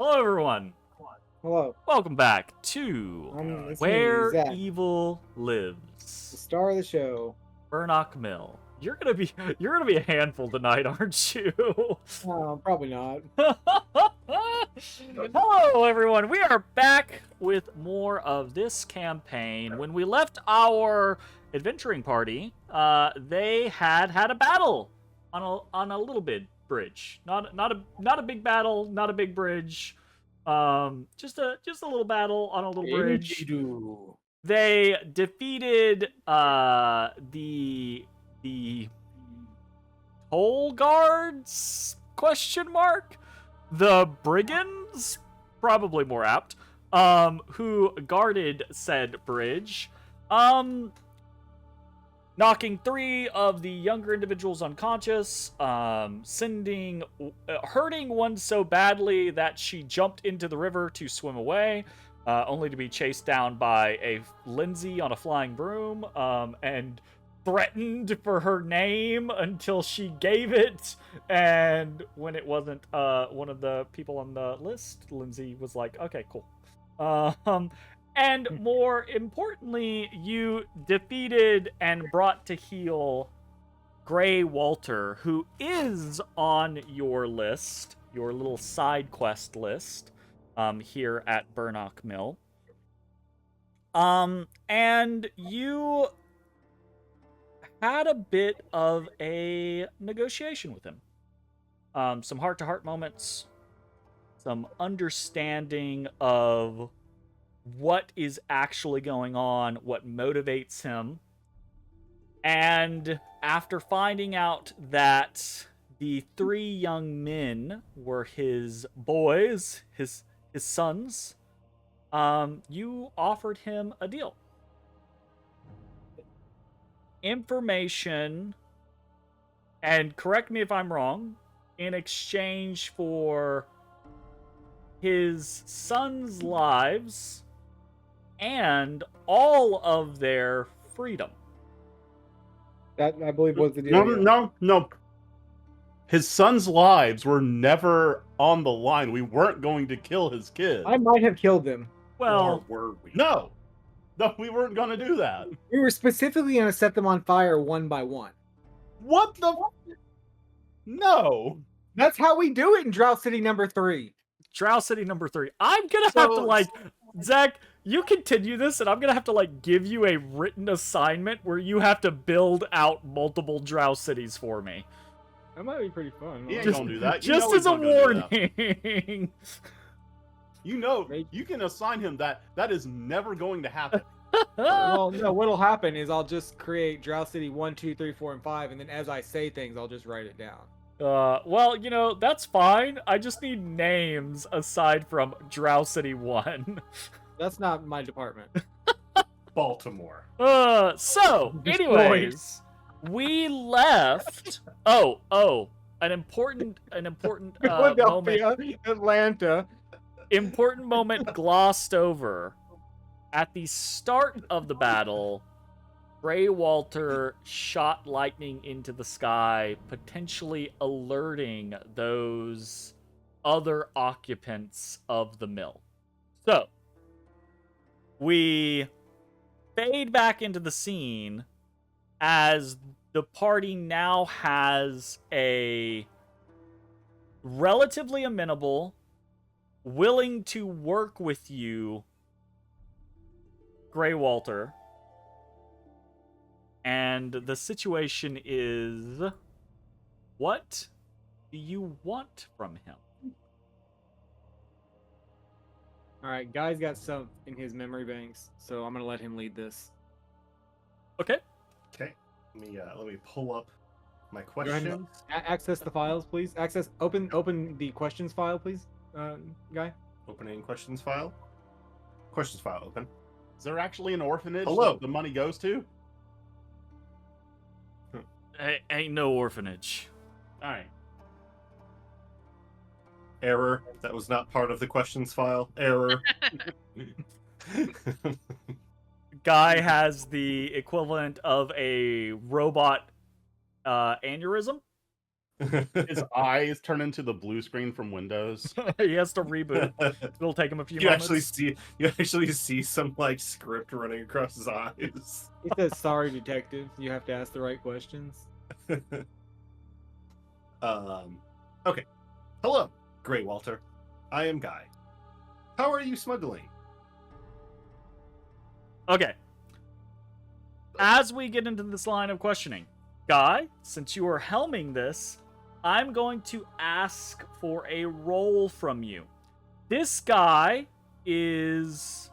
Hello, everyone. Hello. Welcome back to It's Where me, Zach, Evil the Lives. star of the show. Burnock Mill. You're gonna be a handful tonight, aren't you? Probably not. Hello, everyone. We are back with more of this campaign. When we left our adventuring party, they had a battle on a little bit bridge. Not a big battle, not a big bridge. Just a little battle on a little bridge. They defeated the toll guards? Question mark. The brigands, probably more apt, who guarded said bridge, knocking 3 of the younger individuals unconscious, hurting one so badly that she jumped into the river to swim away, only to be chased down by a Linsey on a flying broom, and threatened for her name until she gave it, and when it wasn't one of the people on the list, Linsey was like, okay, cool. And more importantly, you defeated and brought to heel Grey Walter, who is on your list, your little side quest list, here at Burnock Mill. And you had a bit of a negotiation with him. Some heart-to-heart moments, some understanding of what is actually going on, what motivates him. And after finding out that the 3 young men were his boys, his sons, you offered him a deal. Information, and correct me if I'm wrong, in exchange for his sons' lives and all of their freedom. That, I believe, was the deal. No. His sons' lives were never on the line. We weren't going to kill his kid. I might have killed them. Well, or were we? No, we weren't going to do that. We were specifically going to set them on fire one by one. What the? No. That's how we do it in Drow City number 3. Drow City number 3. I'm going to have to, Zach, you continue this, and I'm going to have to, give you a written assignment where you have to build out multiple Drow Cities for me. That might be pretty fun. He ain't gonna do that. Just as a warning. You can assign him that. That is never going to happen. Well, no, what'll happen is I'll just create Drow City 1, 2, 3, 4, and 5, and then as I say things, I'll just write it down. Well, that's fine. I just need names aside from Drow City 1. That's not my department. Baltimore. Anyways, we left. An important Philadelphia, moment. Atlanta. Important moment glossed over. At the start of the battle, Grey Walter shot lightning into the sky, potentially alerting those other occupants of the mill. So, we fade back into the scene as the party now has a relatively amenable, willing to work with you Grey Walter. And the situation is, what do you want from him? Alright, Guy's got some in his memory banks, so I'm gonna let him lead this. Okay. Okay. Let me pull up my questions. Access the files, please. Open the questions file, please, Guy. Opening questions file. Questions file open. Is there actually an orphanage Hello. that the money goes to? Ain't no orphanage. Alright. Error. That was not part of the questions file. Error. Guy has the equivalent of a robot aneurysm. His eyes turn into the blue screen from Windows. He has to reboot. It'll take him a few you moments. actually see some like script running across his eyes. He says, "Sorry, detective. You have to ask the right questions." Okay. Hello, Grey Walter. I am Guy. How are you smuggling? Okay. As we get into this line of questioning, Guy, since you are helming this, I'm going to ask for a roll from you. This guy is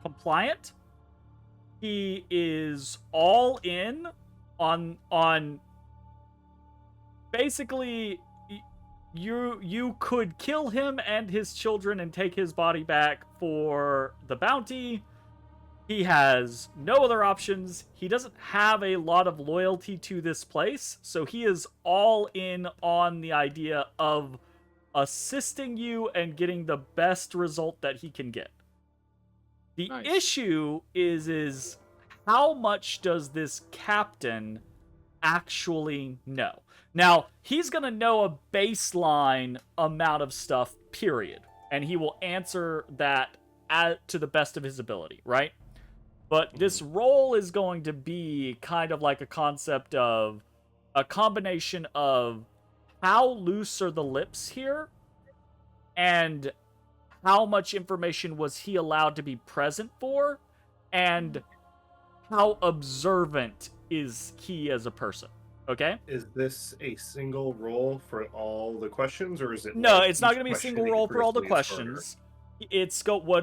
compliant. He is all in on basically you could kill him and his children and take his body back for the bounty. He has no other options. He doesn't have a lot of loyalty to this place, so he is all in on the idea of assisting you and getting the best result that he can get. The Nice. issue is how much does this captain actually know? Now, he's going to know a baseline amount of stuff, period. And he will answer that to the best of his ability, right? But this role is going to be kind of like a concept of a combination of how loose are the lips here and how much information was he allowed to be present for and how observant is he as a person. Okay? Is this a single roll for all the questions, or is it? No, like it's not each going to be a question single roll for all the incrementally is harder? questions.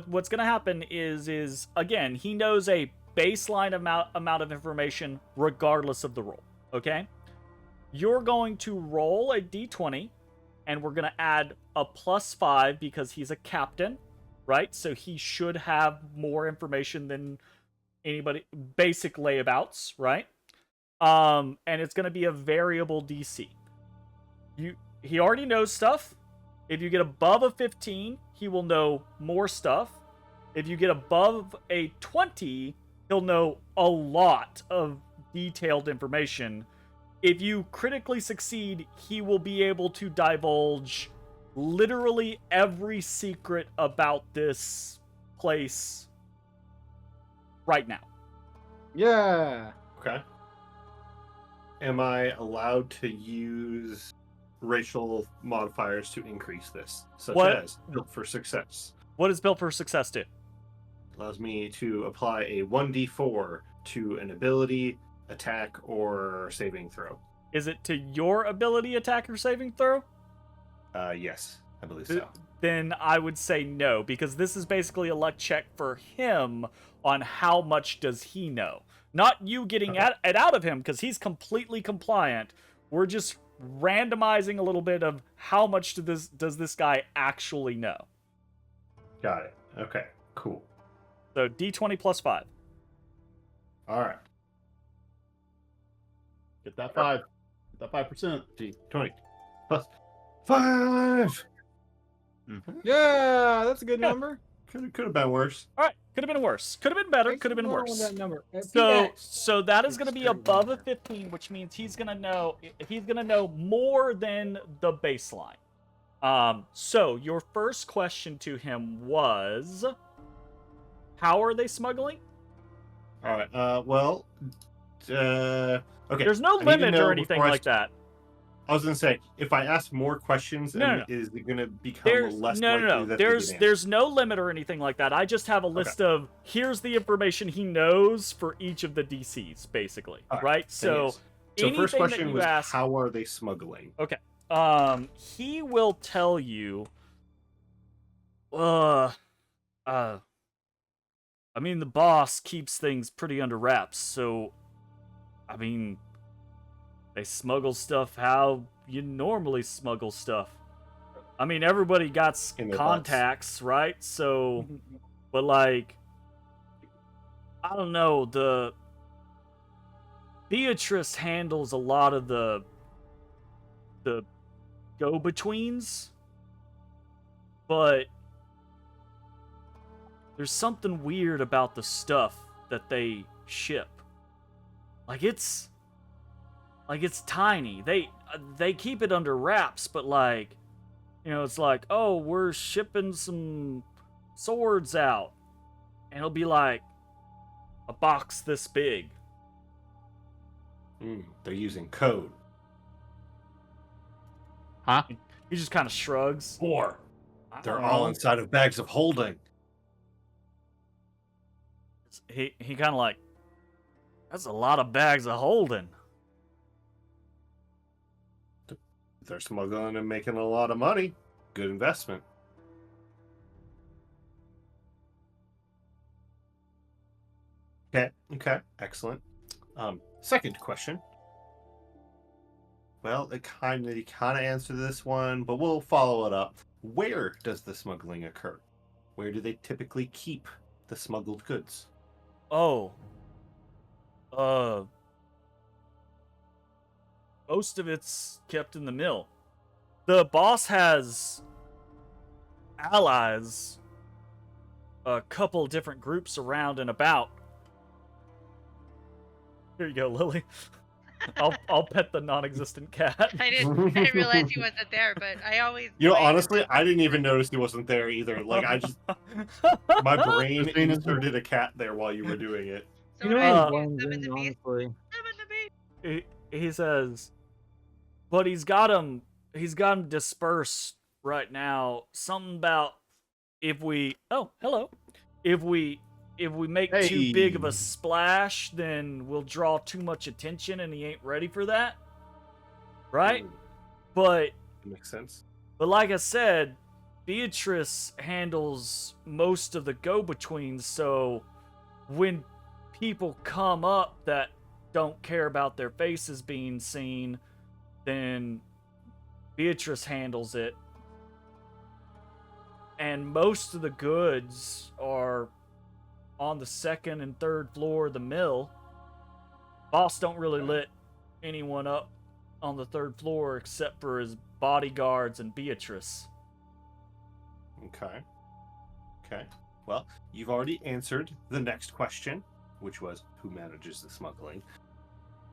What's going to happen is again, he knows a baseline amount of information regardless of the roll. Okay? You're going to roll a d20, and we're going to add a +5 because he's a captain, right? So he should have more information than anybody. Basic layabouts, right? And it's going to be a variable DC. He already knows stuff. If you get above a 15, he will know more stuff. If you get above a 20, he'll know a lot of detailed information. If you critically succeed, he will be able to divulge literally every secret about this place right now. Yeah. Okay. Am I allowed to use racial modifiers to increase this, such What? as built for success? What does built for success do? Allows me to apply a 1d4 to an ability, attack, or saving throw. Is it to your ability, attack, or saving throw? Yes, I believe so. Then I would say no, because this is basically a luck check for him on how much does he know. Not you getting it out of him, because he's completely compliant. We're just randomizing a little bit of how much does this guy actually know. Got it. Okay, cool. So D20 +5. All right. Get that 5. Get that 5%. D20 plus 5. Yeah, that's a good Yeah. number. Could have been worse. All right, could have been worse. Could have been better. Make Could have been some more worse. on that number. So that is going to be Straight above a number. 15, which means he's going to know more than the baseline. So your first question to him was, how are they smuggling? All right. Okay. There's no I need to limit know or anything before I like that. I was gonna say, if I ask more questions, No. is it gonna become There's less no. likely that they There's get answered? there's no limit or anything like that. I just have a list of here's the information he knows for each of the DCs, basically, All right. right? So Yes. So first anything that question you was, ask, how are they smuggling? he will tell you. I mean, the boss keeps things pretty under wraps, so I mean, they smuggle stuff how you normally smuggle stuff. I mean, everybody got In their contacts, right? So, but like, I don't know, the Beatrice handles a lot of the go-betweens, but there's something weird about the stuff that they ship. Like, it's like it's tiny. They keep it under wraps, but like, it's like, oh, we're shipping some swords out, and it'll be like a box this big. They're using code. Huh? He just kind of shrugs. Or I they're don't all know. inside of bags of holding. He kind of like, that's a lot of bags of holding. They're smuggling and making a lot of money. Good investment. Okay, excellent. Second question. Well, you kind of answered this one, but we'll follow it up. Where does the smuggling occur? Where do they typically keep the smuggled goods? Oh. Most of it's kept in the mill. The boss has allies, a couple different groups around and about. Here you go, Lily. I'll pet the non-existent cat. I didn't realize he wasn't there, but I always. Honestly, I didn't even notice he wasn't there either. Like, my brain inserted a cat there while you were doing it. So You know what what do I blends do? in, Summon the beast. honestly. Summon the beast. He says, but he's got him dispersed right now. Something about if we make too big of a Hey. splash, then we'll draw too much attention, and he ain't ready for that, right? But Makes sense. like I said, Beatrice handles most of the go-betweens, so when people come up that don't care about their faces being seen, then Beatrice handles it. And most of the goods are on the second and third floor of the mill. Boss don't really let anyone up on the third floor except for his bodyguards and Beatrice. Okay. Well, you've already answered the next question, which was who manages the smuggling.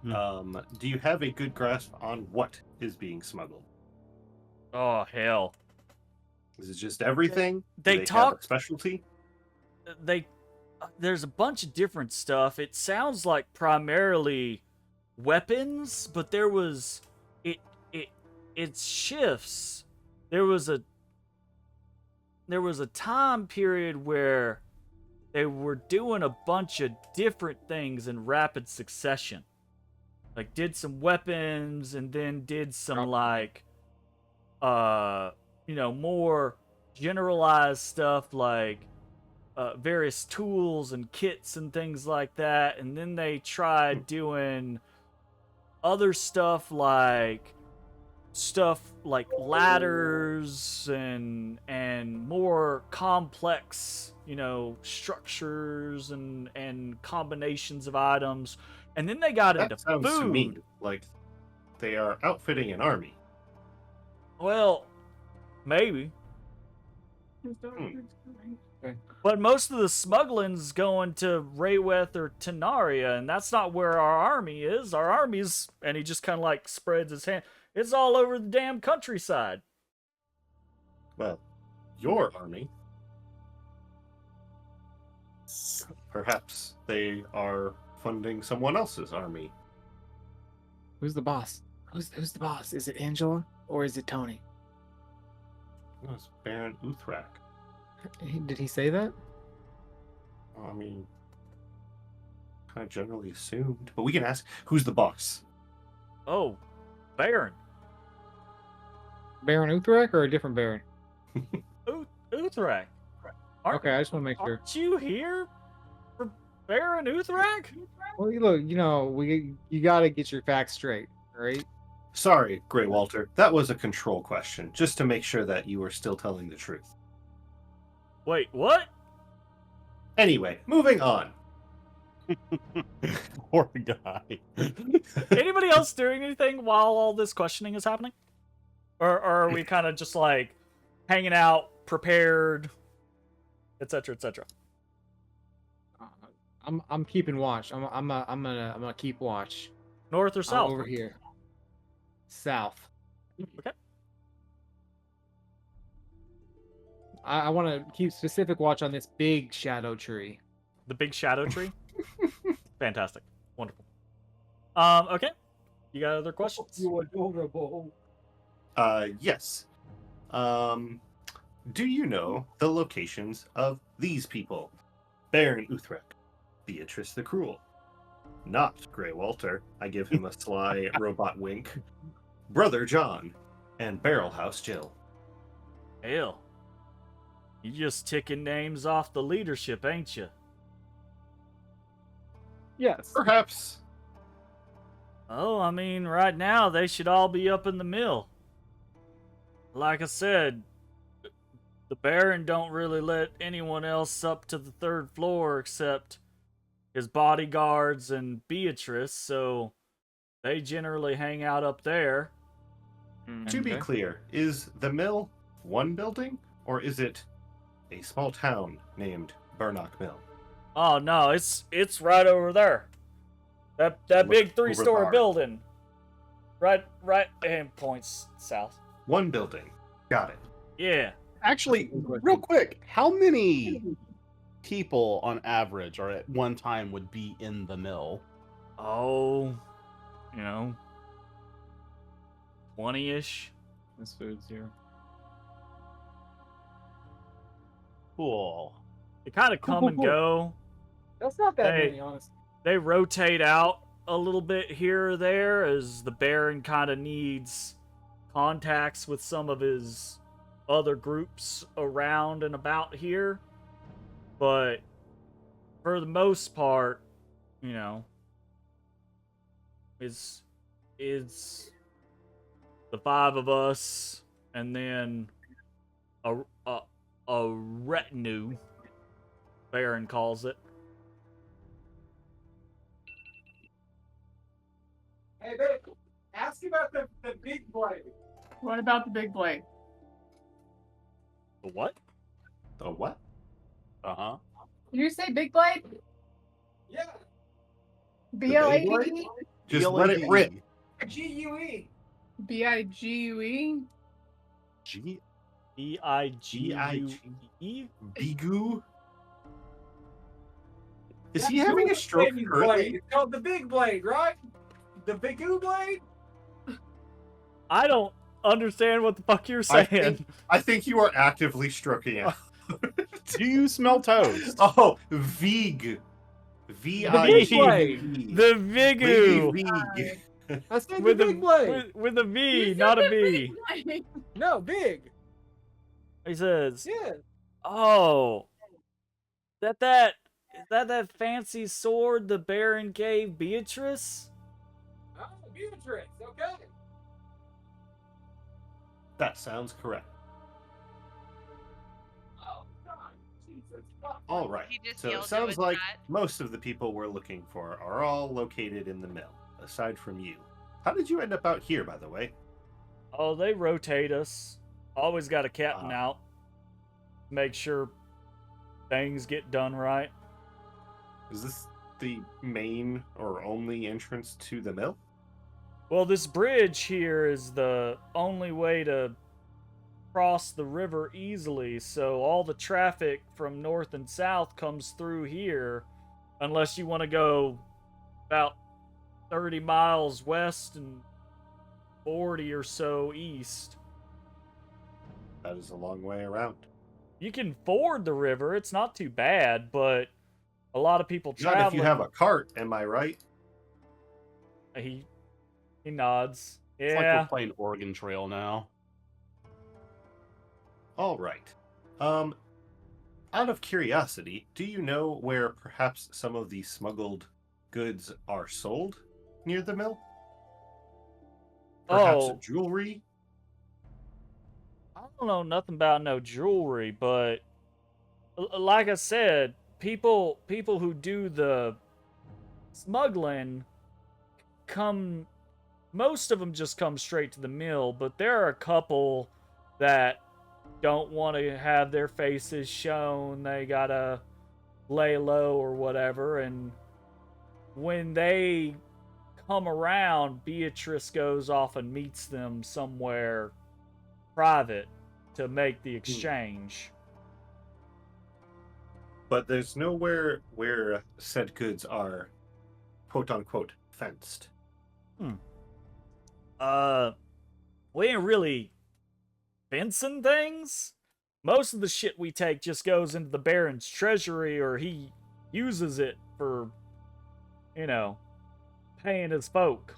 Do you have a good grasp on what is being smuggled? Oh, hell. Is it just everything? They Do have talk- a specialty. There's a bunch of different stuff. It sounds like primarily weapons, but it shifts. There was a time period where they were doing a bunch of different things in rapid succession. Like did some weapons and then did some more generalized stuff like various tools and kits and things like that, and then they tried doing other stuff like ladders and more complex structures and combinations of items, and then they got into That sounds food. to me like they are outfitting an army. Well, maybe. But most of the smuggling's going to Rhaweth or Tenaria, and that's not where our army is. Our army's, and he just kind of like spreads his hand, it's all over the damn countryside. Well, your army. Perhaps they are funding someone else's army. Who's the boss? Who's the boss? Is it Angela or is it Tony? No, it's Baron Uthrak. Did he say that? I mean, kind of generally assumed, but we can ask who's the boss. Oh, Baron. Baron Uthrak or a different Baron? Uthrak. Okay, I just want to make sure. Aren't you here for Baron Uthrak? Well, look, you got to get your facts straight, right? Sorry, Grey Walter. That was a control question, just to make sure that you were still telling the truth. Wait, what? Anyway, moving on. Poor guy. Anybody else doing anything while all this questioning is happening? Or are we kind of just like hanging out, prepared, etc., etc.? I'm keeping watch. I'm gonna keep watch. North or south? Over here. south. Okay. I want to keep specific watch on this big shadow tree. The big shadow tree. Fantastic. Wonderful. Okay. You got other questions? You adorable. Yes. Do you know the locations of these people? Baron Uthrak, Beatrice the Cruel, not Grey Walter. I give him a sly robot wink. Brother John, and Barrelhouse Jill. Hell. You just ticking names off the leadership, ain't you? Yes. Perhaps. Oh, I mean, right now they should all be up in the mill. Like I said, the Baron don't really let anyone else up to the 3rd floor except his bodyguards and Beatrice, so they generally hang out up there. To be Okay. clear, is the mill one building, or is it a small town named Burnock Mill? Oh no, it's right over there. That Look big over 3-story there. building. Right, and points south. One building. Got it. Yeah. Actually, real quick, how many people on average or at one time would be in the mill? Oh, 20-ish. This food's here. Cool. They kind of come and go. That's not that Hey. many, honestly. They rotate out a little bit here or there as the Baron kind of needs contacts with some of his other groups around and about here. But for the most part, it's the 5 of us and then a retinue, Baron calls it. Hey, babe, ask about the big blade. What about the big blade? The what? The what? Uh-huh. Did you say big blade? Yeah, B-L-A-D-E? Just let it rip. GUE. B-I-G-U-E? G. B-I-G-U-E? Bigu? Is he having a stroke Blade. currently? It's called the big blade, right? The Bigu blade? I don't understand what the fuck you're I saying. think you are actively stroking out. Do you smell toast? Oh, Vig. Big V-I-G. The Vigu! Vig. I said the With big blade. with a V, You not said a the V. big blade. No, big. He says, Yeah. "Oh, is that fancy sword the Baron gave Beatrice?" Oh, Beatrice. Okay. That sounds correct. Oh, God. Jesus. Fuck. All right. He just So yelled it it sounds with like that. most of the people we're looking for are all located in the mill, aside from you. How did you end up out here, by the way? Oh, they rotate us. Always got a captain Ah. out. Make sure things get done right. Is this the main or only entrance to the mill? Well, this bridge here is the only way to cross the river easily, so all the traffic from north and south comes through here, unless you want to go about 30 miles west and 40 or so east. That is a long way around. You can ford the river, it's not too bad, but a lot of people travel. Not if you have a cart, am I right? He nods. It's like Yeah. we're playing Oregon Trail now. All right. Out of curiosity, do you know where perhaps some of the smuggled goods are sold near the mill? Perhaps Oh. jewelry? I don't know nothing about no jewelry, but like I said, people who do the smuggling come, most of them just come straight to the mill, but there are a couple that don't want to have their faces shown. They gotta lay low or whatever, and when they come around, Beatrice goes off and meets them somewhere private to make the exchange. But there's nowhere where said goods are quote unquote fenced. We ain't really fencing things. Most of the shit we take just goes into the Baron's treasury, or he uses it for, paying his folk.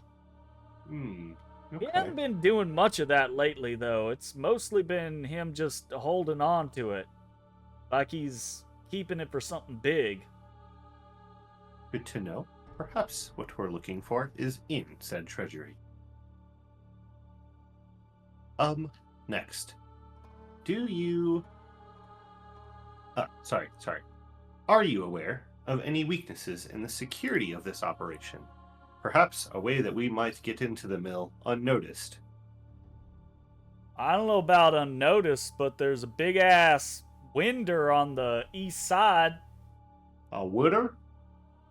Okay. He hasn't been doing much of that lately, though. It's mostly been him just holding on to it. Like he's keeping it for something big. Good to know. Perhaps what we're looking for is in said treasury. Next. Do you... sorry. Are you aware of any weaknesses in the security of this operation? Perhaps a way that we might get into the mill unnoticed. I don't know about unnoticed, but there's a big-ass winder on the east side. A wooder?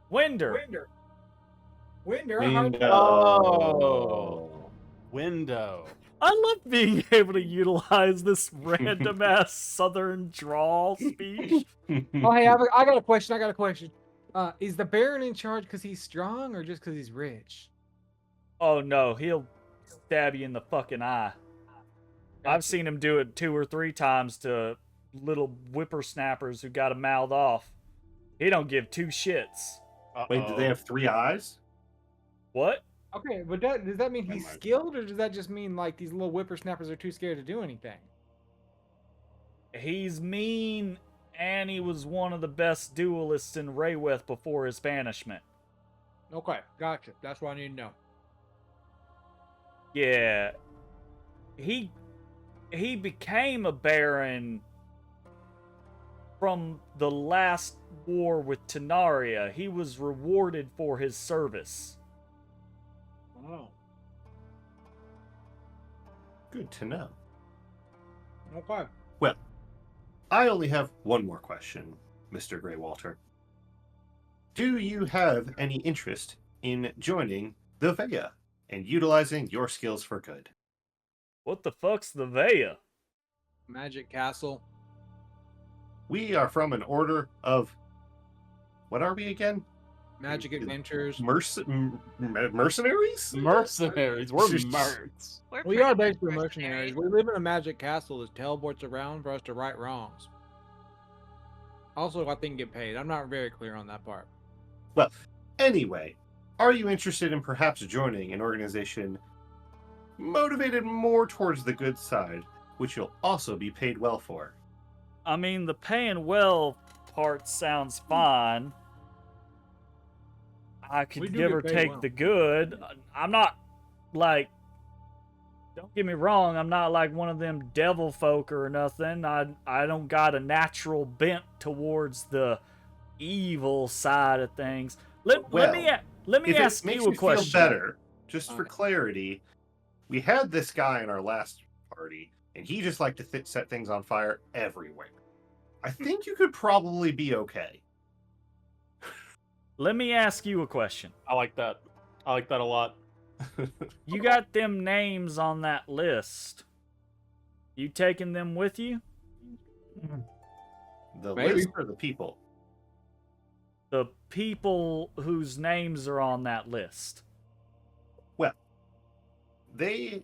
Winder. Oh. Window. I love being able to utilize this random-ass southern drawl speech. Oh, hey, I got a question. Is the Baron in charge because he's strong or just because he's rich? Oh, no, he'll stab you in the fucking eye. I've seen him do it 2 or 3 times to little whippersnappers who got a mouth off. He don't give 2 shits. Wait, do they have 3 eyes? What? Okay, but does that mean Never he's mind. skilled, or does that just mean like these little whippersnappers are too scared to do anything? He's mean, and he was one of the best duelists in Rhaweth before his banishment. Okay, gotcha. That's what I need to know. Yeah. He became a baron from the last war with Tenaria. He was rewarded for his service. Oh, Good to know. okay. Well, I only have one more question, Mr. Greywalter. Do you have any interest in joining the VAEA and utilizing your skills for good? What the fuck's the VAEA? Magic Castle. We are from an order of... What are we again? Magic Adventures. Mercenaries? Mercenaries. We're mercs. We're We pretty are much basically mercenaries. We live in a magic castle that teleports around for us to right wrongs. Also, I think get paid. I'm not very clear on that part. Well, anyway, are you interested in perhaps joining an organization motivated more towards the good side, which you'll also be paid well for? I mean, the paying well part sounds fine. I We could do give get or paid take well. the good. I'm not like, don't get me wrong, I'm not like one of them devil folk or nothing. I don't got a natural bent towards the evil side of things. Let me If ask it makes you a you question. feel better, just for Alright. clarity, we had this guy in our last party, and he just liked to set things on fire everywhere. I think you could probably be okay. Let me ask you a question. I like that. I like that a lot. You got them names on that list. You taking them with you? The Maybe. list or the people? The people whose names are on that list. Well, they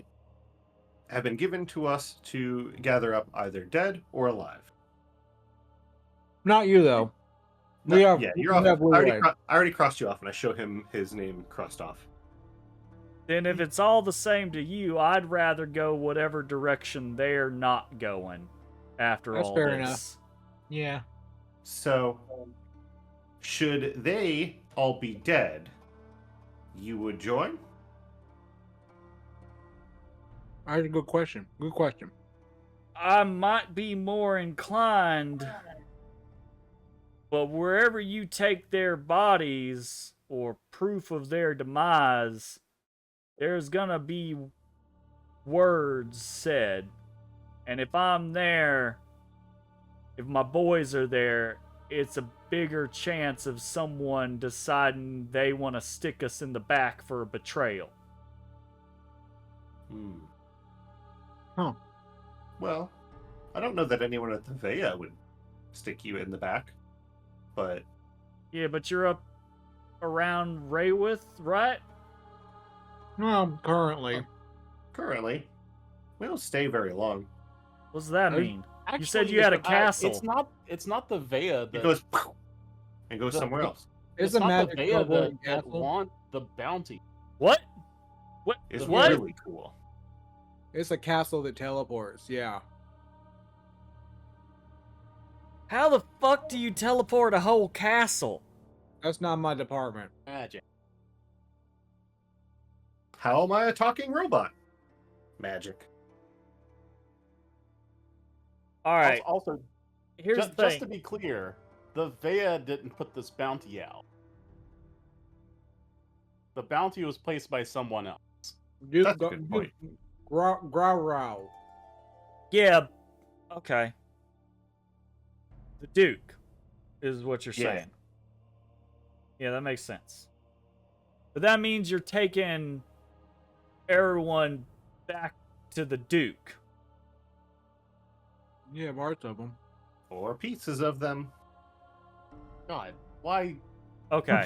have been given to us to gather up either dead or alive. Not you though. We No, are. yeah, we you're off. have leeway. I already crossed you off, and I show him his name crossed off. Then if it's all the same to you, I'd rather go whatever direction they're not going after That's all fair this. enough. Yeah. So, should they all be dead, you would join? That's a good question. Good question. I might be more inclined, but wherever you take their bodies or proof of their demise, there's gonna be words said. And if I'm there, if my boys are there, it's a bigger chance of someone deciding they want to stick us in the back for a betrayal. Huh. Well, I don't know that anyone at the VAEA would stick you in the back, but Yeah, but you're up around Rhaweth, right? Well, currently. currently, we don't stay very long. What does that Oh, mean? Actually, said you had a it's- castle. It's not the VAEA It that goes and goes The- somewhere the- else. It's it's a not magic the VAEA teleporting that castle. want the bounty. What? What? It's What? really cool. It's a castle that teleports. Yeah. How the fuck do you teleport a whole castle? That's not my department. Magic. How am I a talking robot? Magic. All right, Also, here's just, the thing. just to be clear, the VAEA didn't put this bounty out. The bounty was placed by someone else. That's a good point. Grow. Yeah, okay. The Duke is what you're Yeah. saying. Yeah, that makes sense. But that means you're taking everyone back to the Duke. Yeah, parts of them. Or pieces of them. God, why? Okay.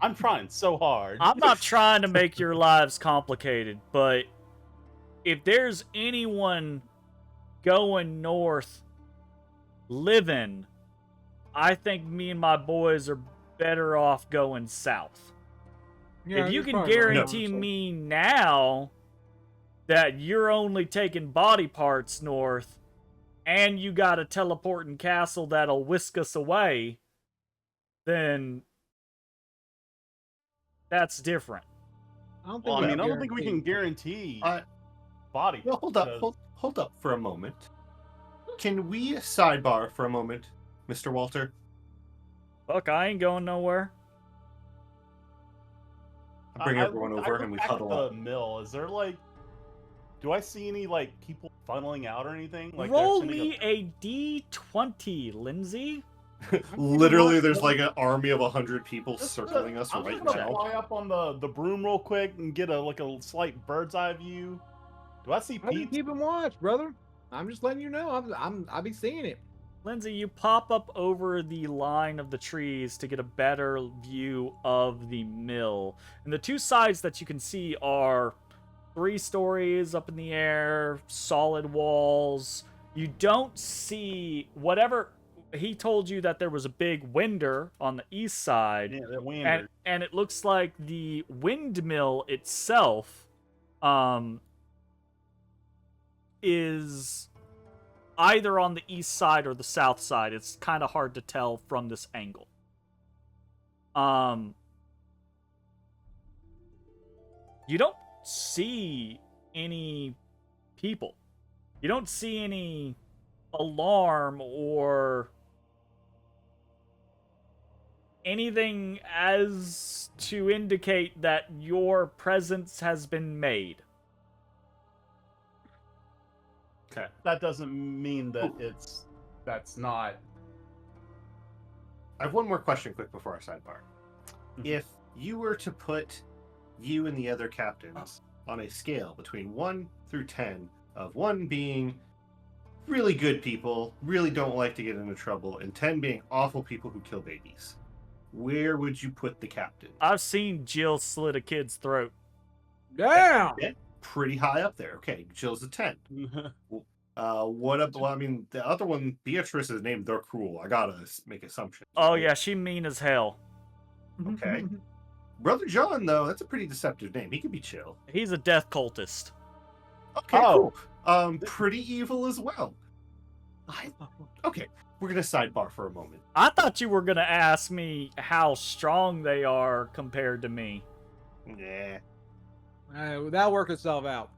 I'm trying so hard. I'm not trying to make your lives complicated, but if there's anyone going north living, I think me and my boys are better off going south. Yeah, if you you're can probably right. guarantee me now that you're only taking body parts north and you got a teleporting castle that'll whisk us away, then that's different. I don't think Well, I we mean, I don't think we can guarantee. guarantee body. Well, hold up. because- Hold up for a moment. Can we sidebar for a moment, Mr. Walter? Fuck, I ain't going nowhere. I bring everyone look- over look and we back huddle at up. the mill. Is there like, do I see any like people funneling out or anything? Like Roll they're me sending a d20, Lindsay. Literally, there's like an army of 100 people Just circling us I'm right just gonna now. fly up on the broom real quick and get a slight bird's eye view. Do I see How do you Pete? keep him watch, brother? I'm just letting you know. I'll be seeing it. Lindsay, you pop up over the line of the trees to get a better view of the mill. And the two sides that you can see are 3 stories up in the air, solid walls. You don't see whatever. He told you that there was a big winder on the east side. Yeah, that wind. And it looks like the windmill itself is either on the east side or the south side. It's kind of hard to tell from this angle. You don't see any people. You don't see any alarm or anything as to indicate that your presence has been made. Okay. That doesn't mean that that's not. I have one more question quick before our sidebar. Mhm. If you were to put you and the other captains on a scale between 1 through 10, of 1 being really good people, really don't like to get into trouble, and 10 being awful people who kill babies, where would you put the captain? I've seen Jill slit a kid's throat. Damn. Yeah, pretty high up there. Okay, Jill's a 10. What up? Well, I mean, the other one, Beatrice is named They're Cruel. I gotta make assumptions. Oh right? yeah, she mean as hell. Okay. Brother John, though, that's a pretty deceptive name. He could be chill. He's a death cultist. Okay, Oh. cool. Pretty evil as well. Okay, we're gonna sidebar for a moment. I thought you were gonna ask me how strong they are compared to me. Yeah. That'll work itself out.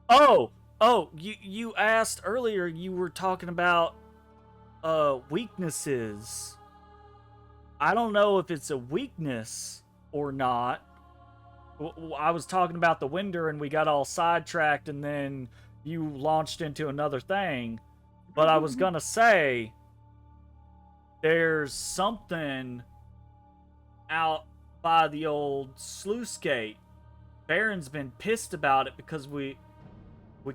Oh, you asked earlier. You were talking about weaknesses. I don't know if it's a weakness or not. I was talking about the winder and we got all sidetracked and then you launched into another thing. But I was gonna say, there's something out by the old sluice gate. Baron's been pissed about it because we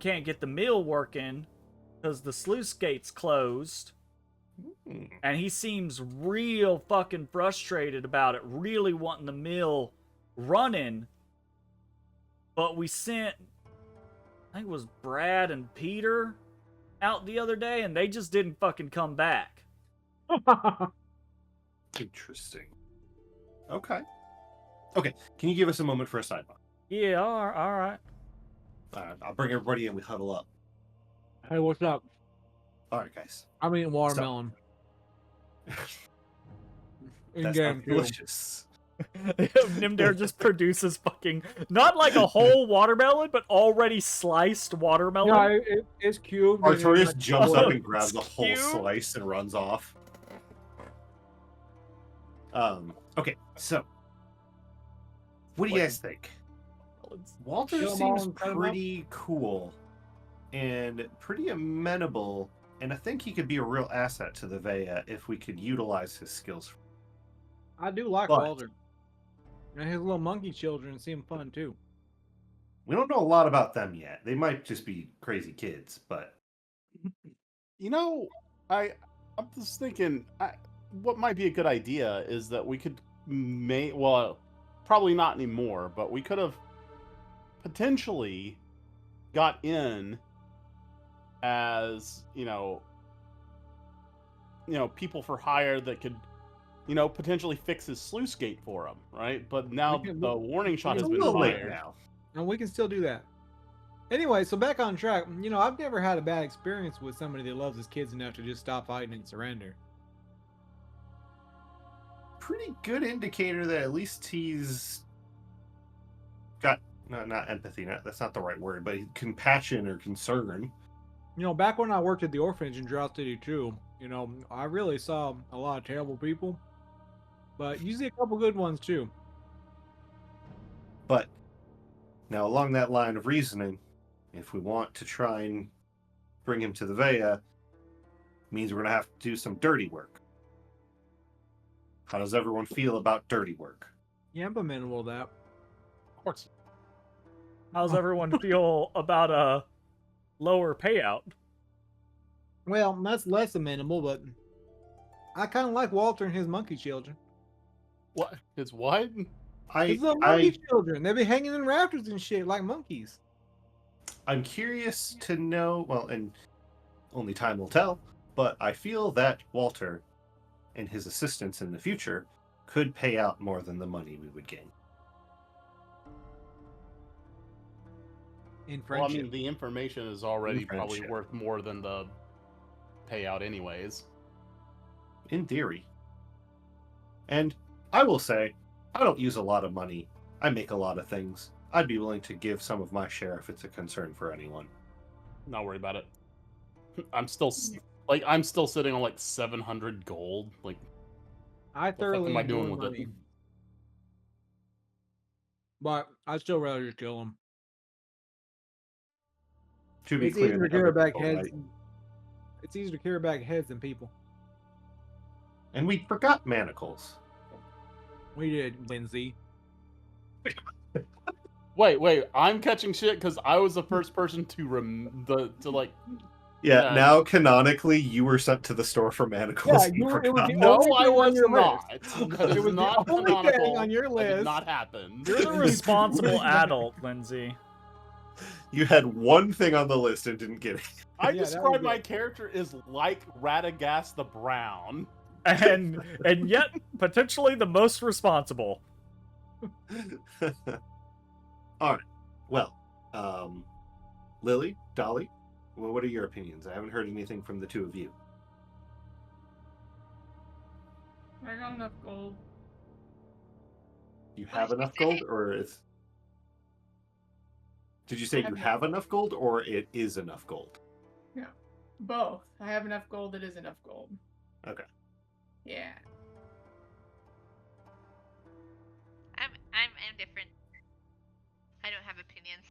can't get the mill working because the sluice gate's closed. And he seems real fucking frustrated about it, really wanting the mill running. But we sent, I think it was Brad and Peter out the other day, and they just didn't fucking come back. Interesting. Okay. Okay. Can you give us a moment for a sidebar? Yeah, all right. All right. I'll bring everybody in. We huddle up. Hey, what's up? All right, guys. I'm eating watermelon. That's In-game not too. delicious. Nymdaer just produces fucking, not like a whole watermelon, but already sliced watermelon. Yeah, it's cubed. and it's Artorias like- jumps up and grabs the whole Cute. slice and runs off. Okay, so what do you guys think? Walter Kill 'em all seems and cut 'em up? pretty cool and pretty amenable, and I think he could be a real asset to the VAEA if we could utilize his skills. I do like But- Walter. And his little monkey children seem fun too. We don't know a lot about them yet. They might just be crazy kids, but You know, I'm just thinking, what might be a good idea is that we could well, probably not anymore, but we could have potentially got in as, people for hire that could, potentially fix his sluice gate for him, right? But now We can- the warning shot it's has a been little late fired. now. And we can still do that. Anyway, so back on track. I've never had a bad experience with somebody that loves his kids enough to just stop fighting and surrender. Pretty good indicator that at least he's got not empathy. That's not the right word, but compassion or concern. Back when I worked at the orphanage in Drought City too, I really saw a lot of terrible people, but usually a couple good ones too. But now, along that line of reasoning, if we want to try and bring him to the VAEA, means we're going to have to do some dirty work. How does everyone feel about dirty work? Yeah, I'm amenable to that. Of course. How's everyone feel about a lower payout? Well, that's less amenable, but I kind of like Walter and his monkey children. What? It's what? His little monkey children. They be hanging in rafters and shit like monkeys. I'm curious to know, well, and only time will tell, but I feel that Walter and his assistants in the future could pay out more than the money we would gain. In Well, I friendship. mean, the information is already probably friendship. worth more than the payout anyways. In theory. And I will say, I don't use a lot of money. I make a lot of things. I'd be willing to give some of my share if it's a concern for anyone. Not worried about it. I'm still sitting on like 700 gold. Like, I thoroughly am I enjoy doing with money. it? But I'd still rather just kill them. To be It's clear, easier to the carry other back people, heads. right? It's easier to carry back heads than people. And we forgot manacles. We did, Linsey. wait, I'm catching shit because I was the first person to Yeah, Yeah. now canonically you were sent to the store for manacles. Yeah, and you were- it was forgot. the No, only I thing on was your not. list. That It is was the not only thing canonical. on your That list. did not happen. You're the responsible adult, Linsey. You had one thing on the list and didn't get it. I Yeah, that was described my it. character as like Radagast the Brown. And yet potentially the most responsible. All right. Well, Lily, Dolly, well, what are your opinions? I haven't heard anything from the two of you. I got enough gold. You What have did you enough say? gold, or it's? Did you say you have enough gold, or it is enough gold? Both. I have enough gold. It is enough gold. Okay. Yeah. I'm indifferent. I don't have opinions.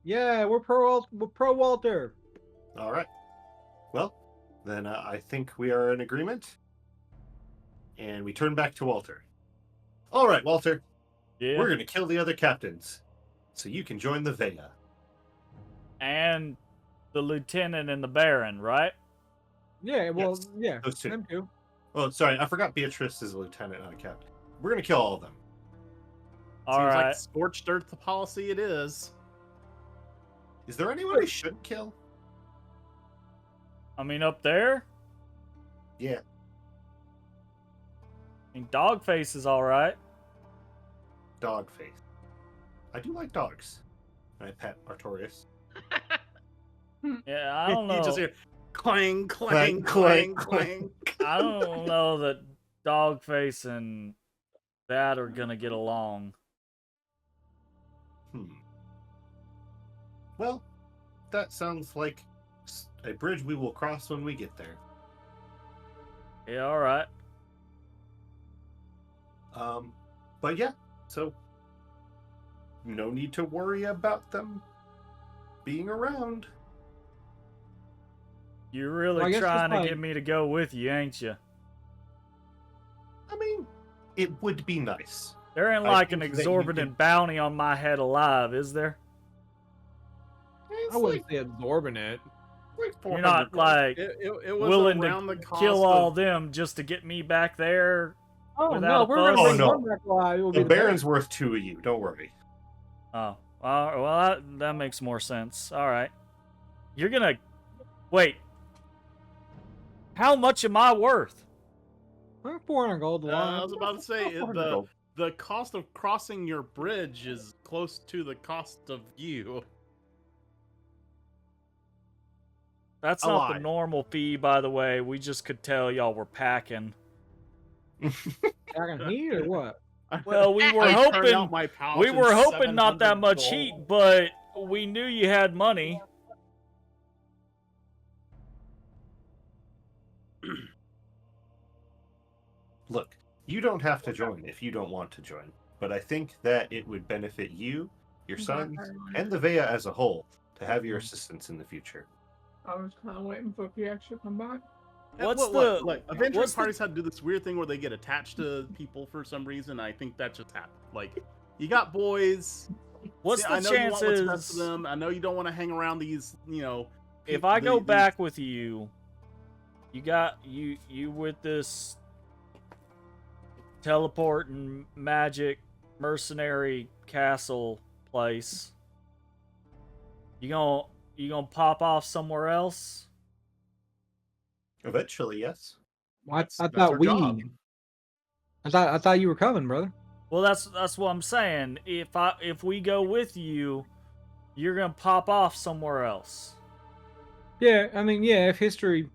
Yeah, we're pro Walter. All right. Well, then I think we are in agreement. And we turn back to Walter. All right, Walter. Yeah. We're going to kill the other captains so you can join the VAEA. And the lieutenant and the Baron, right? Yeah, well, Yes, yeah, those two. them too. Oh, sorry. I forgot Beatrice is a lieutenant, not a captain. We're going to kill all of them. All Seems right. like scorched earth policy it is. Is there anyone we should kill? I mean, up there? Yeah. I mean, Dogface is all right. Dogface. I do like dogs. I pet Artorias. Yeah, I don't know. You just hear clang, clang, Clang, clang, clang. clang. I don't know that Dogface and that are gonna get along. Well, that sounds like a bridge we will cross when we get there. Yeah, all right. But yeah, so no need to worry about them being around. You're Well, I really guess trying to it's get fine. me to go with you, ain't you? I mean, it would be nice. There ain't I like an think that you exorbitant bounty on my head alive, is there? It's I wouldn't like, say absorbing it. like You're 400 not gold. like It was willing around to the cost kill all of, them just to get me back there. Oh Without no, a we're gonna fuss? bring Oh, no. one back alive. It will The be Baron's worth 2 of you. Don't worry. Oh, well, that makes more sense. All right. You're gonna... Wait. How much am I worth? 400 gold. I was about to say 400 gold. the cost of crossing your bridge is close to the cost of you. That's not the Alive. normal fee, by the way. We just could tell y'all were packing. Packing heat or what? Well, we were I turned hoping... out my pouch We and were hoping not that 700 much gold. heat, but we knew you had money. Look, you don't have to join if you don't want to join, but I think that it would benefit you, your sons, and the VAEA as a whole to have your assistance in the future. I was kind of waiting for PX to come back. What's Look, the- like adventure what's the- parties have to do this weird thing where they get attached to people for some reason. I think that just happened. Like, you got boys. What's See, the I know you want what's best chances... for them. I know you don't want to hang around these, If I go these- back with you, you got you with this teleporting magic mercenary castle place. You gonna pop off somewhere else? Eventually, yes. I That's thought our job. I thought you were coming, brother. Well, that's what I'm saying. If we go with you, you're gonna pop off somewhere else. Yeah, I mean, yeah. If history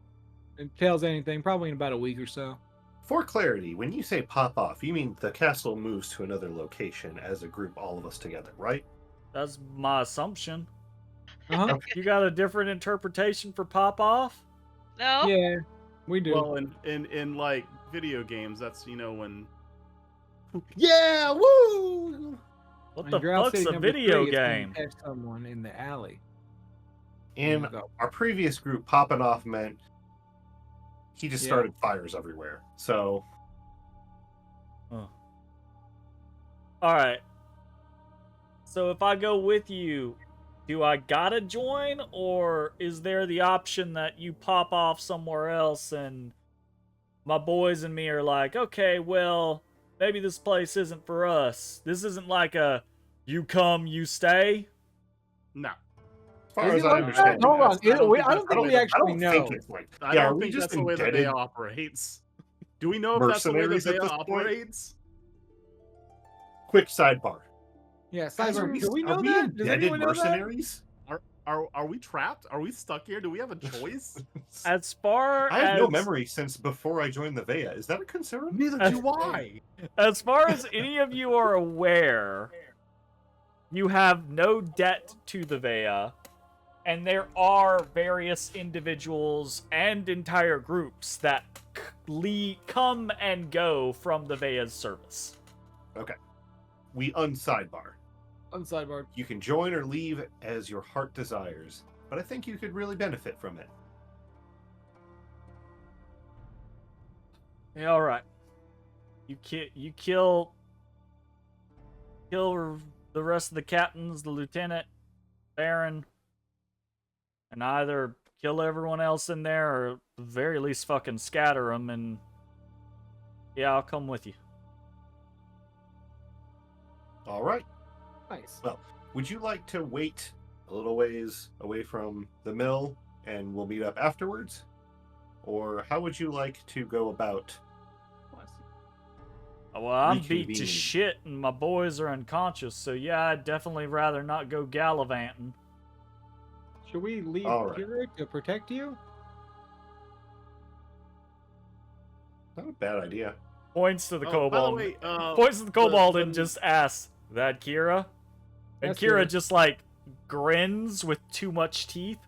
tells anything, probably in about a week or so. For clarity, when you say pop off, you mean the castle moves to another location as a group, all of us together, right? That's my assumption. Uh-huh. You got a different interpretation for pop off? No? Yeah, we do. Well, in like video games, that's when. Yeah, woo! What And the Drow fuck's City a number video 3 is when you game? catch someone in the alley. In There you go. our previous group, popping off meant he just Yeah. started fires everywhere. So, All right. So if I go with you, do I gotta join, or is there the option that you pop off somewhere else and my boys and me are like, okay, well, maybe this place isn't for us. This isn't like a you come, you stay. No, as far Is as it I like understand, that? Hold on. I don't I think don't that's think we the way actually I know. don't think it's like. I Yeah, are don't we think just that's the way that indebted? they operates. Do we know if that's the way that Mercenaries they at this point? operates? Quick sidebar. Yeah, Guys, Cyber. Do we know are we that? Does indebted anyone know that? mercenaries? Are we trapped? Are we stuck here? Do we have a choice? As far I have no as memory since before I joined the VAEA. Is that a concern? Neither do I. as far as any of you are aware, you have no debt to the VAEA, and there are various individuals and entire groups that come and go from the VAEA's service. Okay. We unsidebar. Unsidebar. You can join or leave as your heart desires, but I think you could really benefit from it. Yeah, all right. You kill the rest of the captains, the lieutenant, Baron, and either kill everyone else in there or at the very least fucking scatter them. And yeah, I'll come with you. All right. Nice. Well, would you like to wait a little ways away from the mill and we'll meet up afterwards? Or how would you like to go about? Well, I'm beat to reconvening? shit and my boys are unconscious, so yeah, I'd definitely rather not go gallivanting. Should we leave All right. Kira to protect you? Not a bad idea. Points to the Oh, by the kobold. way, Points to the kobold the- and just asks, "That Kira?" And That's Kira Kira. just like grins with too much teeth.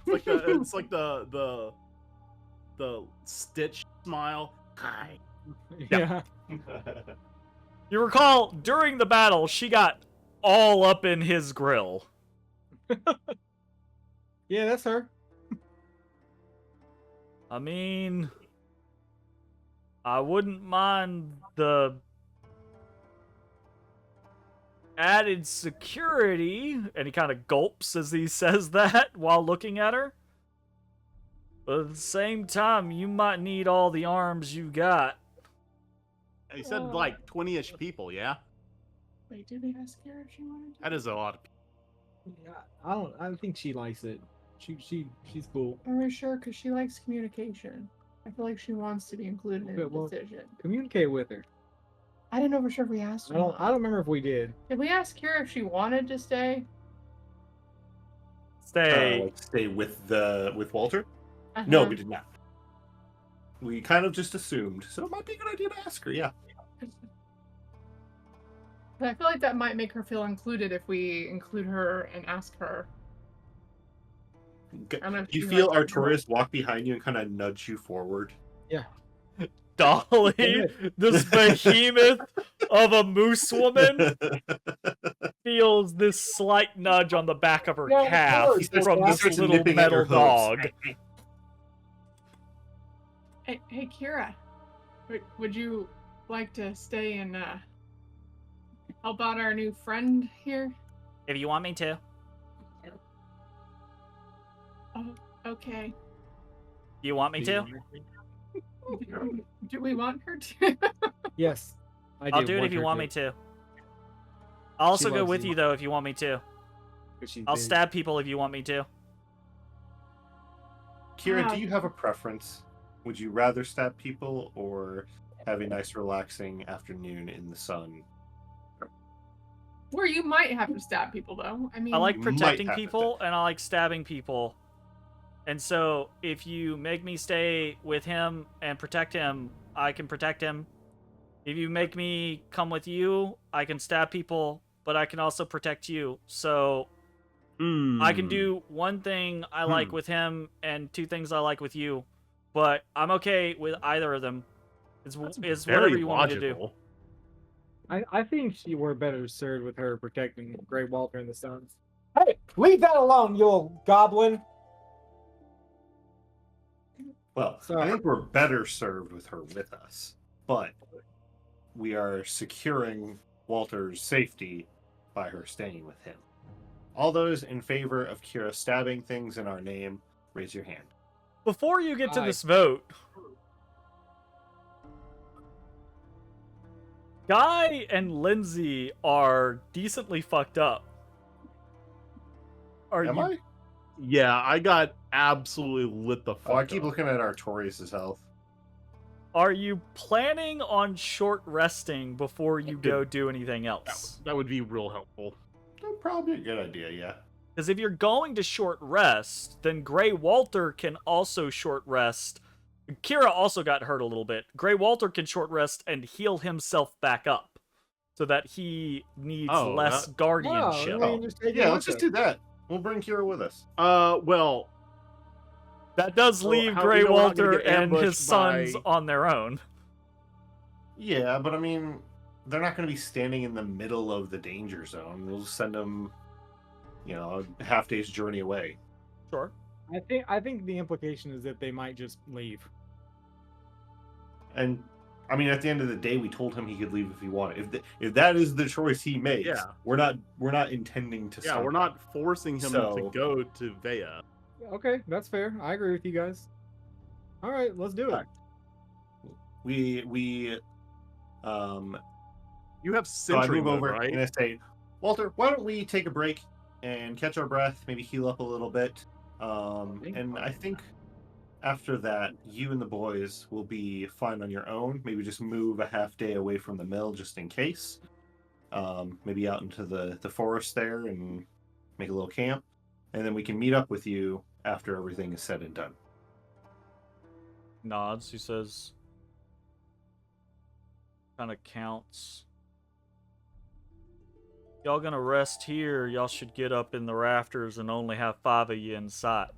it's like the Stitch smile. Hi. Yeah. You recall during the battle, she got all up in his grill. Yeah, that's her. I mean, I wouldn't mind the added security, and he kind of gulps as he says that while looking at her. But at the same time, you might need all the arms you got. He said like 20-ish people, yeah? Wait, did they ask her if she wanted to? That is a lot of people. Yeah, I think she likes it. She's cool. Are we sure? Because she likes communication. I feel like she wants to be included in the Okay, well- decision. Communicate with her. I don't know for sure if we asked her. I don't remember if we did. Did we ask her if she wanted to stay? Stay. Like stay with Walter? No, Uh-huh. we did not. We kind of just assumed, so it might be a good idea to ask her. Yeah. But I feel like that might make her feel included if we include her and ask her. I don't know if Do you she feel likes- Artorias walk behind you and kind of nudge you forward? Dolly, this behemoth of a moose woman, feels this slight nudge on the back of her Yeah, of calf course. from He this starts little nipping at her metal hooves. dog. Hey, Kira, would you like to stay and help out our new friend here? If you want me to. Oh, okay. You want me to? Do we want her to? Yes. I'll do it if you want me to. I'll also go loves with you. you, though, if you want me to. I'll stab people if you want me to. Kira, Wow. do you have a preference? Would you rather stab people or have a nice, relaxing afternoon in the sun? Where you might have to stab people, though. I mean, I like Might protecting have to people, and I like stabbing people. And so, if you make me stay with him and protect him, I can protect him. If you make me come with you, I can stab people, but I can also protect you. So, I can do one thing I like with him and two things I like with you. But I'm okay with either of them. It's whatever very you want me to do. logical. I think she were better served with her protecting Grey Walter and the Sons. Hey, leave that alone, you old goblin! Well, Sorry. I think we're better served with her with us, but we are securing Walter's safety by her staying with him. All those in favor of Kira stabbing things in our name, raise your hand. Before you get to Aye. this vote, Guy and Linsey are decently fucked up. Am I? Yeah, I got absolutely lit the fuck Oh, I keep up. looking at Artorias' health. Are you planning on short resting before you go do anything else? That would be real helpful. That'd probably be a good idea, yeah. Because if you're going to short rest, then Grey Walter can also short rest. Kira also got hurt a little bit. Grey Walter can short rest and heal himself back up so that he needs Oh, less guardianship. Oh, I mean, just take Yeah, it let's with just her. do that. We'll bring Kira with us. Well, That does Well, leave how- Grey we know we're not gonna Walter get and his ambushed sons by- on their own. Yeah, but I mean, they're not going to be standing in the middle of the danger zone. We'll just send them, a half day's journey away. Sure. I think the implication is that they might just leave. And I mean, at the end of the day, we told him he could leave if he wanted. If that is the choice he makes, Yeah. we're not intending to. Yeah, stop we're him. not forcing him to So- go to VAEA. Okay, that's fair. I agree with you guys. All right, let's do it. Alright. We You have so I sentry move mode, over right? and I say, Walter, why don't we take a break and catch our breath, maybe heal up a little bit, and I think after that, you and the boys will be fine on your own. Maybe just move a half day away from the mill just in case. Maybe out into the forest there and make a little camp, and then we can meet up with you after everything is said and done. Nods. He says, kind of counts. Y'all gonna rest here? Y'all should get up in the rafters and only have 5 of you in sight.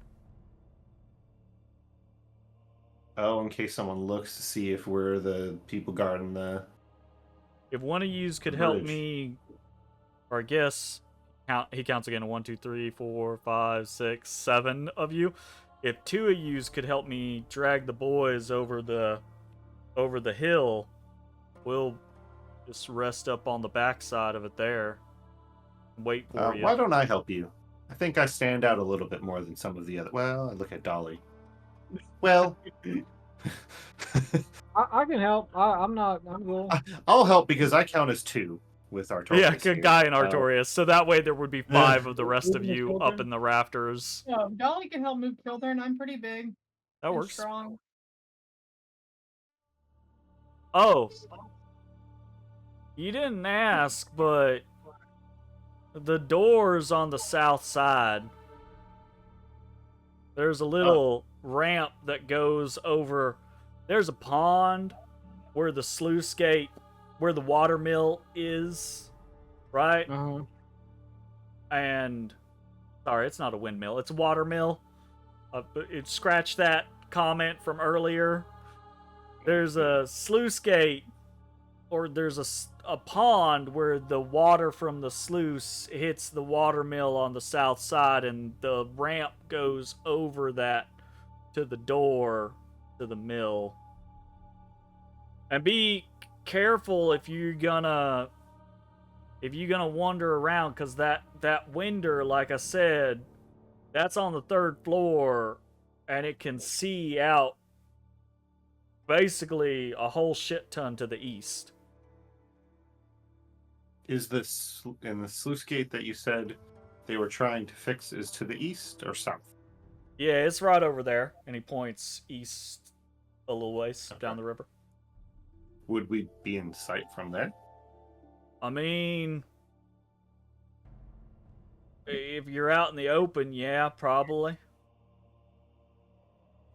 Oh, in case someone looks to see if we're the people guarding the. If one of yous could The help bridge. me, or I guess he counts again. 1, 2, 3, 4, 5, 6, 7 of you. If 2 of yous could help me drag the boys over the hill, we'll just rest up on the backside of it there. Wait for you. Why don't I help you? I think I stand out a little bit more than some of the other. Well, I look at Dolly. Well, I can help. I'm cool. I'll help because I count as 2 with Artorias. Yeah, good here. guy in Artorias. So that way there would be 5 of the rest of Moving the you up children? in the rafters. No, Dolly can help move children. I'm pretty big That and works. strong. Oh. You didn't ask, but the doors on the south side, there's a little ramp that goes over. There's a pond where the sluice gate, where the water mill is, right? Uh-huh. And sorry, it's not a windmill, it's a water mill. It scratched that comment from earlier. There's a sluice gate, or there's a pond where the water from the sluice hits the water mill on the south side, and the ramp goes over that to the door to the mill. And be careful if you're gonna wander around, because that window, like I said, that's on the 3rd floor, and it can see out basically a whole shit ton to the east. Is this in the sluice gate that you said they were trying to fix is to the east or south? Yeah, it's right over there, and he points east a little ways down the river. Would we be in sight from there? I mean, if you're out in the open, yeah, probably.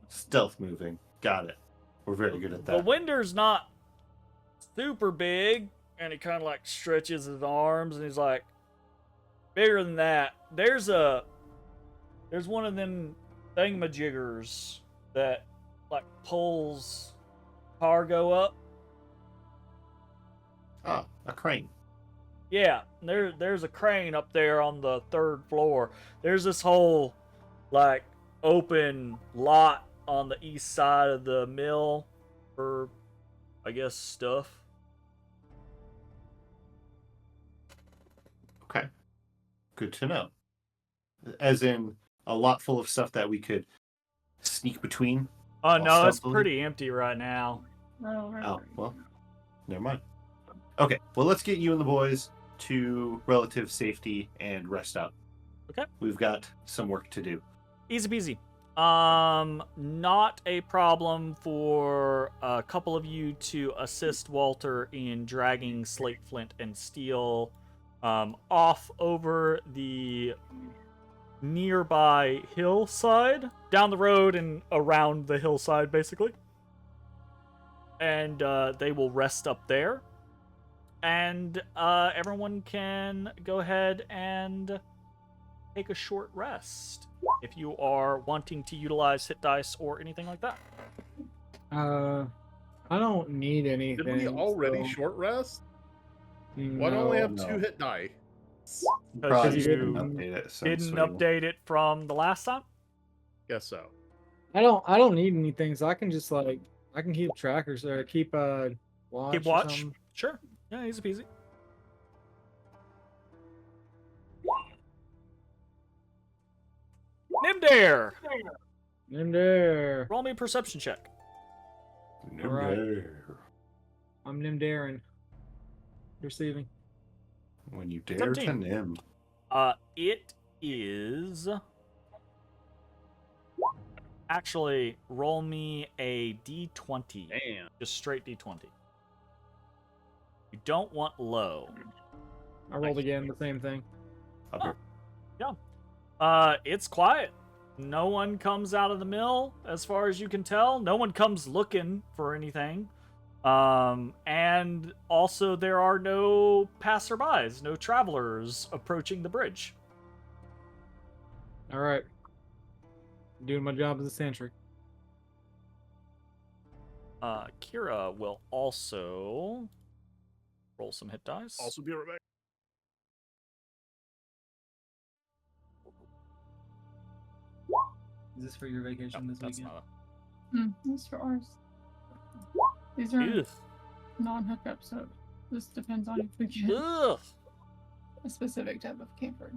Stealth moving. Got it. We're very good at The that. window's not super big, and he kind of like stretches his arms, and he's like, bigger than that. There's one of them thingamajiggers that like pulls cargo up. Ah, a crane. Yeah, there's a crane up there on the 3rd floor. There's this whole like open lot on the east side of the mill for, I guess, stuff. Okay. Good to know. As in a lot full of stuff that we could sneak between. Oh no, it's stealthily? pretty empty right now. Oh, right. Oh, well, never mind. Okay, well, let's get you and the boys to relative safety and rest up. Okay. We've got some work to do. Easy peasy. Not a problem for a couple of you to assist Walter in dragging Slate, Flint, and Steel off over the nearby hillside, down the road and around the hillside, basically. And they will rest up there. And everyone can go ahead and take a short rest if you are wanting to utilize hit dice or anything like that. I don't need anything. Did we already so- short rest? Why don't we No. have no. 2 hit die? Probably you didn't update it since didn't we- update it from the last time? Guess so. I don't need anything, so I can just I can keep trackers or keep watch. Keep or watch. something. Sure. Yeah, easy peasy. Nymdaer! Nymdaer. Roll me a perception check. Alright. I'm Nymdaerin. Receiving. When you dare 17. to Nim. It is... Actually, roll me a d20. Damn. Just straight d20. You don't want low. I rolled again, the same thing. It's quiet. No one comes out of the mill, as far as you can tell. No one comes looking for anything. And also there are no passerbys, no travelers approaching the bridge. All right. Doing my job as a sentry. Kira will also roll some hit dice. Also be right back. Is this for your vacation this That's weekend? not This is for ours. These are a... non-hookup, so this depends on if we get Ugh. a specific type of camper.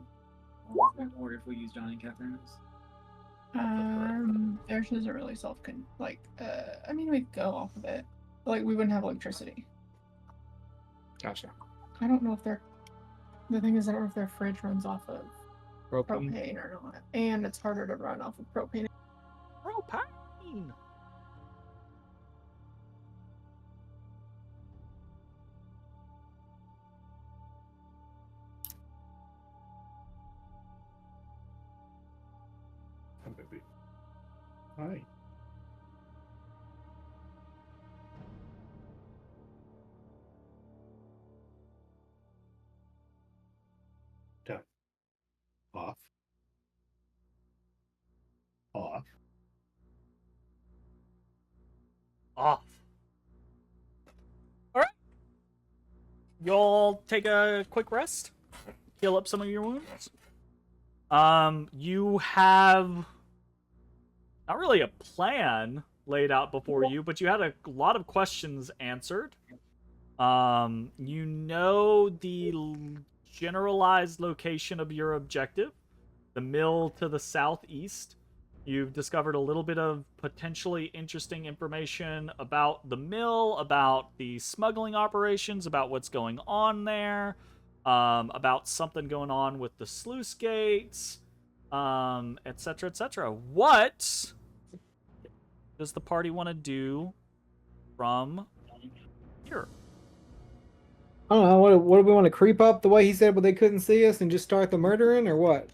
Or if we use Johnny and Catherine's. Theirs isn't really I mean, we could go off of it. But, like, we wouldn't have electricity. Gotcha. I don't know if the thing is, I don't know if their fridge runs off of Propane. propane or not. And it's harder to run off of propane. Propane. Maybe. Hi. Down. Off. Off. Off. Alright. You'll take a quick rest. Heal up some of your wounds. You have not really a plan laid out before you, but you had a lot of questions answered. You know the generalized location of your objective, the mill to the southeast. You've discovered a little bit of potentially interesting information about the mill, about the smuggling operations, about what's going on there, about something going on with the sluice gates, etc., etc. What does the party want to do from here? I don't know. What do we want to creep up the way he said, but they couldn't see us and just start the murdering, or what?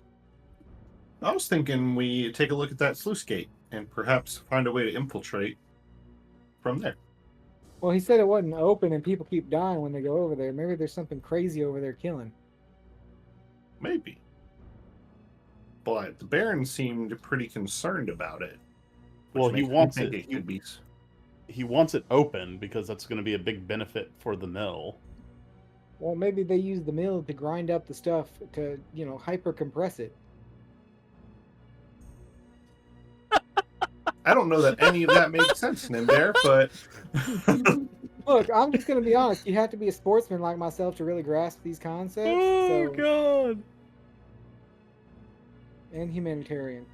I was thinking we take a look at that sluice gate and perhaps find a way to infiltrate from there. Well, he said it wasn't open and people keep dying when they go over there. Maybe there's something crazy over there killing. Maybe. But the Baron seemed pretty concerned about it. which Well, he makes me wants think it. could be. He wants it open because that's going to be a big benefit for the mill. Well, maybe they use the mill to grind up the stuff to, hyper compress it. I don't know that any of that makes sense, Nymdaer, but Look, I'm just going to be honest. You have to be a sportsman like myself to really grasp these concepts. Oh, so, God. and humanitarian.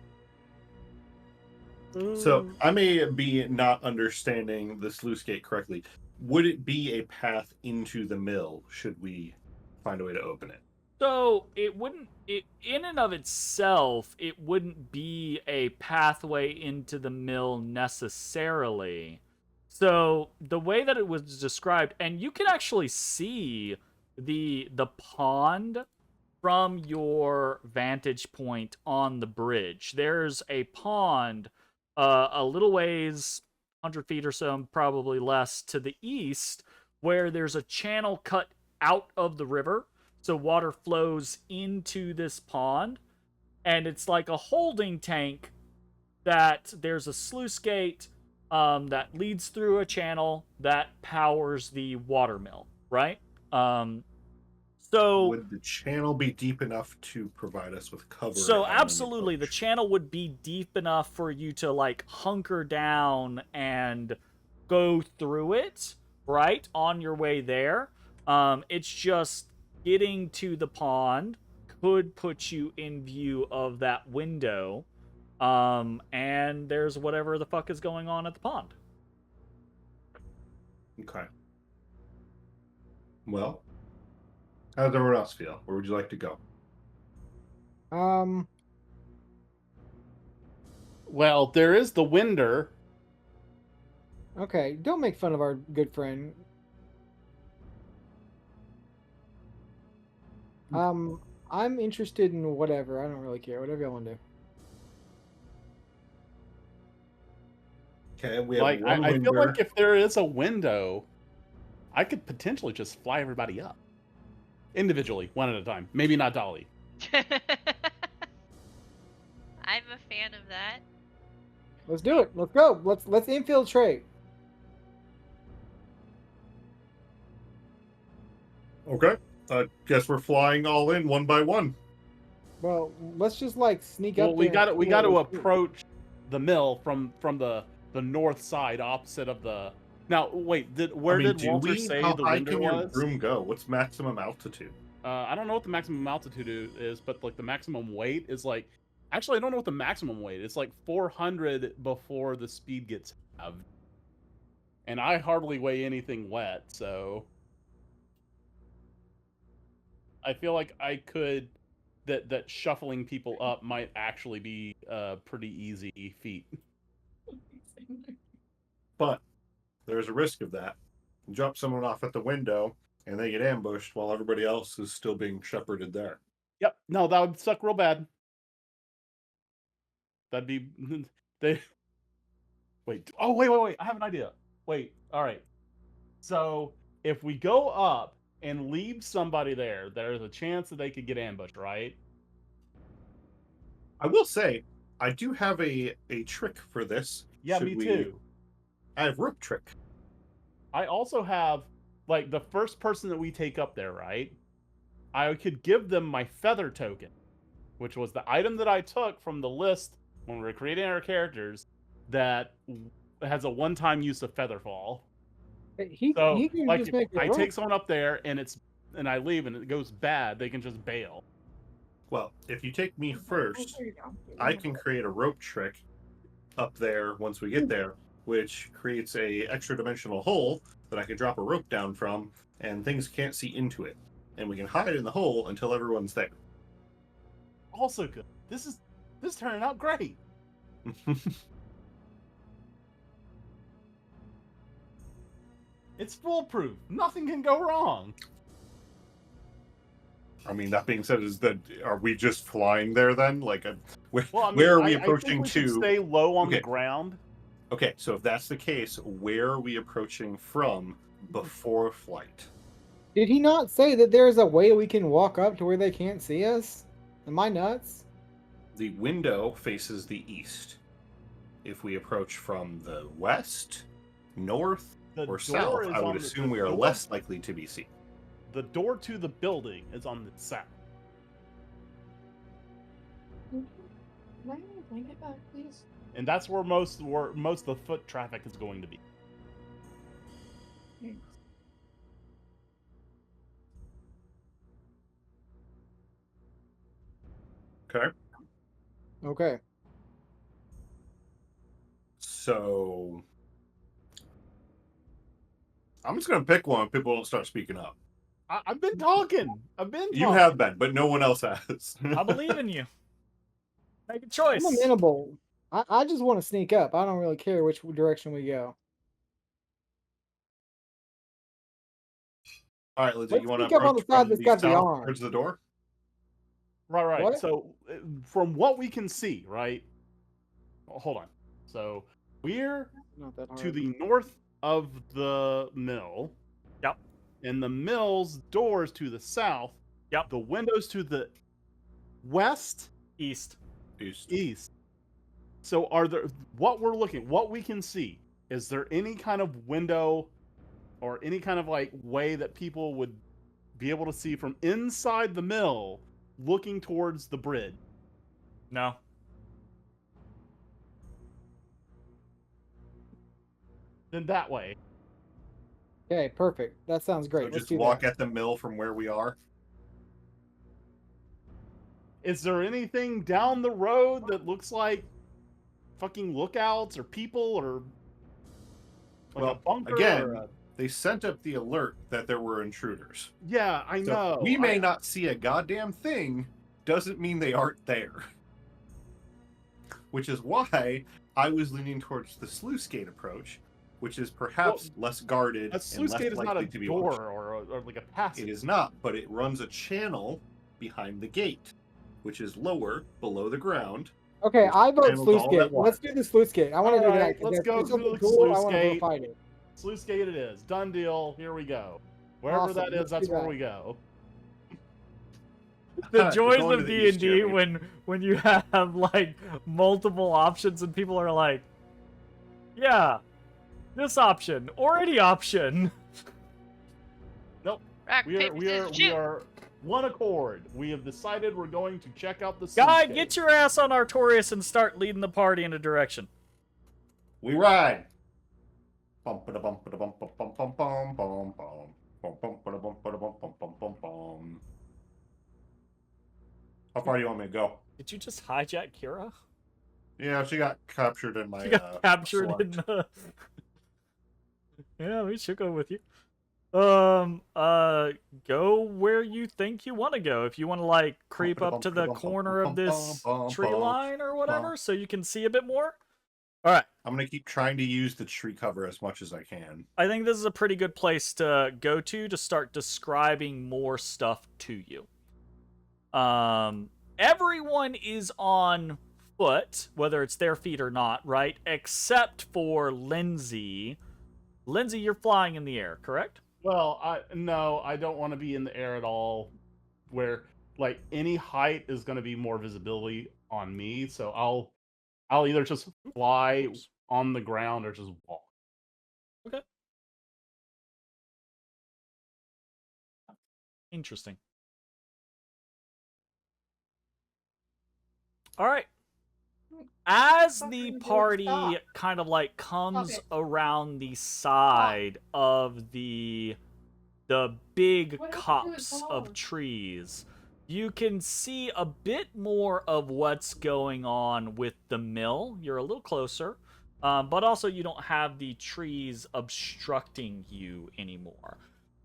so I may be not understanding the sluice gate correctly. Would it be a path into the mill should we find a way to open it? So it wouldn't, in and of itself, it wouldn't be a pathway into the mill necessarily. So the way that it was described, and you can actually see the pond from your vantage point on the bridge. There's a pond a little ways, 100 feet or so, probably less, to the east, where there's a channel cut out of the river. So water flows into this pond, and it's like a holding tank that there's a sluice gate that leads through a channel that powers the water mill, right? So Would the channel be deep enough to provide us with cover? So on an absolutely, the approach? channel would be deep enough for you to like hunker down and go through it, right, on your way there. It's just getting to the pond could put you in view of that window. And there's whatever the fuck is going on at the pond. Okay. Well, how does everyone else feel? Where would you like to go? Well, there is the winder. Okay, don't make fun of our good friend. I'm interested in whatever. I don't really care. Whatever y'all want to do. Okay, we have Like, one I feel winder. like if there is a window, I could potentially just fly everybody up. Individually, one at a time. Maybe not Dolly. I'm a fan of that. Let's do it. Let's go. Let's infiltrate. Okay. Guess we're flying all in one by one. Well, let's just like sneak Well, up. we there got and we see got to what we see. approach the mill from the north side, opposite of the. Now, wait. Where did Walter say how the high winder can your was? room go? What's maximum altitude? I don't know what the maximum altitude is, but like the maximum weight is like. Actually, I don't know what the maximum weight. It's like 400 before the speed gets halved. And I hardly weigh anything wet, so I feel like I could that shuffling people up might actually be a pretty easy feat. But there's a risk of that. You drop someone off at the window and they get ambushed while everybody else is still being shepherded there. Yep. No, that would suck real bad. That'd be they. Wait. Oh, wait. I have an idea. Wait. All right. So if we go up and leave somebody there, there's a chance that they could get ambushed, right? I will say, I do have a trick for this. Yeah, Should me we- too. I have rope trick. I also have like the first person that we take up there, right? I could give them my feather token, which was the item that I took from the list when we were creating our characters that has a one-time use of featherfall. He So, can like, just if make it I work. take someone up there and I leave and it goes bad, they can just bail. Well, if you take me first, I can create a rope trick up there once we get there, which creates a extra dimensional hole that I can drop a rope down from, and things can't see into it. And we can hide in the hole until everyone's there. Also good. This is turning out great. It's foolproof. Nothing can go wrong. I mean, that being said, are we just flying there then? Like, where Well, I mean, are we I think approaching we should to? stay low on the Okay. ground. Okay, so if that's the case, where are we approaching from before flight? Did he not say that there's a way we can walk up to where they can't see us? Am I nuts? The window faces the east. If we approach from the west, north, The or door south, is I on would the- assume the we are door- less likely to be seen. The door to the building is on the south. Can I have my blanket back, please? And that's where most of the foot traffic is going to be. Thanks. Okay. Okay. So I'm just gonna pick one if people don't start speaking up. I've been talking. You have been, but no one else has. I believe in you. Make a choice. I'm amenable. I just want to sneak up. I don't really care which direction we go. All right, Lindsay, Let's you want to sneak up on approach the side from that's the got the south arm. towards the door? Right. What? So, from what we can see, right? Well, hold on. So, we're Not that hard. to the north of the mill. Yep. And the mill's doors to the south. Yep. The windows to the west, East. east. So, what we can see, is there any kind of window or any kind of like way that people would be able to see from inside the mill looking towards the bridge? No. then that way. Okay, perfect. That sounds great. So Let's just do walk that. at the mill from where we are. Is there anything down the road that looks like fucking lookouts or people or like a Well, bunker? again, or a... they sent up the alert that there were intruders. Yeah, I So know. we may not see a goddamn thing, doesn't mean they aren't there. Which is why I was leaning towards the sluice gate approach, which is perhaps less guarded A and sluice less gate is not a likely to be door watched. or like a passage. It is not, but it runs a channel behind the gate, which is lower below the ground. Okay, I vote Channels sluice all gate. that water. Let's do the sluice gate. I want to do Alright, that. 'cause let's if go there's to something the cool, I sluice want to go gate. fight it. Sluice gate it is. Done deal. Here we go. Wherever Awesome, that is, let's that's do where that. we go. The We're joys going to of the D east, and D Jeremy. when you have like multiple options and people are like, yeah, this option or any option. Nope. Rock, We are paper, we are scissors, we shoot. are one accord. We have decided we're going to check out the sluice Guy, gate. get your ass on Artorias and start leading the party in a direction. We ride. Bump bum bum bum bum bum bum bum bum bum bum bum bum bum bum bum bum bum. How far do you want me to go? Did you just hijack Kira? Yeah, she got captured in my. She got captured select. in the. Yeah, we should go with you. Go where you think you want to go. If you want to like creep up to the corner of this tree line or whatever, so you can see a bit more. All right. I'm gonna keep trying to use the tree cover as much as I can. I think this is a pretty good place to go to start describing more stuff to you. Everyone is on foot, whether it's their feet or not, right? Except for Linsey. Linsey, you're flying in the air, correct? Well, no, I don't want to be in the air at all. Where like any height is going to be more visibility on me, so I'll either just fly on the ground or just walk. Okay. Interesting. All right. As the party kind of like comes around the side of the big copse of trees, you can see a bit more of what's going on with the mill. You're a little closer, but also you don't have the trees obstructing you anymore.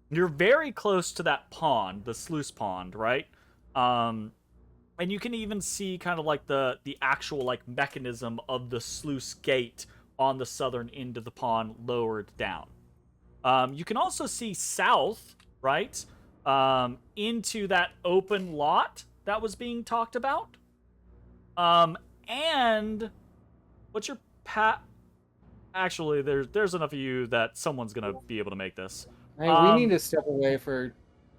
You're very close to that pond, the sluice pond, right? And you can even see kind of like the actual like mechanism of the sluice gate on the southern end of the pond lowered down. You can also see south, right, into that open lot that was being talked about. And what's your Actually, there's enough of you that someone's gonna be able to make this. Hey, we need to step away for,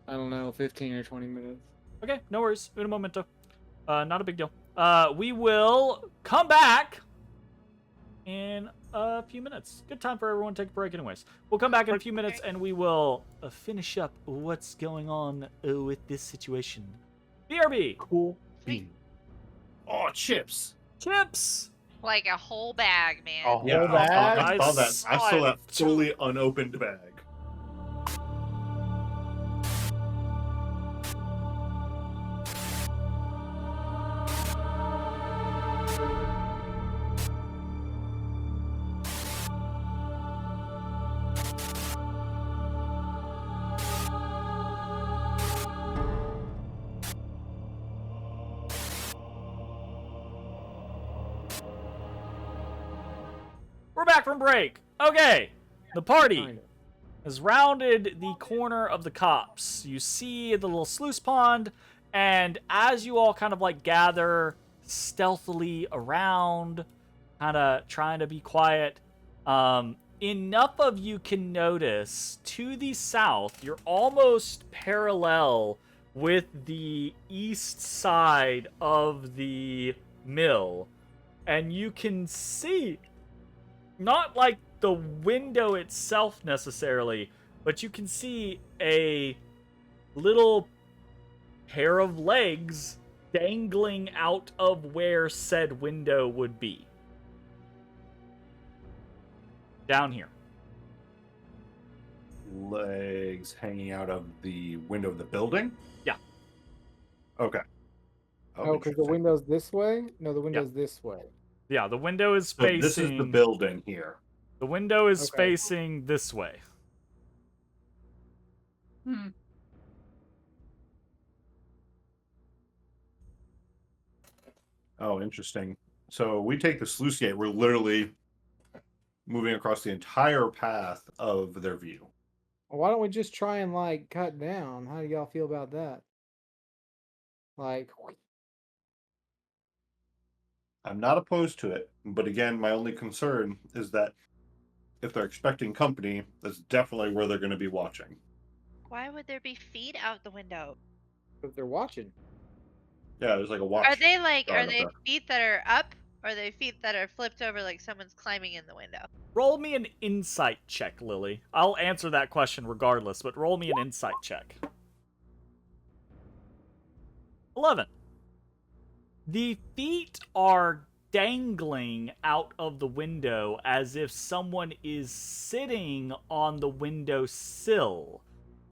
I don't know, 15 or 20 minutes. Okay, no worries. Un momento. Not a big deal. We will come back in a few minutes. Good time for everyone to take a break anyways. We'll come back in a few minutes and we will finish up what's going on with this situation. BRB. Cool. Sweet. Oh, chips. Chips. Like a whole bag, man. A whole Yeah, bag? I saw that. I saw that Two. fully unopened bag. We're back from break. Okay. The party Kinda. has rounded the corner of the copse. You see the little sluice pond, and as you all kind of like gather stealthily around, kind of trying to be quiet, enough of you can notice to the south, you're almost parallel with the east side of the mill, and you can see not like the window itself necessarily, but you can see a little pair of legs dangling out of where said window would be. Down here. legs hanging out of the window of the building? Yeah. Okay. Oh, because the interesting. window's this way? No, the window's this way. Yeah, the window is So facing. this is the building here. The window is Okay. facing this way. Hmm. Oh, interesting. So we take the sluice gate. We're literally moving across the entire path of their view. Well, why don't we just try and like cut down? How do y'all feel about that? Like, I'm not opposed to it, but again, my only concern is that if they're expecting company, that's definitely where they're going to be watching. Why would there be feet out the window? if they're watching. Yeah, there's like a watch. Are they like, guard are up they there. feet that are up? Or are they feet that are flipped over like someone's climbing in the window? Roll me an insight check, Lily. I'll answer that question regardless, but roll me an insight check. 11. The feet are dangling out of the window as if someone is sitting on the window sill.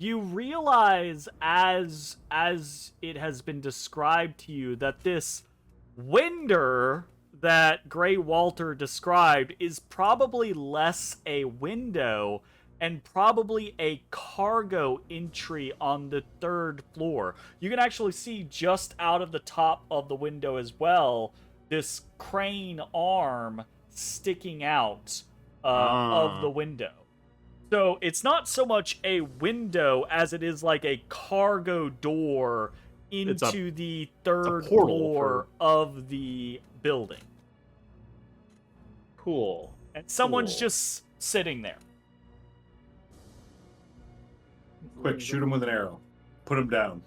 You realize as it has been described to you that this window that Grey Walter described is probably less a window and probably a cargo entry on the 3rd floor. You can actually see just out of the top of the window as well this crane arm sticking out of the window. So it's not so much a window as it is like a cargo door into the 3rd floor of the building. Cool. And someone's just sitting there. Quick, shoot him with an arrow. Put him down.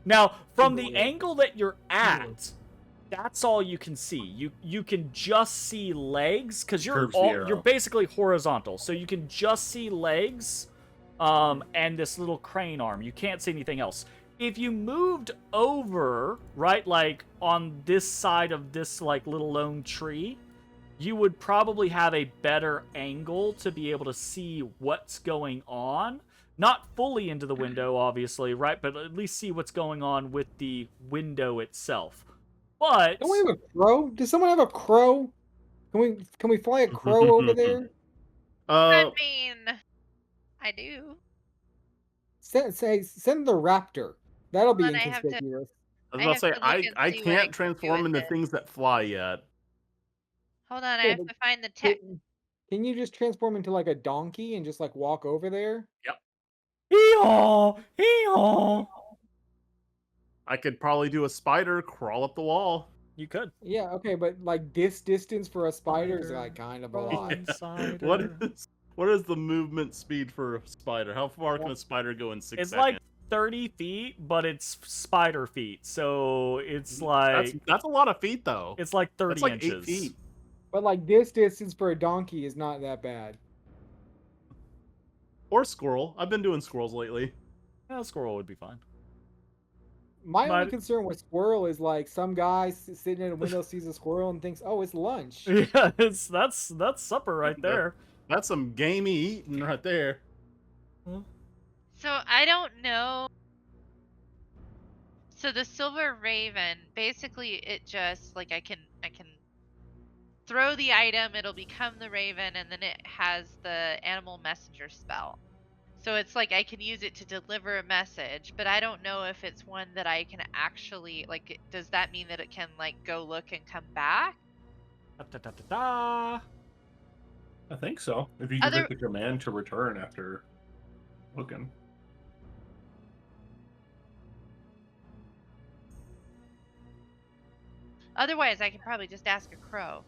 Now, from the angle that you're at, that's all you can see. You can just see legs because you're basically horizontal, so you can just see legs, and this little crane arm. You can't see anything else. If you moved over, right, like on this side of this like little lone tree, you would probably have a better angle to be able to see what's going on. Not fully into the window, obviously, right? But at least see what's going on with the window itself. But don't we have a crow? Does someone have a crow? Can we fly a crow over there? I mean, I do. Send the raptor. That'll be Hold on, I have to- inconspicuous. I was about to say, look and I see what I can't can do transform with into it. things that fly yet. Hold on, I Yeah, have but to find the tech. Can you just transform into like a donkey and just like walk over there? Yep. Hee-haw! Hee-haw! I could probably do a spider, crawl up the wall. You could. Yeah, okay, but like this distance for a spider is like kind of a lot. What is the movement speed for a spider? How far can a spider go in 6 It's seconds? like 30 feet, but it's spider feet, so it's like That's a lot of feet, though. it's like 30 That's like inches. 8 feet. But like this distance for a donkey is not that bad. Or squirrel. I've been doing squirrels lately. Yeah, a squirrel would be fine. My only But- concern with squirrel is like some guy sitting in a window sees a squirrel and thinks, "Oh, it's lunch." Yeah, that's supper right there. That's some gamey eating right there. So I don't know. So the silver raven, basically it just like I can throw the item, it'll become the raven, and then it has the animal messenger spell. So it's like I can use it to deliver a message, but I don't know if it's one that I can actually like. Does that mean that it can like go look and come back? Da-da-da-da-da. I think so. If you give it the command to return after looking. Otherwise, I can probably just ask a crow.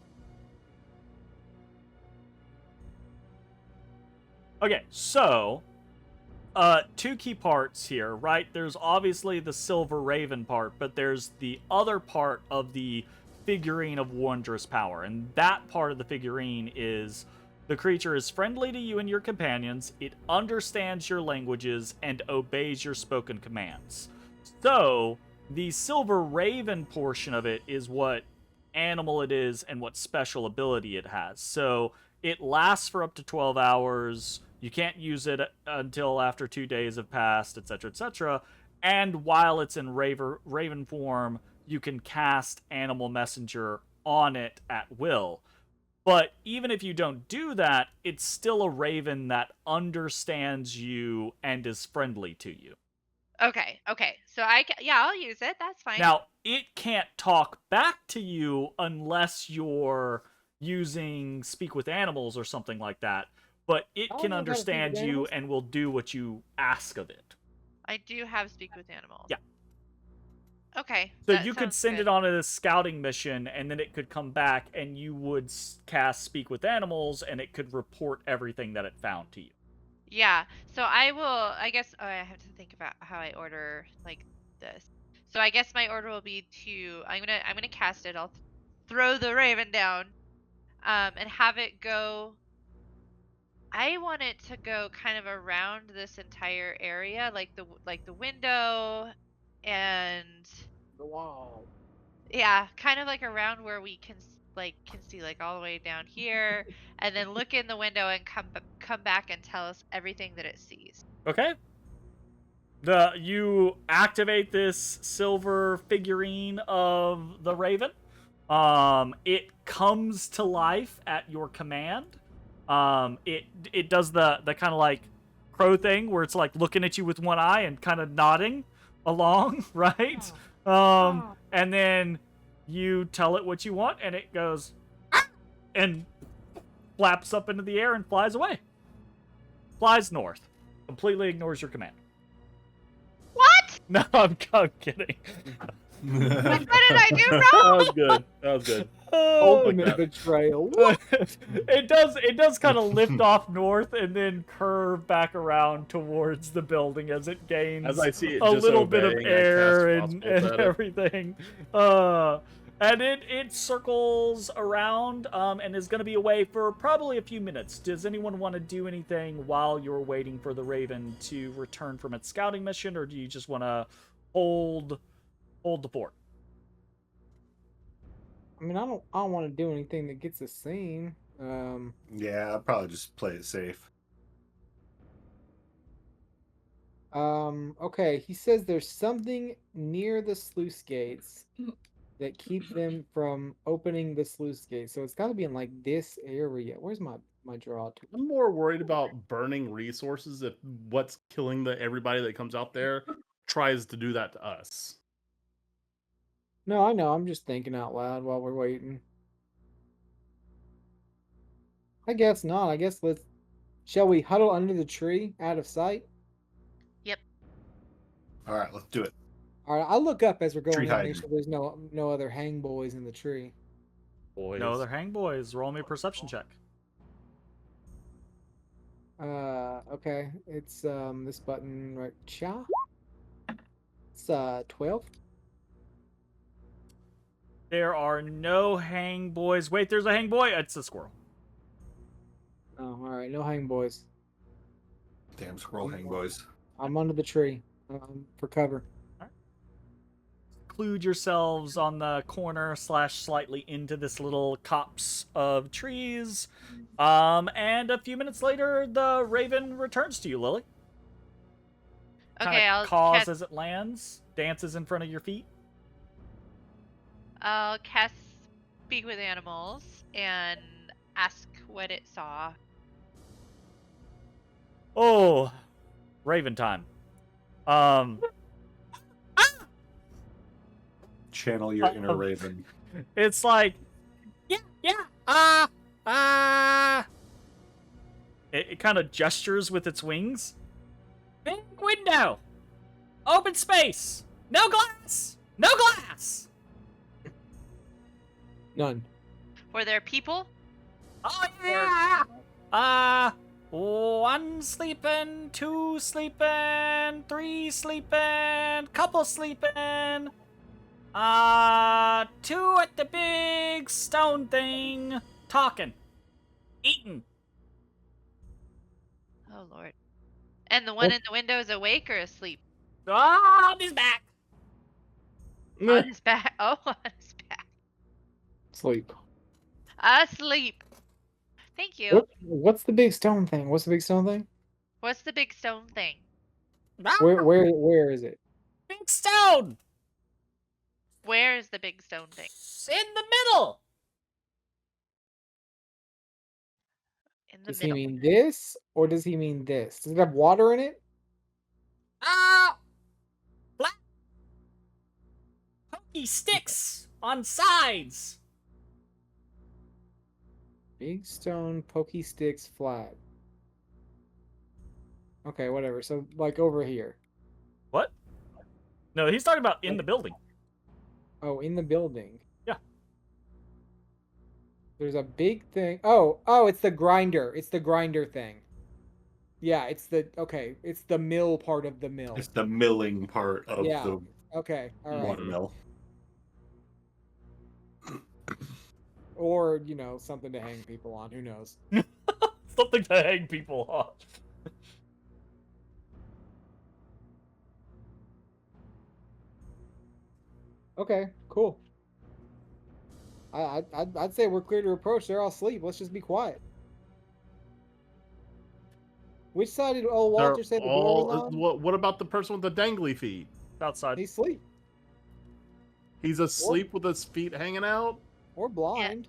Okay, so two key parts here, right? There's obviously the silver raven part, but there's the other part of the figurine of wondrous power, and that part of the figurine is the creature is friendly to you and your companions, it understands your languages, and obeys your spoken commands. So, the silver raven portion of it is what animal it is and what special ability it has. So, it lasts for up to 12 hours. You can't use it until after 2 days have passed, etc., etc. And while it's in raven form, you can cast Animal Messenger on it at will. But even if you don't do that, it's still a raven that understands you and is friendly to you. Okay. So I'll use it. That's fine. Now, it can't talk back to you unless you're using Speak with Animals or something like that. But it can understand you and will do what you ask of it. I do have Speak with Animals. Yeah. Okay. So you could send it on a scouting mission, and then it could come back, and you would cast Speak with Animals, and it could report everything that it found to you. Yeah. So I guess I have to think about how I order like this. So I guess my order will be I'm gonna cast it. I'll throw the raven down, and have it go. I want it to go kind of around this entire area, like the window, and The wall. yeah, kind of like around where we can see like all the way down here, and then look in the window and come back and tell us everything that it sees. Okay. You activate this silver figurine of the raven. It comes to life at your command. It does the kind of like crow thing where it's like looking at you with one eye and kind of nodding along, right? And then you tell it what you want, and it goes and flaps up into the air and flies away. Flies north. Completely ignores your command. What? No, I'm kidding. What did I do wrong? That was good. That was good. Ultimate betrayal. It does kind of lift off north and then curve back around towards the building as it gains As I see it, a just little bit of obeying, I air cast and Frostbolt at it. everything. And it circles around and is going to be away for probably a few minutes. Does anyone want to do anything while you're waiting for the raven to return from its scouting mission, or do you just want to hold the fort? I mean, I don't want to do anything that gets us seen. Yeah, I'll probably just play it safe. Okay, he says there's something near the sluice gates that keep them from opening the sluice gates. So it's got to be in like this area. Where's my draw tool? I'm more worried about burning resources if what's killing everybody that comes out there tries to do that to us. No, I know. I'm just thinking out loud while we're waiting. I guess not. I guess shall we huddle under the tree out of sight? Yep. All right, let's do it. All right, I'll look up as we're going Tree to make hiding. sure there's no other hang boys in the tree. Boys. No other hang boys. Roll me a perception check. Okay. It's this button right. Cha. It's 12. There are no hang boys. Wait, there's a hang boy. It's a squirrel. Oh, all right. No hang boys. Damn squirrel hang boys. I'm under the tree for cover. Include yourselves on the corner / slightly into this little copse of trees. And a few minutes later, the raven returns to you, Lily. Okay, I'll caws cast, as it lands, dances in front of your feet. I'll cast Speak with Animals and ask what it saw. Oh, raven time. Channel your inner raven. It's like, It kind of gestures with its wings. Big window. Open space. No glass. No glass. None. Were there people? Oh yeah. 1 sleeping, 2 sleeping, 3 sleeping, couple sleeping. 2 at the big stone thing, talking, eating. Oh Lord. And the one in the window is awake or asleep? On his back. On his back. Oh, on his back. Sleep. Asleep. Thank you. What's the big stone thing? What's the big stone thing? What's the big stone thing? Where is it? Big stone! Where is the big stone thing? In the middle! In the Does he middle. mean this or does he mean this? Does it have water in it? Black pokey sticks on sides. Big stone pokey sticks flat. Okay, whatever. So like over here. What? No, he's talking about in the building. Oh, in the building. Yeah. There's a big thing. Oh, it's the grinder. It's the grinder thing. Yeah, it's the mill part of the mill. It's the milling part of Yeah. the Okay, all right. watermill. Or, something to hang people on. Who knows? Something to hang people on. Okay, cool. I'd say we're clear to approach. They're all asleep. Let's just be quiet. Which side did Walter say the door was on? What about the person with the dangly feet? Outside. He's asleep. He's asleep with his feet hanging out? Or blind.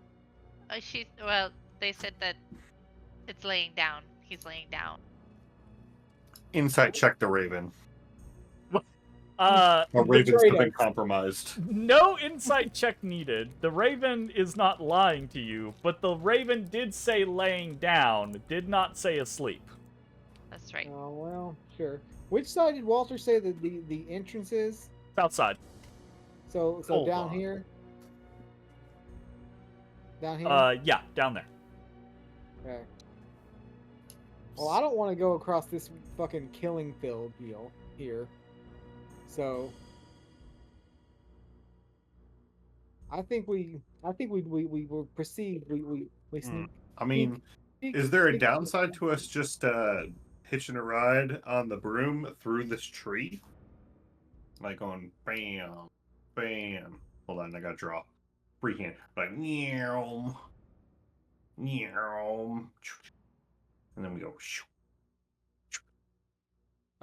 Well, they said that it's laying down. He's laying down. Insight check the Raven. Uh, Our Raven's betrayed been us. compromised. no insight check needed. The Raven is not lying to you, but the Raven did say laying down, did not say asleep. That's right. Oh, well, sure. Which side did Walter say that the entrance is? It's outside. So Hold down on. here? Down here? Yeah, down there. Okay. Well, I don't want to go across this fucking killing field deal here. So I think we will proceed. We sneak. I mean, is there a downside to us just hitching a ride on the broom through this tree? Like going bam, bam. Hold on, I gotta draw. Freehand. Like meow, meow. And then we go.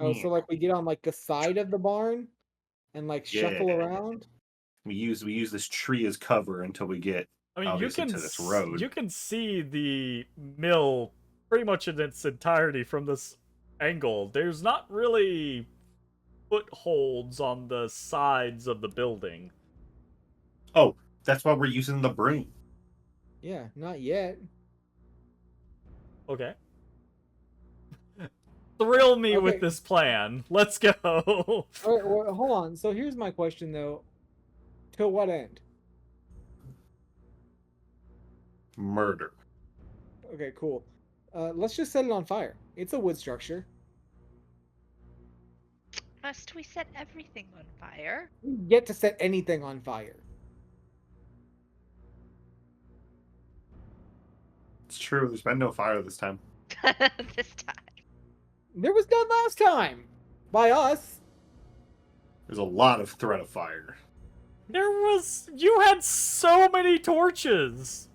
Oh, so like we get on like the side of the barn and like shuffle Yeah. around. We use this tree as cover until we get I mean, obviously to this road. you can see the mill pretty much in its entirety from this angle. There's not really footholds on the sides of the building. Oh, that's why we're using the broom. Yeah, not yet. Okay. Thrill me Okay. with this plan. Let's go. All right, well, hold on. So here's my question though. To what end? Murder. Okay, cool. Let's just set it on fire. It's a wood structure. Must we set everything on fire? We get to set anything on fire. It's true. There's been no fire this time. This time. There was none last time. By us. There's a lot of threat of fire. You had so many torches.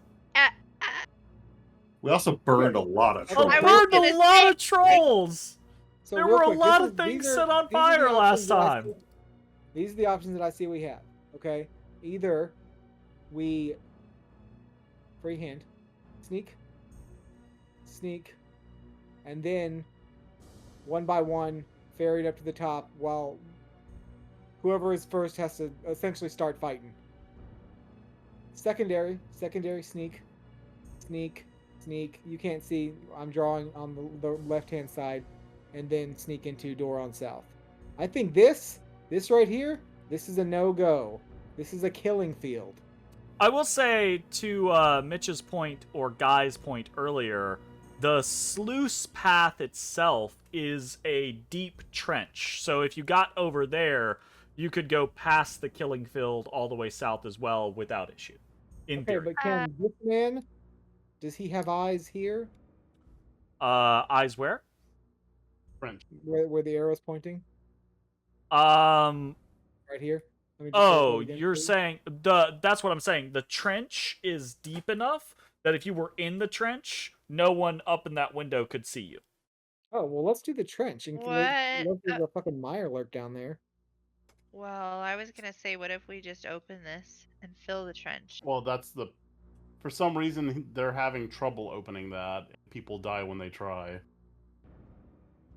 We also burned a lot of I trolls. I was Burned gonna a lot say, of trolls. So There real were a quick, lot this of is- things these are- set on these are the fire last options that I time. see- These are the options that I see we have. Okay, either we freehand, sneak, and then one by one ferry it up to the top while whoever is first has to essentially start fighting. Secondary, sneak. You can't see. I'm drawing on the left-hand side, and then sneak into door on south. I think this right here, this is a no-go. This is a killing field. I will say to Mitch's point or Guy's point earlier, the sluice path itself is a deep trench. So if you got over there, you could go past the killing field all the way south as well without issue. In Okay, theory. but can this man, does he have eyes here? Eyes where? French. Where the arrow's pointing? Um. Right here? Let me just Oh, say that again, you're please. saying that's what I'm saying. The trench is deep enough that if you were in the trench, no one up in that window could see you. Oh well, let's do the trench. And What? there's a fucking Mirelurk down there. Well, I was gonna say, what if we just open this and fill the trench? Well, that's the. For some reason, they're having trouble opening that. People die when they try.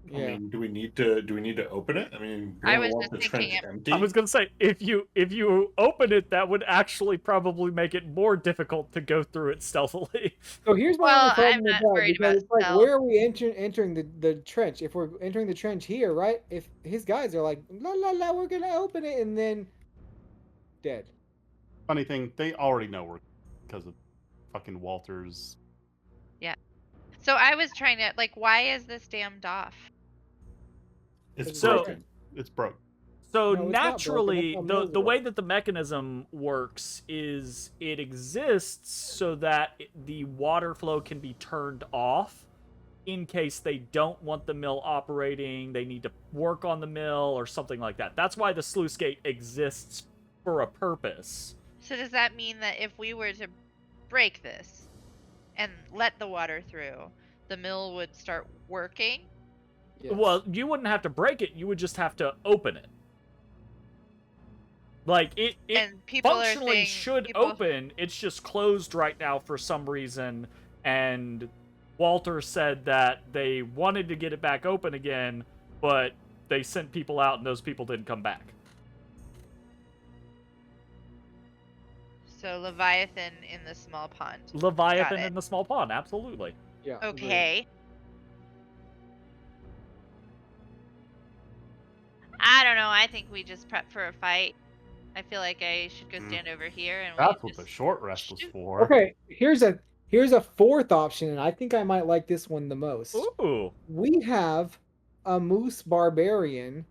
Yeah. I mean, do we need to open it? I mean, we I don't was want the just trench thinking empty. I was gonna say, if you open it, that would actually probably make it more difficult to go through it stealthily. So here's my Well, only problem I'm with not that, worried because about it's like, stealth. where are we entering the trench? If we're entering the trench here, right? If his guys are like, la la la, we're gonna open it, and then dead. Funny thing, they already know we're because of fucking Walter's. So I was trying to, like, why is this damned off? It's So- broken. It's broke. So No, it's not broken, naturally, that's how the mills way work. that the mechanism works is it exists so that the water flow can be turned off in case they don't want the mill operating, they need to work on the mill or something like that. That's why the sluice gate exists for a purpose. So does that mean that if we were to break this and let the water through, the mill would start working? Yes. Well, you wouldn't have to break it, you would just have to open it. Like, it And people are functionally saying should people- open, it's just closed right now for some reason, and Walter said that they wanted to get it back open again, but they sent people out and those people didn't come back. So Leviathan in the small pond. Leviathan Got it. in the small pond, absolutely. Yeah. agreed. Okay. I don't know. I think we just prep for a fight. I feel like I should go stand over here and That's we what the just short rest was shoot. for. Okay, here's a fourth option, and I think I might like this one the most. Ooh. We have a moose barbarian.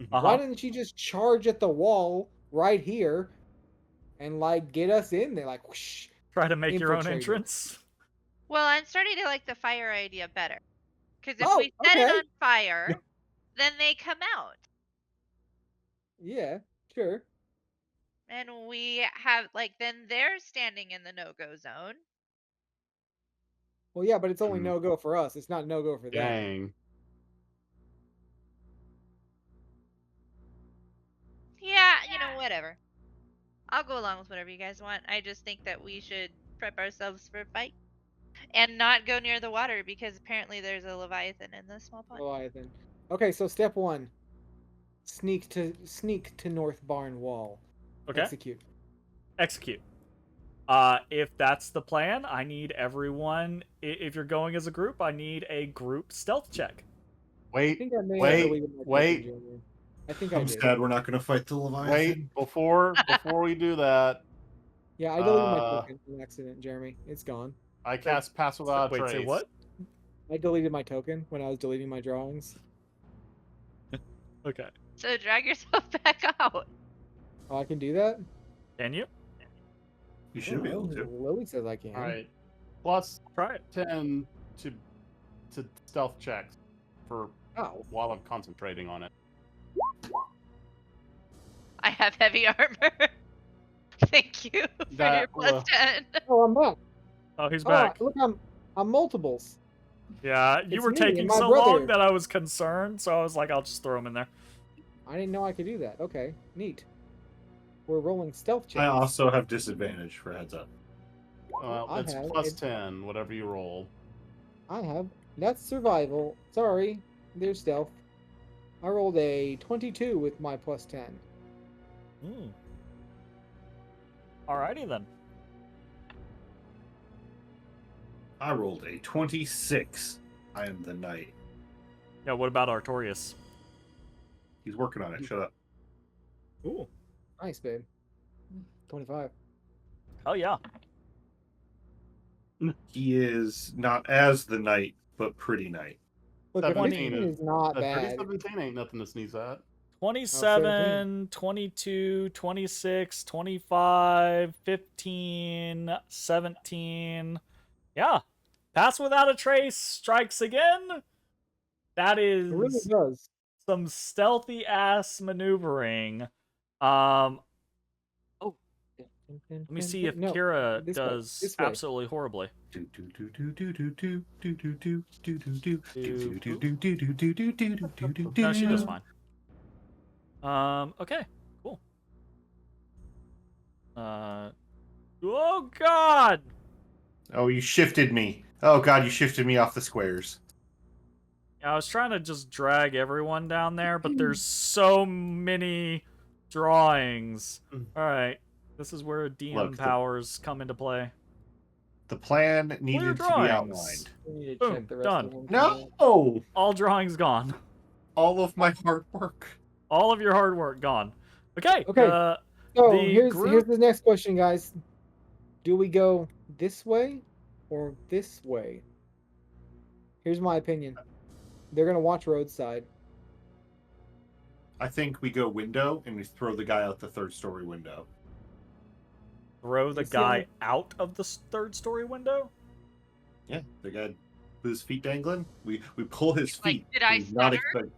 Uh-huh. Why didn't you just charge at the wall right here and like get us in there? Like, whoosh. Try to make your own Infiltrated. entrance. Well, I'm starting to like the fire idea better. Because if Oh, we set it okay. on fire, then they come out. Yeah, sure. And we have, like, then they're standing in the no-go zone. Well, yeah, but it's only Hmm. no go for us. It's not no go for them. Dang. Yeah, you know, whatever. I'll go along with whatever you guys want. I just think that we should prep ourselves for a fight. And not go near the water because apparently there's a Leviathan in the small pond. Leviathan. Okay, so step one: sneak to north barn wall. Okay. Execute. Execute. If that's the plan, I need everyone. If you're going as a group, I need a group stealth check. I Wait, think I may wait, have deleted my token, wait. Jeremy. I think I I'm did. sad we're not going to fight the Leviathan. wait, before we do that, Yeah, I deleted my Uh, token in accident, Jeremy. It's gone. I cast Pass Without a Wait, Trace. say what? I deleted my token when I was deleting my drawings. Okay. So drag yourself back out. Oh, I can do that? Can you? You should be able to. Lily says I can. All right. Plus Try it. 10 to stealth checks for Oh. while I'm concentrating on it. I have heavy armor. Thank you for That your plus will- 10. Oh, I'm back. Oh, he's Oh, back. look, I'm multiples. Yeah, you It's were me and taking my so brother. long that I was concerned, so I was like, I'll just throw him in there. I didn't know I could do that. Okay, neat. We're rolling stealth checks. I also have disadvantage for heads up. I It's have- plus it's- 10, whatever you roll. I have. That's survival. Sorry, there's stealth. I rolled a 22 with my plus 10. Hmm. Alrighty then. I rolled a 26. I am the knight. Yeah, what about Artorias? He's working on it. Shut up. Ooh. Nice, babe. 25. Oh yeah. He is not as the knight, but pretty knight. Look, a 17 15 is not A bad. 17 ain't nothing to sneeze at. 27, 22, 26, 25, 15, 17. Yeah. Pass Without a Trace strikes again. That It really is does. some stealthy ass maneuvering. Oh, Let me see if No, Kira this way, does this way. absolutely horribly. No, she does fine. Okay, cool. Oh God! Oh, you shifted me. Oh God, you shifted me off the squares. I was trying to just drag everyone down there, but there's so many drawings. All right, this is where DM Look, powers come into play. The plan needed to be drawings. outlined. We need to Boom, check the rest done. of them. No! All drawings gone. All of my hard work. All of your hard work gone. Okay. Okay. So the here's group- the next question, guys. Do we go this way or this way? Here's my opinion. They're gonna watch roadside. I think we go window and we throw the guy out the third story window. Throw the It's the guy only- out of the third story window? Yeah, the guy with his feet dangling. We pull his feet. Like, did I He's not stutter? expect-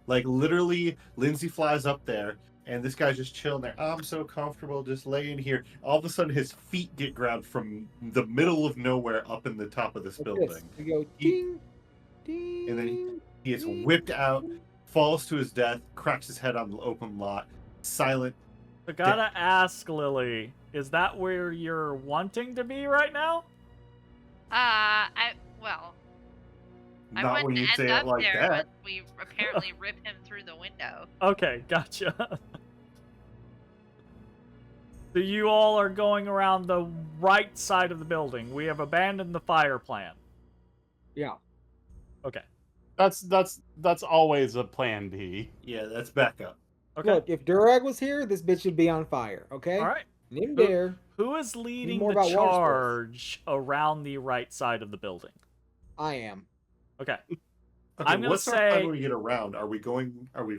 Like literally, Linsey flies up there, and this guy's just chilling there. I'm so comfortable just laying here. All of a sudden, his feet get grabbed from the middle of nowhere up in the top of this Like building. this. We go He- ding, ding. And then He is whipped out, falls to his death, cracks his head on the open lot, silent. I gotta ask, Lily, is that where you're wanting to be right now? Well, I Not wouldn't when you end say up it like there that. once we apparently rip him through the window. Okay, gotcha. So you all are going around the right side of the building. We have abandoned the fire plan. Yeah. Okay. That's always a plan B. Yeah, that's backup. Okay. Look, if Durag was here, this bitch would be on fire. Okay. All right. Nymdaer. Who is leading more the about water sports. charge around the right side of the building? I am. Okay. Okay, I'm gonna what's our say- plan when we get around? Are we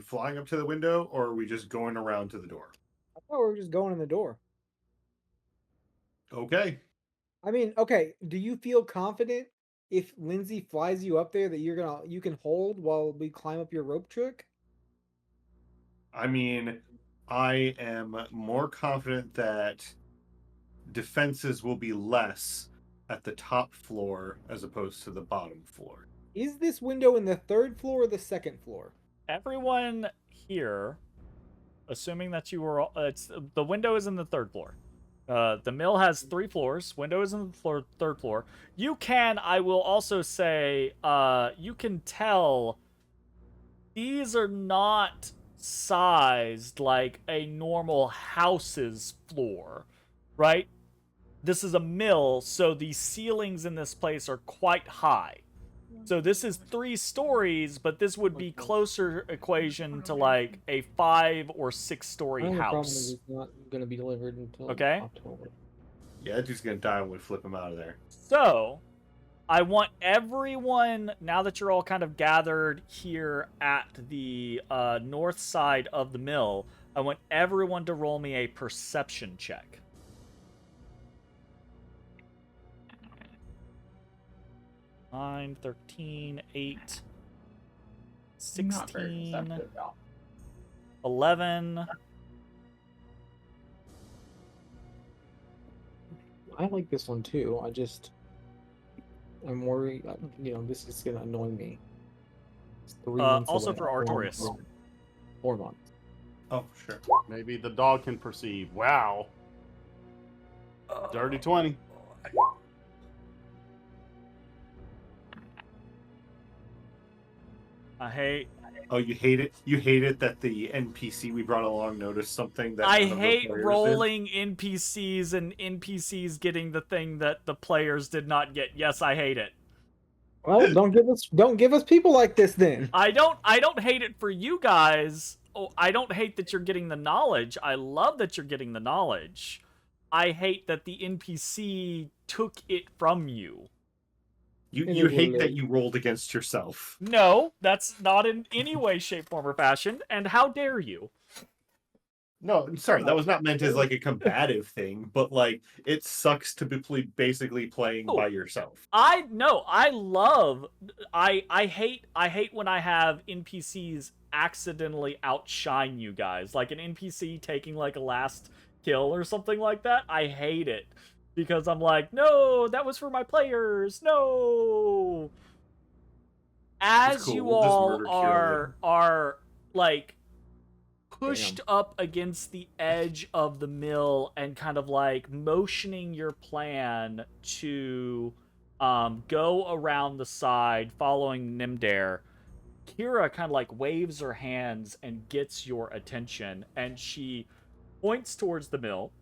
flying up to the window, or are we just going around to the door? I thought we were just going in the door. Okay. I mean, okay. Do you feel confident if Linsey flies you up there that you can hold while we climb up your rope trick? I mean, I am more confident that defenses will be less at the top floor as opposed to the bottom floor. Is this window in the third floor or the second floor? Everyone here, assuming that you were, the window is in the third floor. The mill has 3 floors. Window is in the third floor. I will also say, you can tell these are not sized like a normal house's floor, right? This is a mill, so the ceilings in this place are quite high. So this is 3 stories, but this would be closer equation to like a 5 or 6 story My only problem house. is it's not going to be delivered until Okay. October. Yeah, that dude's gonna die when we flip him out of there. So, I want everyone, now that you're all kind of gathered here at the north side of the mill, I want everyone to roll me a perception check. 9, 13, 8, Not very 16, perceptive, though. 11. I like this one too. I'm worried. This is going to annoy me. It's 3 months also away. for Artorias. 4 months. Oh, sure. Maybe the dog can perceive. Wow. Dirty 20. I hate Oh, you hate it? You hate it that the NPC we brought along noticed something that I none of the hate players did? rolling NPCs and NPCs getting the thing that the players did not get. Yes, I hate it. Well, don't give us people like this then. I don't hate it for you guys. Oh, I don't hate that you're getting the knowledge. I love that you're getting the knowledge. I hate that the NPC took it from you. You hate that you rolled against yourself. No, that's not in any way, shape, form, or fashion. And how dare you? No, sorry, that was not meant as like a combative thing, but like it sucks to be basically playing Oh. by yourself. I hate when I have NPCs accidentally outshine you guys. Like an NPC taking like a last kill or something like that. I hate it. Because I'm like, no, that was for my players. No. As cool, you we'll just all murder Kira are like pushed up against the edge of the mill and kind of like motioning your plan to go around the side following Nymdaer, Kira kind of like waves her hands and gets your attention, and she points towards the mill,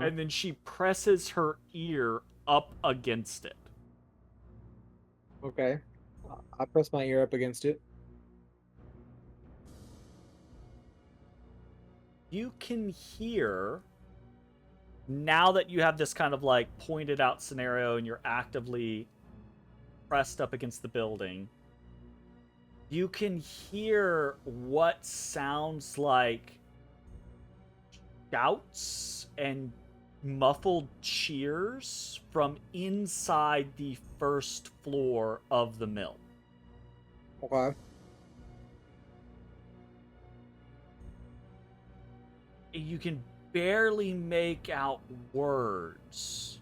and then she presses her ear up against it. Okay. I press my ear up against it. You can hear, now that you have this kind of like pointed out scenario and you're actively pressed up against the building, you can hear what sounds like shouts and muffled cheers from inside the first floor of the mill. Okay. You can barely make out words.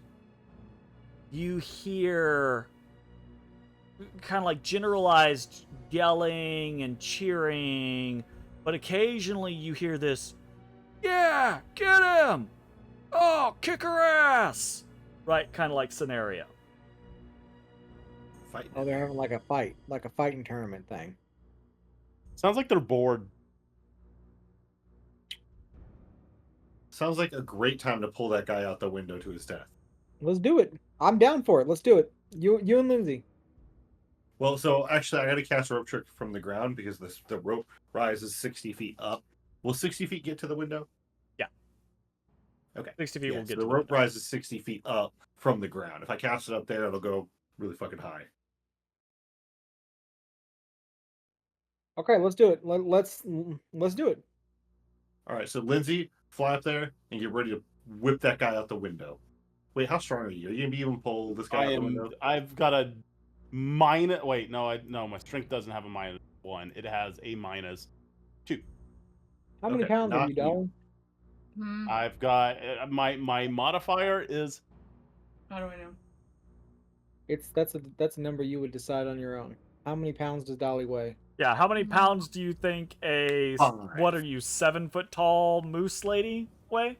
You hear kind of like generalized yelling and cheering, but occasionally you hear this, "Yeah, get him! Oh, kick her ass!" Right, kind of like scenario. Fight. Oh, they're having like a fighting tournament thing. Sounds like they're bored. Sounds like a great time to pull that guy out the window to his death. Let's do it. I'm down for it. Let's do it. You and Linsey. Well, so actually, I got to cast a rope trick from the ground because the rope rises 60 feet up. Will 60 feet get to the window? Yeah. Okay. 60 feet will get so to the the rope window. rises 60 feet up from the ground. If I cast it up there, it'll go really fucking high. Okay, let's do it. Let's do it. All right, so Linsey, fly up there and get ready to whip that guy out the window. Wait, how strong are you? Are you gonna be able to pull this guy out the window? I've got a minus. Wait, no, my strength doesn't have a -1. It has a -2. How many Okay, pounds are not you, Dolly? I've got my modifier is How do I know? That's a number you would decide on your own. How many pounds does Dolly weigh? Yeah, how many pounds do you think what are you, 7 foot tall moose lady weigh?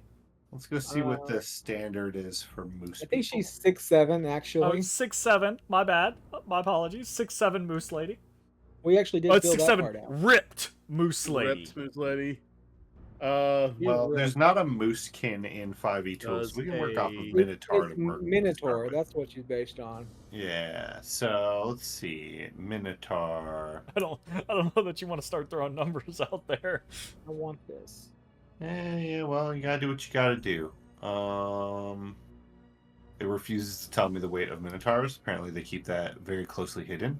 Let's go see what the standard is for moose. I think people. she's 6'7", Oh, actually. 6'7". My bad. My apologies. 6'7" moose lady. We actually did Oh, it's fill that 6'7" part out. ripped moose lady. ripped moose lady. Well, Right. there's not a moosekin in 5e tools. Does We can work off a- of Minotaur. It's to work Minotaur. with. That's what she's based on. Yeah. So let's see, Minotaur. I don't know that you want to start throwing numbers out there. I want this. Yeah. Well, you gotta do what you gotta do. It refuses to tell me the weight of Minotaurs. Apparently, they keep that very closely hidden.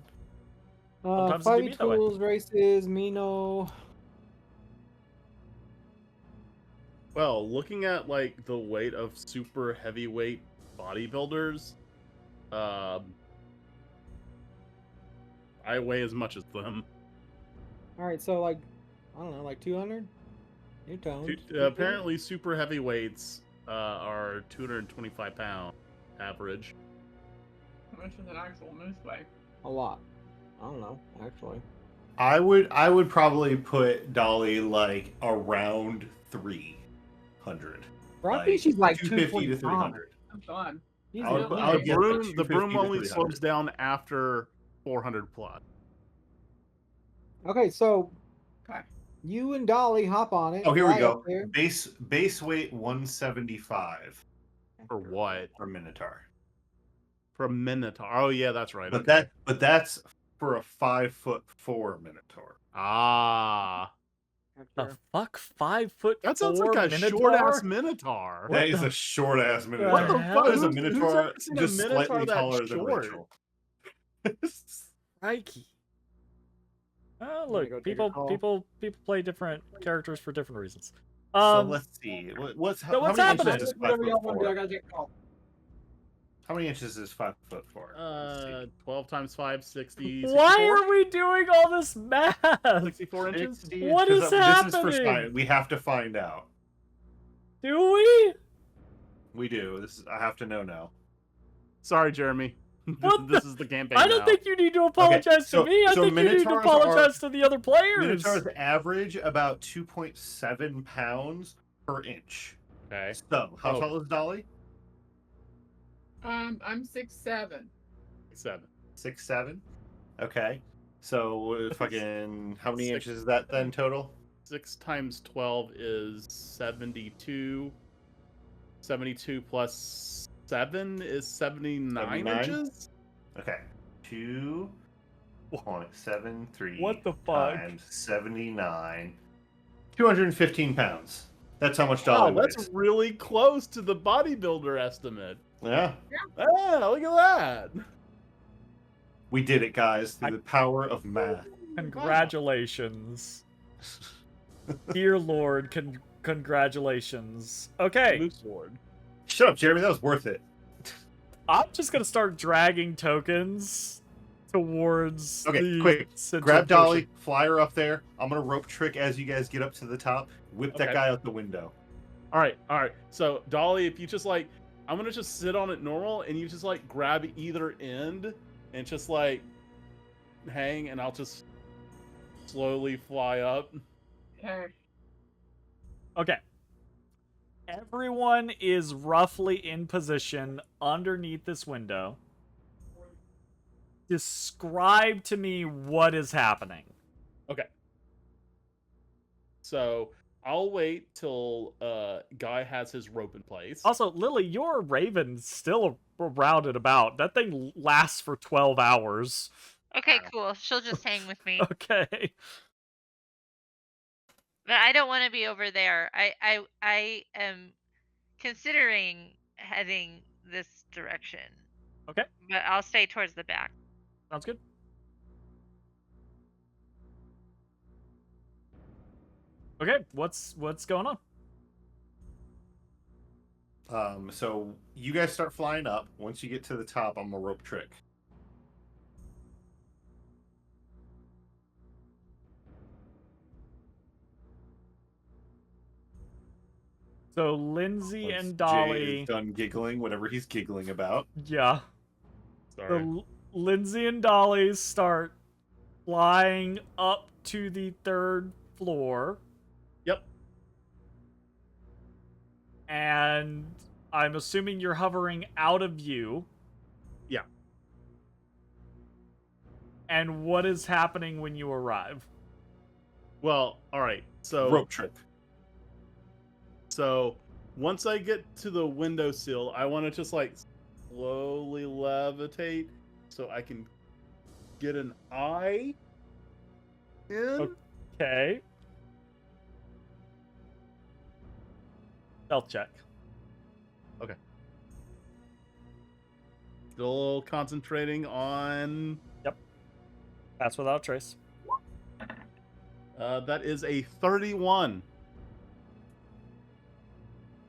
Sometimes they do 5e meet that way. tools, races, Mino. Well, looking at like the weight of super heavyweight bodybuilders, I weigh as much as them. All right, so like, I don't know, like 200 Newtons. Apparently, super heavyweights are 225 pounds average. How much does an actual moose weigh? A lot. I don't know, actually. I would probably put Dolly like around 300. Probably she's like 250 to 225. 300. I'm gone. She's I would- not I would big. get- The broom 250 to only 300. slows down after 400 plus. Okay, so Okay. you and Dolly hop on it. Oh, here we fly go. up there. Base weight 175 For what? for Minotaur. For a Minotaur. Oh yeah, that's right. But okay. that's for a 5'4" Minotaur. Ah, The fuck, 5'4" that sounds like a Minotaur? short ass Minotaur. That is a short ass Minotaur. What the fuck? That is a Who's Minotaur ever seen a just Minotaur slightly that taller than short? Rachel. Crikey. Oh, I'm gonna look, go take a call. people play different characters for different reasons. So let's see. What's so what's how many happening? inches is 5 Whatever y'all foot want to do, I for? gotta take a call. How many inches is 5 foot for? Let's see. 12 times 5, 60. Why 64? are we doing all this math? 64 inches? 60 What inches. is This is for happening? science. We have to find out. Do we? We do. I have to know now. Sorry, Jeremy. What This the- is the campaign I don't now. think you need to apologize so- to me. I so think you need to Minotaurs apologize are- to the other players. Minotaurs average about 2.7 pounds per inch. Okay. So, how Oh. tall is Dolly? I'm 6'7". 7. 6'7"? Okay. So, fucking, how many 6. inches is that then total? 6 times 12 is 72. 72 plus 7 is 79 79? inches? Okay. 2.73 What the fuck? times 79. 215 pounds. That's how much Wow, Dolly that's weighs. really close to the bodybuilder estimate. Yeah. Ah, look at that. We did it, guys, through the power of math. Congratulations. Dear Lord, congratulations. Okay, Moose sword. Shut up, Jeremy. That was worth it. I'm just gonna start dragging tokens towards Okay, the quick. central Grab Dolly, portion. fly her up there. I'm gonna rope trick as you guys get up to the top. Whip that Okay. guy out the window. All right. So, Dolly, if you just like, I'm gonna just sit on it normal, and you just like grab either end and just like hang, and I'll just slowly fly up. Okay. Okay. Everyone is roughly in position underneath this window. Describe to me what is happening. Okay. So I'll wait till Guy has his rope in place. Also, Lily, your raven still around and about. That thing lasts for 12 hours. Okay, cool. She'll just hang with me. Okay. But I don't want to be over there. I am considering heading this direction. Okay. But I'll stay towards the back. Sounds good. Okay, what's going on? So you guys start flying up. Once you get to the top, I'm gonna rope trick. So Linsey Once and Jay Dolly. is done giggling, whatever he's giggling about. Yeah. Sorry. So Linsey and Dolly start flying up to the 3rd floor. Yep. And I'm assuming you're hovering out of view. Yeah. And what is happening when you arrive? Well, all right. So Rope trick. So once I get to the windowsill, I want to just like slowly levitate so I can get an eye in. Okay. Stealth check. Still concentrating on. That's without trace. That is a 31.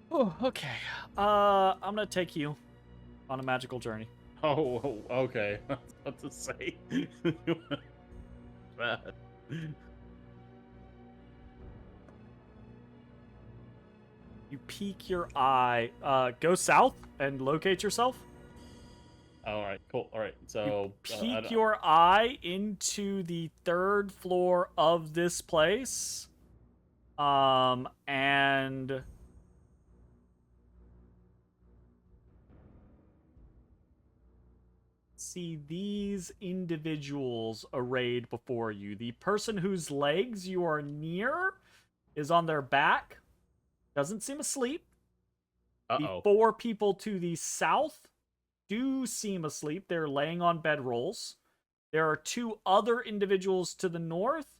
Oh, okay. I'm gonna take you on a magical journey. Oh, okay. I was about to say. Bad. You peek your eye. Go south and locate yourself. All right, cool. All right, so Peek your eye into the 3rd floor of this place. And see these individuals arrayed before you. The person whose legs you are near is on their back. Doesn't seem asleep. Uh-oh. The 4 people to the south do seem asleep. They're laying on bedrolls. There are 2 other individuals to the north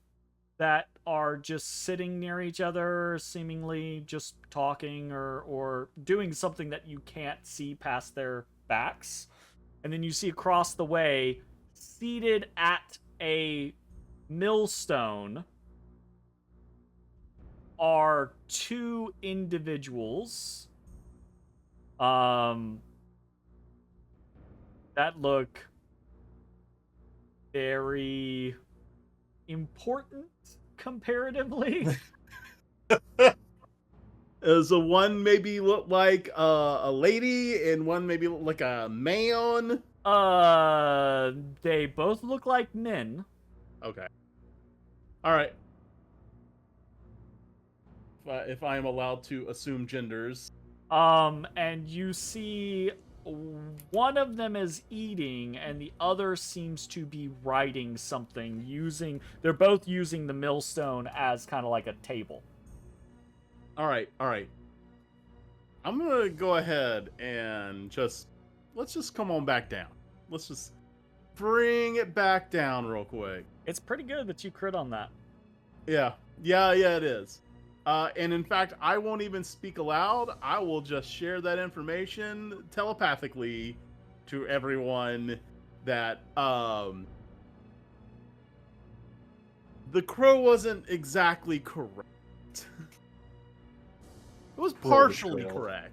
that are just sitting near each other, seemingly just talking or doing something that you can't see past their backs. And then you see across the way, seated at a millstone, are two individuals that look very important comparatively. Does the one maybe look like a lady and one maybe look like a man? They both look like men. Okay. All right. If I am allowed to assume genders. And you see one of them is eating and the other seems to be writing something they're both using the millstone as kind of like a table. All right. I'm going to go ahead and let's just come on back down. Let's just bring it back down real quick. It's pretty good that you crit on that. Yeah, it is. And in fact, I won't even speak aloud. I will just share that information telepathically to everyone that the crow wasn't exactly correct. It was partially correct.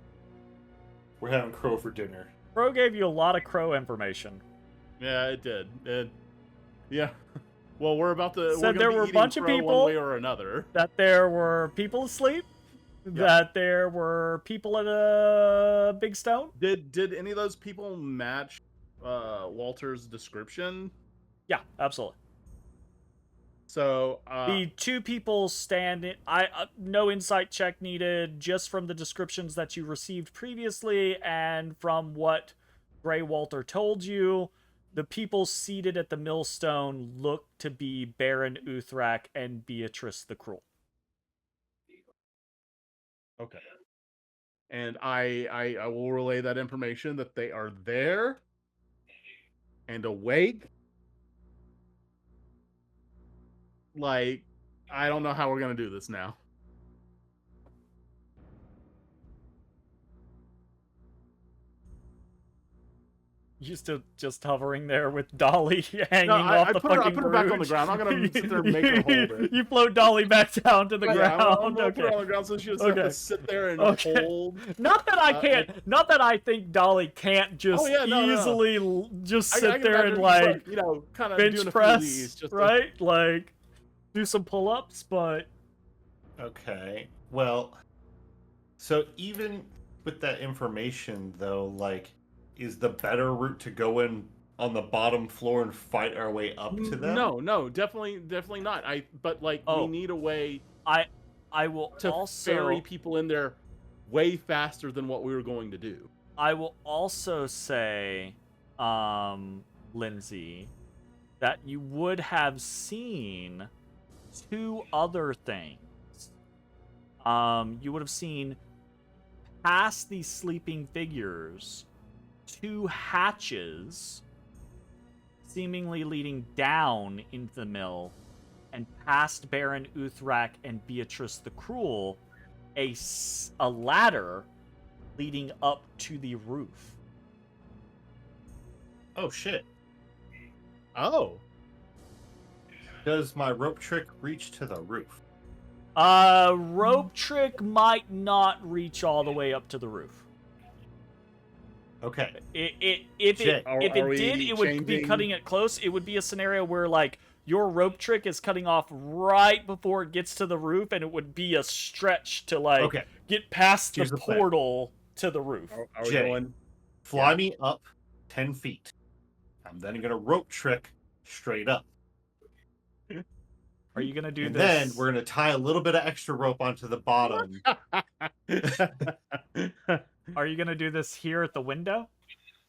We're having crow for dinner. Crow gave you a lot of crow information. Yeah, it did. Yeah. Well, we're Said there were a bunch of people one way or another. That there were people asleep. Yeah. That there were people at a big stone. Did any of those people match Walter's description? Yeah, absolutely. So the two people standing, no insight check needed, just from the descriptions that you received previously and from what Grey Walter told you. The people seated at the millstone look to be Baron Uthrak and Beatrice the Cruel. Okay. And I will relay that information that they are there and awake. Like, I don't know how we're going to do this now. You still just hovering there with Dolly hanging off the fucking I put her back on the ground. I'm not gonna sit there and make her hold it. You float Dolly back down to the ground. I'm gonna put her on the ground so she doesn't have to sit there and hold. Not that I can't. Not that I think Dolly can't just easily just sit there and like kind of bench press, right? Like do some pull-ups, but okay. Well, so even with that information, though, like, is the better route to go in on the bottom floor and fight our way up to them? No, definitely not. We need a way. I will to also ferry people in there way faster than what we were going to do. I will also say, Linsey, that you would have seen two other things. You would have seen past these sleeping figures two hatches seemingly leading down into the mill, and past Baron Uthrak and Beatrice the Cruel, a ladder leading up to the roof. Oh, shit. Oh. Does my rope trick reach to the roof? Rope trick might not reach all the way up to the roof. Okay. If it did, it would be cutting it close. It would be a scenario where, like, your rope trick is cutting off right before it gets to the roof, and it would be a stretch to, like, get past the portal to the roof. Are we going? Fly me up 10 feet. I'm then going to rope trick straight up. Are you going to do and this? Then we're going to tie a little bit of extra rope onto the bottom. Are you going to do this here at the window?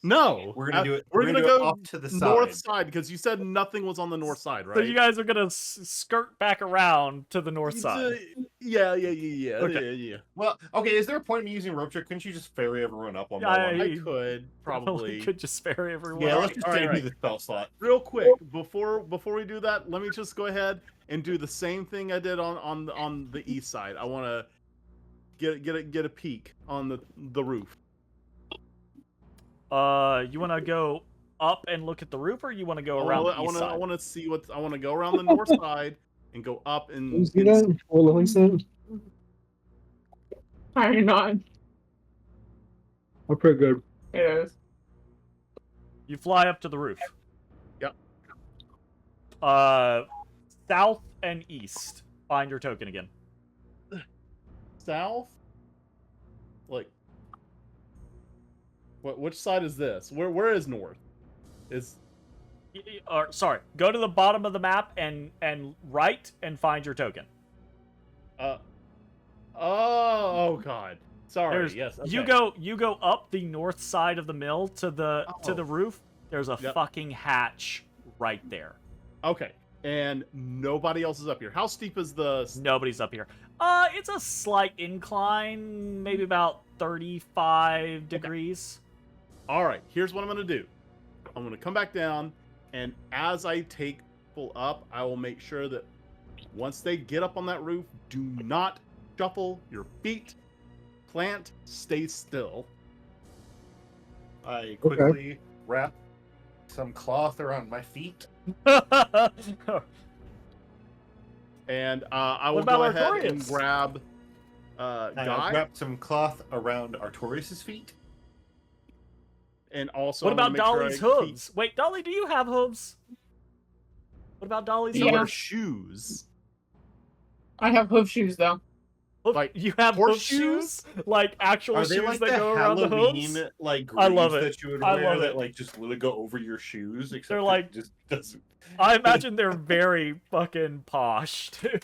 No. We're going to do it. We're going to go up to the north side because you said nothing was on the north side, right? So you guys are going to skirt back around to the north side. Yeah. Okay. Yeah. Well, okay, is there a point in me using rope trick? Couldn't you just ferry everyone up on my one? I could, probably. Could just ferry everyone Yeah, up. let's just save me the spell slot. Real quick, before we do that, let me just go ahead and do the same thing I did on the east side. I want to get a peek on the roof. You want to go up and look at the roof, or you want to go around the east side? I want to see I want to go around the north side and go up and. Or Tiny not. I'm pretty good. It is. You fly up to the roof. Yep. South and east. Find your token again. South? Like, which side is this? Where is north? Is Or sorry, go to the bottom of the map and right and find your token. oh god. Sorry. There's- Yes. Okay. You go up the north side of the mill to the roof. There's a Yep. fucking hatch right there. Okay. And nobody else is up here. How steep is the? Nobody's up here. It's a slight incline, maybe about 35 degrees. All right. Here's what I'm gonna do. I'm gonna come back down, and as I take people up, I will make sure that once they get up on that roof, do not shuffle your feet. Plant, stay still. I quickly wrap some cloth around my feet. And I will What about go ahead and Artorias? grab I Guy, wrapped some cloth around Artorias' feet. and also What I'm gonna about make sure Dolly's I keep- hooves? Wait, Dolly, do you have hooves? What about Dolly's I Yeah. wear hooves? shoes. I have hoof shoes though. Like, You have horseshoes? horseshoes? Like actual Are shoes they like that the go around the Halloween hooves? like I love greaves it. that you would I wear love that it. like just literally go over your shoes? Except They're it like- just doesn't. I imagine they're very fucking posh, too.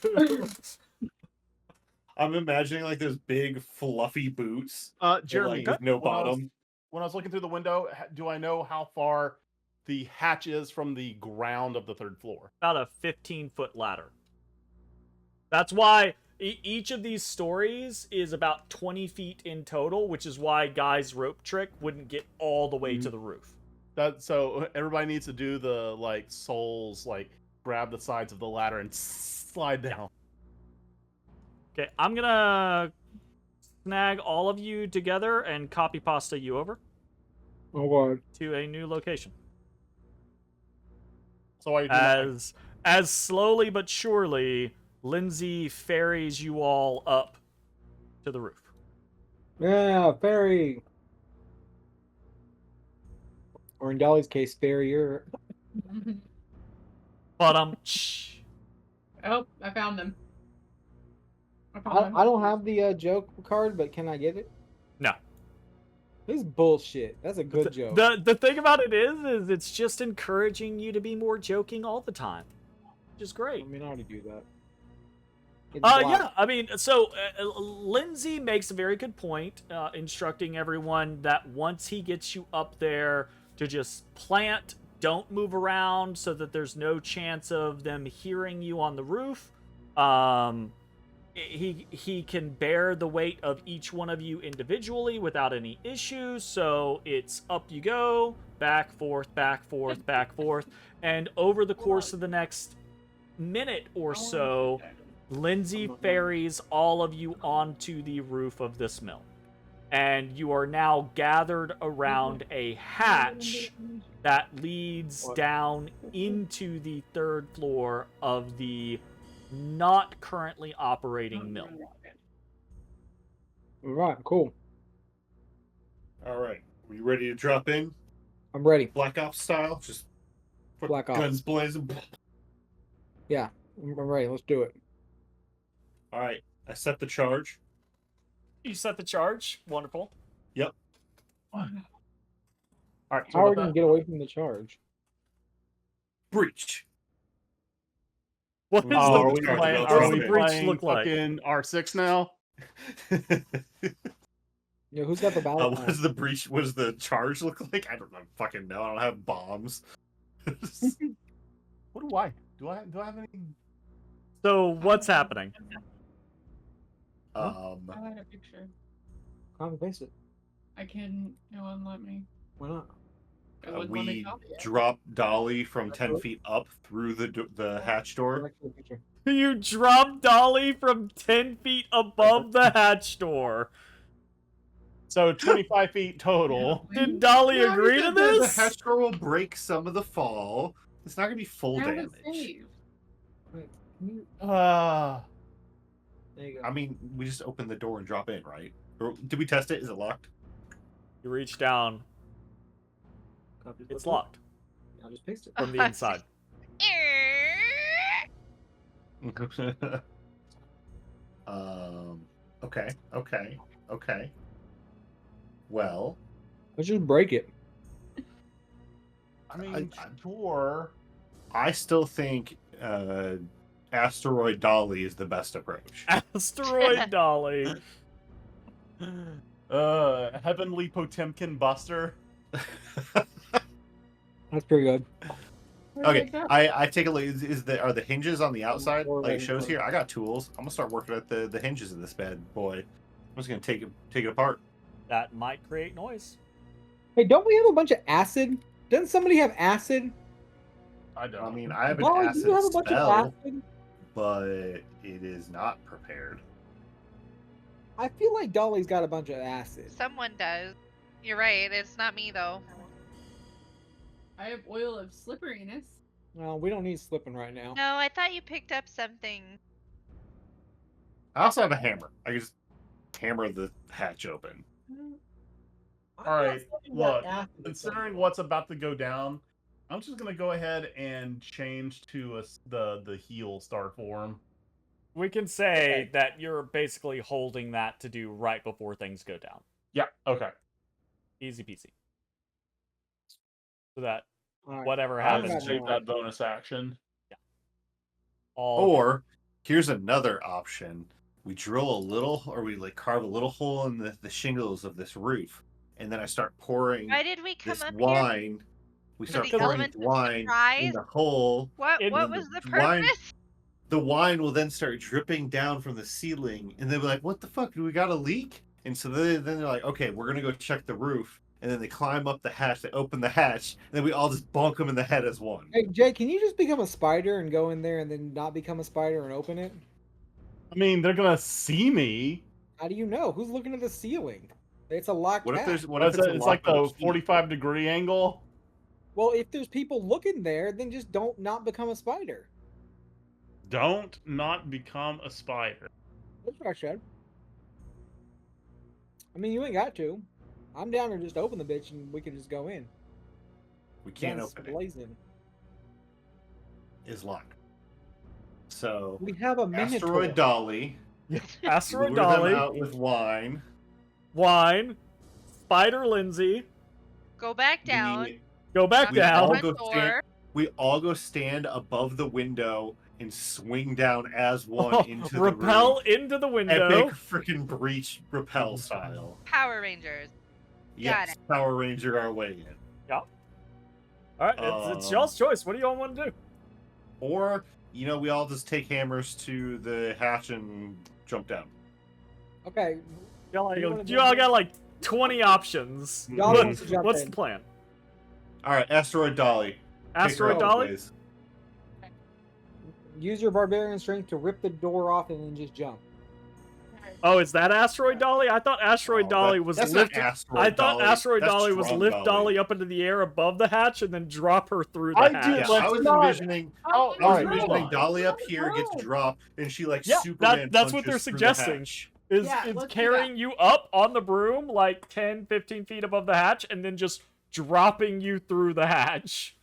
I'm imagining like those big fluffy boots. Jeremy, like, with no when I was- bottom. when I was looking through the window, do I know how far the hatch is from the ground of the third floor? About a 15-foot ladder. That's why each of these stories is about 20 feet in total, which is why Guy's rope trick wouldn't get all the way to the roof. That so everybody needs to do the like souls, like grab the sides of the ladder and slide down. Okay, I'm gonna snag all of you together and copy pasta you over Oh god. to a new location. So while you're doing that, As slowly but surely, Linsey ferries you all up to the roof. Yeah, ferry. Or in Dolly's case, farrier. But Oh, I found them. I don't have the joke card, but can I get it? No. This is bullshit. That's a good joke. The thing about it is it's just encouraging you to be more joking all the time, which is great. I mean, I already do that. It's Yeah, black. I mean, so Linsey makes a very good point, instructing everyone that once he gets you up there to just plant, don't move around so that there's no chance of them hearing you on the roof. He can bear the weight of each one of you individually without any issues, so it's up you go, back, forth, back, forth, back, forth, and over the course of the next minute or so, Linsey ferries all of you onto the roof of this mill. And you are now gathered around a hatch that leads down into the third floor of the not currently operating mill. All right, cool. All right, are you ready to drop in, I'm ready. Black Ops style? Just put Black Ops. guns blazing. Yeah, I'm ready. Let's do it. All right, I set the charge. You set the charge. Wonderful. Yep. all right. So How are we with gonna that, get away from the charge? Breach. What is Oh, the are we plan? playing- What does are the we breach playing look like? fucking R6 now? Yeah, who's got the battle? What does the breach? What does the charge look like? I don't fucking know. I don't have bombs. What do I? Do I have any? So what's happening? I had a picture. Copy paste it. I can. It won't let me. Why not? It wouldn't let me We copy it. drop Dolly from 10 feet up through the hatch door. Correct the picture. You drop Dolly from 10 feet above the hatch door. So 25 feet total. Did Dolly Yeah, agree to the this? hatch door will break some of the fall. It's not gonna be full Have it damage. saved. Wait, can you... Uh, There you go. I mean, we just open the door and drop in, right? Or did we test it? Is it locked? You reach down. Copy It's book. locked I'll just paste it. from the inside. Okay. Well, Let's just break it. I mean, sure. I still think Asteroid Dolly is the best approach. Asteroid Dolly. Heavenly Potemkin Buster. That's pretty good. Okay, I take a look. Are the hinges on the outside Or like it like- shows here? I got tools. I'm gonna start working at the hinges of this bad boy. I'm just gonna take it apart. That might create noise. Hey, don't we have a bunch of acid? Doesn't somebody have acid? I don't. I mean, I have an Dolly, do acid you have a bunch spell, of acid? but it is not prepared. I feel like Dolly's got a bunch of acid. Someone does. You're right. It's not me though. I have oil of slipperiness. No, we don't need slipping right now. No, I thought you picked up something. I also have a hammer. I can just hammer the hatch open. All right, look, considering what's about to go down, I'm just gonna go ahead and change to the heal star form. We can say that you're basically holding that to do right before things go down. Yeah. Okay. Easy peasy. So that All right. whatever I'll happens, just save that bonus action. all Or here's another option: we drill a little, or we like carve a little hole in the shingles of this roof, and then I start pouring Why did we come this up here? wine. We For start the pouring element of wine in surprise? the hole. What It- was the wine- purpose? The wine will then start dripping down from the ceiling, and they'll be like, "What the fuck? Do we got a leak?" And so then they're like, "Okay, we're gonna go check the roof." And then they climb up the hatch. They open the hatch, and then we all just bonk them in the head as one. Hey, Jay, can you just become a spider and go in there and then not become a spider and open it? I mean, they're gonna see me. How do you know? Who's looking at the ceiling? It's a locked What if hatch. there's what if It's, it's, a it's like the locked key? 45-degree angle. Well, if there's people looking there, then just don't not become a spider. Don't not become a spider. That's what I said. I mean, you ain't got to. I'm down to just open the bitch and we can just go in. We can't Guns open it. blazing. It's locked. So We have a minotaur. Asteroid Dolly. Asteroid lure Dolly, them out with wine. wine, Spider Linsey, Go back down. go back We down. all Front go door. stand- We all go stand above the window and swing down as one into the Repel room. into the window. Epic freaking breach repel style. Power Rangers. Yes, Power Ranger our way in. All right, it's Um, y'all's choice. What do y'all want to do? Or, we all just take hammers to the hatch and jump down. Okay. Y'all, you wanna y'all do- got like 20 options. Y'all What- wants to jump what's in. the plan? All right, Asteroid Dolly. Pick her Asteroid up, Dolly? please. Use your barbarian strength to rip the door off and then just jump. Oh, is that Asteroid Dolly? I thought Asteroid Oh, Dolly that- was that's not lift. Asteroid I thought Dolly. Asteroid That's Dolly was Drunk lift Dolly up into the air above the hatch and then drop her through the I hatch. do, Yeah, let's I was not- envisioning. Oh, I was alright, envisioning hold on. Dolly up here gets dropped, and she like Yeah, Superman that's what they're punches through the suggesting. hatch. Is Yeah, it's let's do carrying you up on the broom like 10, 15 feet above the hatch and then just dropping you through the hatch.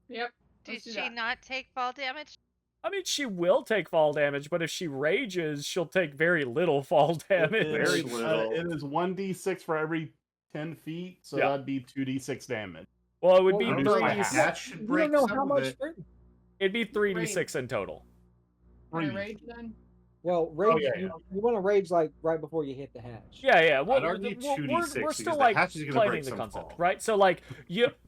Yep. Did let's do she that. not take fall damage? I mean, she will take fall damage, but if she rages, she'll take very little fall damage. Very little. It is 1d6 for every 10 feet, so Yeah. that'd be 2d6 damage. Well, it would Well, be I don't Reduce know, my my 3d6. hatch should You break don't know some how of much. it. It'd be 3d6 in total. Can I Breathe. rage then? Well, rage. yeah, You want to rage like right before you hit the hatch. Yeah. Well, I'd argue we're 2d6 still because the like hatch is gonna planning break the some concept, fall. right? So like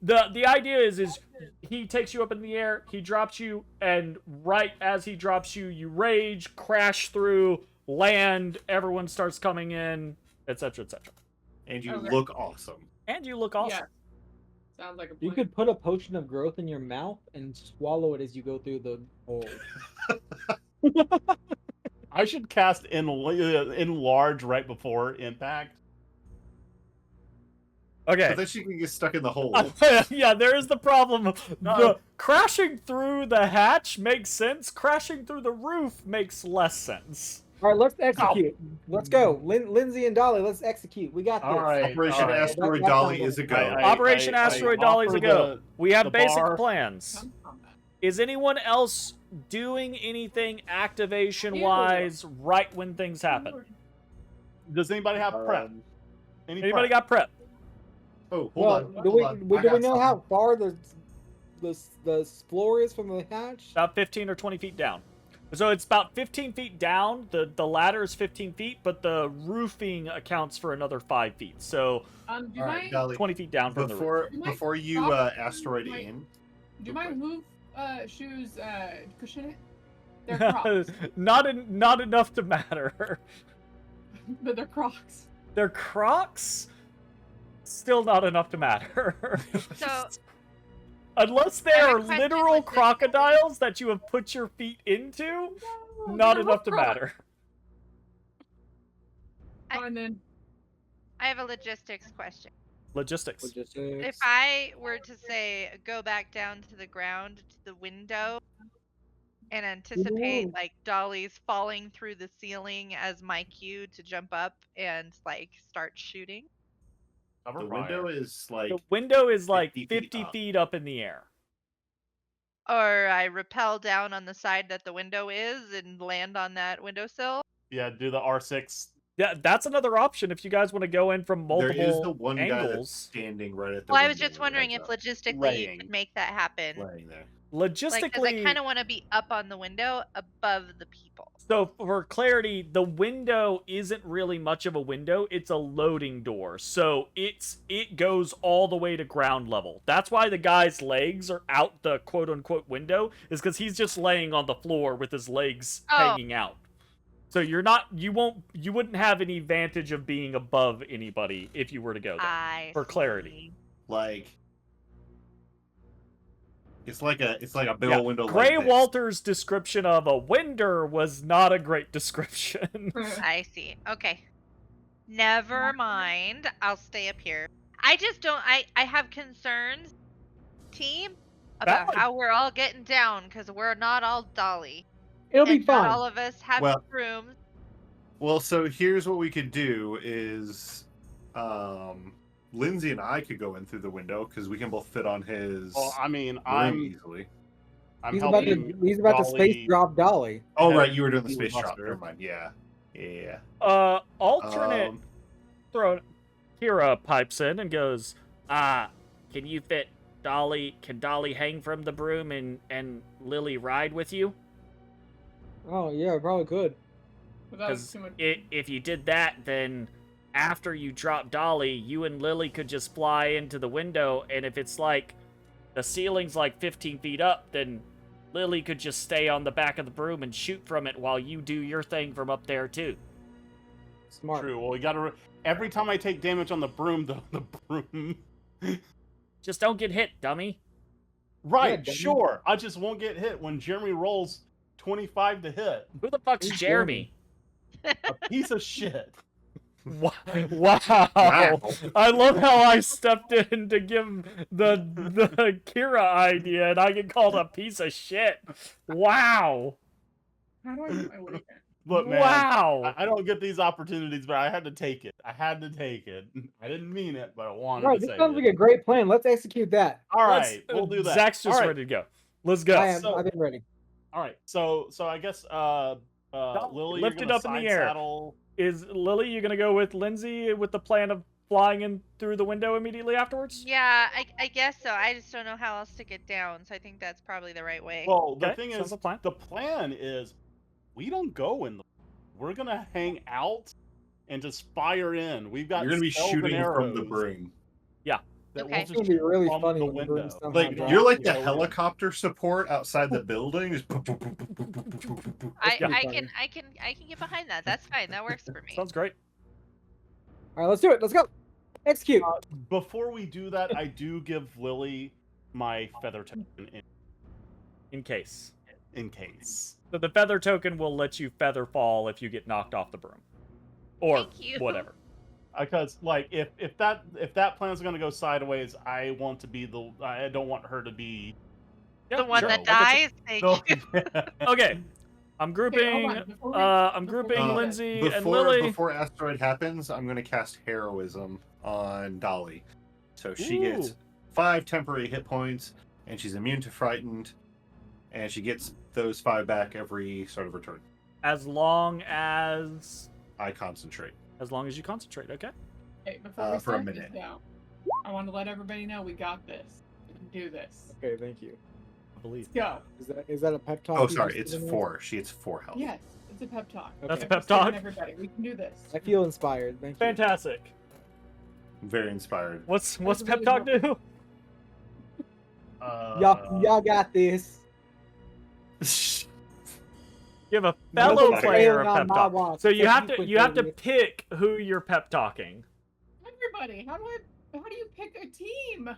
the idea is he takes you up in the air, he drops you, and right as he drops you, you rage, crash through, land, everyone starts coming in, etc., etc. And you Okay. look awesome. And you look awesome. Yeah. Sounds like a plan. You could put a potion of growth in your mouth and swallow it as you go through the hole. I should cast enlarge right before impact. Okay. But then she can get stuck in the hole. Yeah, there is the problem. No. The crashing through the hatch makes sense. Crashing through the roof makes less sense. All right, let's execute. Let's go, Linsey and Dolly. Let's execute. We got this. All right. Operation all right. Asteroid That Dolly sounds is a like- go. Operation Asteroid Dolly is a offer go. We have the basic bar. plans. Is anyone else doing anything activation-wise right when things happen? Does anybody have prep? Anybody got prep? Oh, hold Well, on. do hold on. we I do we got know something. how far the floor is from the hatch? About 15 or 20 feet down. So it's about 15 feet down. The ladder is 15 feet, but the roofing accounts for another 5 feet. So Do you All right, mind? Dolly. 20 feet down from the roof. Before you Stop. asteroid Wait. in, Do you mind move shoes cushion it? They're Crocs, not enough to matter. but they're Crocs. They're Crocs. Still not enough to matter. So Unless they I have a are question literal with this. crocodiles that you have put your feet into, not they're enough to Crocs. matter. And then I have a logistics question. Logistics. If I were to say go back down to the ground to the window and anticipate Ooh. like dollies falling through the ceiling as my cue to jump up and like start shooting. Cover the fire. window is like The window is like 50 50 feet feet up. up in the air. Or I rappel down on the side that the window is and land on that windowsill. Yeah, do the R6. Yeah, that's another option if you guys want to go in from multiple there is the one guy that's angles. standing right at the Well, I was window just with wondering heads if up, logistically you Laying. could make that happen. laying there. Like, 'cause I Logistically, kind of want to be up on the window above the people. so for clarity, the window isn't really much of a window. It's a loading door. So it goes all the way to ground level. That's why the guy's legs are out the quote unquote window, is because he's just laying on the floor with his legs Oh. hanging out. So you wouldn't have any advantage of being above anybody if you were to go there. For clarity. see. Like it's like a bill Yeah, window. Gray like this. Walter's description of a window was not a great description. I see. Okay. Never mind. I'll stay up here. I just don't. I have concerns, team, about Valid. how we're all getting down because we're not all Dolly. It'll be And not all fun. of us have Well- rooms. Well, so here's what we could do is Linsey and I could go in through the window because we can both fit on his Well, I mean, room easily. I'm He's about helping. to Dolly- space drop Dolly. Oh Yeah, right, you were doing the he space was drop. Buster. Never mind. Yeah. Yeah. Alternate throw. Kira pipes in and goes, can you fit Dolly? Can Dolly hang from the broom and Lily ride with you? Oh yeah, probably could. Without Because too much. if you did that, then after you drop Dolly, you and Lily could just fly into the window, and if it's like the ceiling's like 15 feet up, then Lily could just stay on the back of the broom and shoot from it while you do your thing from up there too. Smart. True. Well, we gotta. Every time I take damage on the broom, the broom. Just don't get hit, dummy. Right. dummy. Sure. I just won't get hit when Jeremy rolls 25 to hit. Who the fuck's Who's Jeremy? A piece of shit. Wow. Wow. I love how I stepped in to give the Kira idea and I get called a piece of shit. Wow. How do I get my way back? Look, man. Wow. I don't get these opportunities, but I had to take it. I had to take it. I didn't mean it, but I wanted Right, to this say sounds it. like a great plan. Let's execute that. All Let's- right, we'll do that. Zach's just All right. ready to go. Let's go. I've So- been ready. All right. So I guess Lily, lift you're it gonna up in the side air. Saddle. Is Lily, you gonna go with Linsey with the plan of flying in through the window immediately afterwards? Yeah, I guess so. I just don't know how else to get down, so I think that's probably the right way. Well, the Okay, thing sounds is, like a plan. the plan is we don't go in. We're gonna hang out and just fire in. We've got. You're gonna be spells and shooting from the arrows broom. that Okay. we'll It's gonna be really from funny the when the broom window. somehow Like drops. you're like the Yeah. helicopter support outside the building. Just boop, boop, boop, boop, boop, boop, boop, boop, boop. I Yeah. can get behind that. That's fine. That works for me. Sounds great. All right, let's do it. Let's go. Execute. Before we do that, I do give Lily my feather token In case. in case. So the feather token will let you feather fall if you get knocked off the broom. Or Thank you. whatever. Because like if that plan's gonna go sideways, I want to be I don't want her to be Yeah, The one sure. that I get you. dies. Thank you. no, Okay. I'm Okay, grouping. hold on, before we- I'm before we grouping do that, Linsey and Before Lily. before asteroid happens, I'm gonna cast heroism on Dolly, so she gets Ooh. 5 temporary hit points, and she's immune to frightened, and she gets those 5 back every start of her turn. As long as I concentrate. you concentrate. Okay. Okay, before we for a start this minute. now, I want to let everybody know we got this. We can do this. Okay, thank you. I believe. Let's go. Is that a pep talk? Oh, you sorry, just it's given me? 4. She gets 4 health. Yes, it's a pep talk. That's a Okay. pep talk. Everybody, we can do this. I feel inspired. Thank you. Fantastic. Very inspired. What's That's pep really talk do? Y'all got this. Give a No, fellow that's player a failing on pep my talk. watch. So you So have you to quit doing it. pick who you're pep talking. Everybody, how do you pick a team?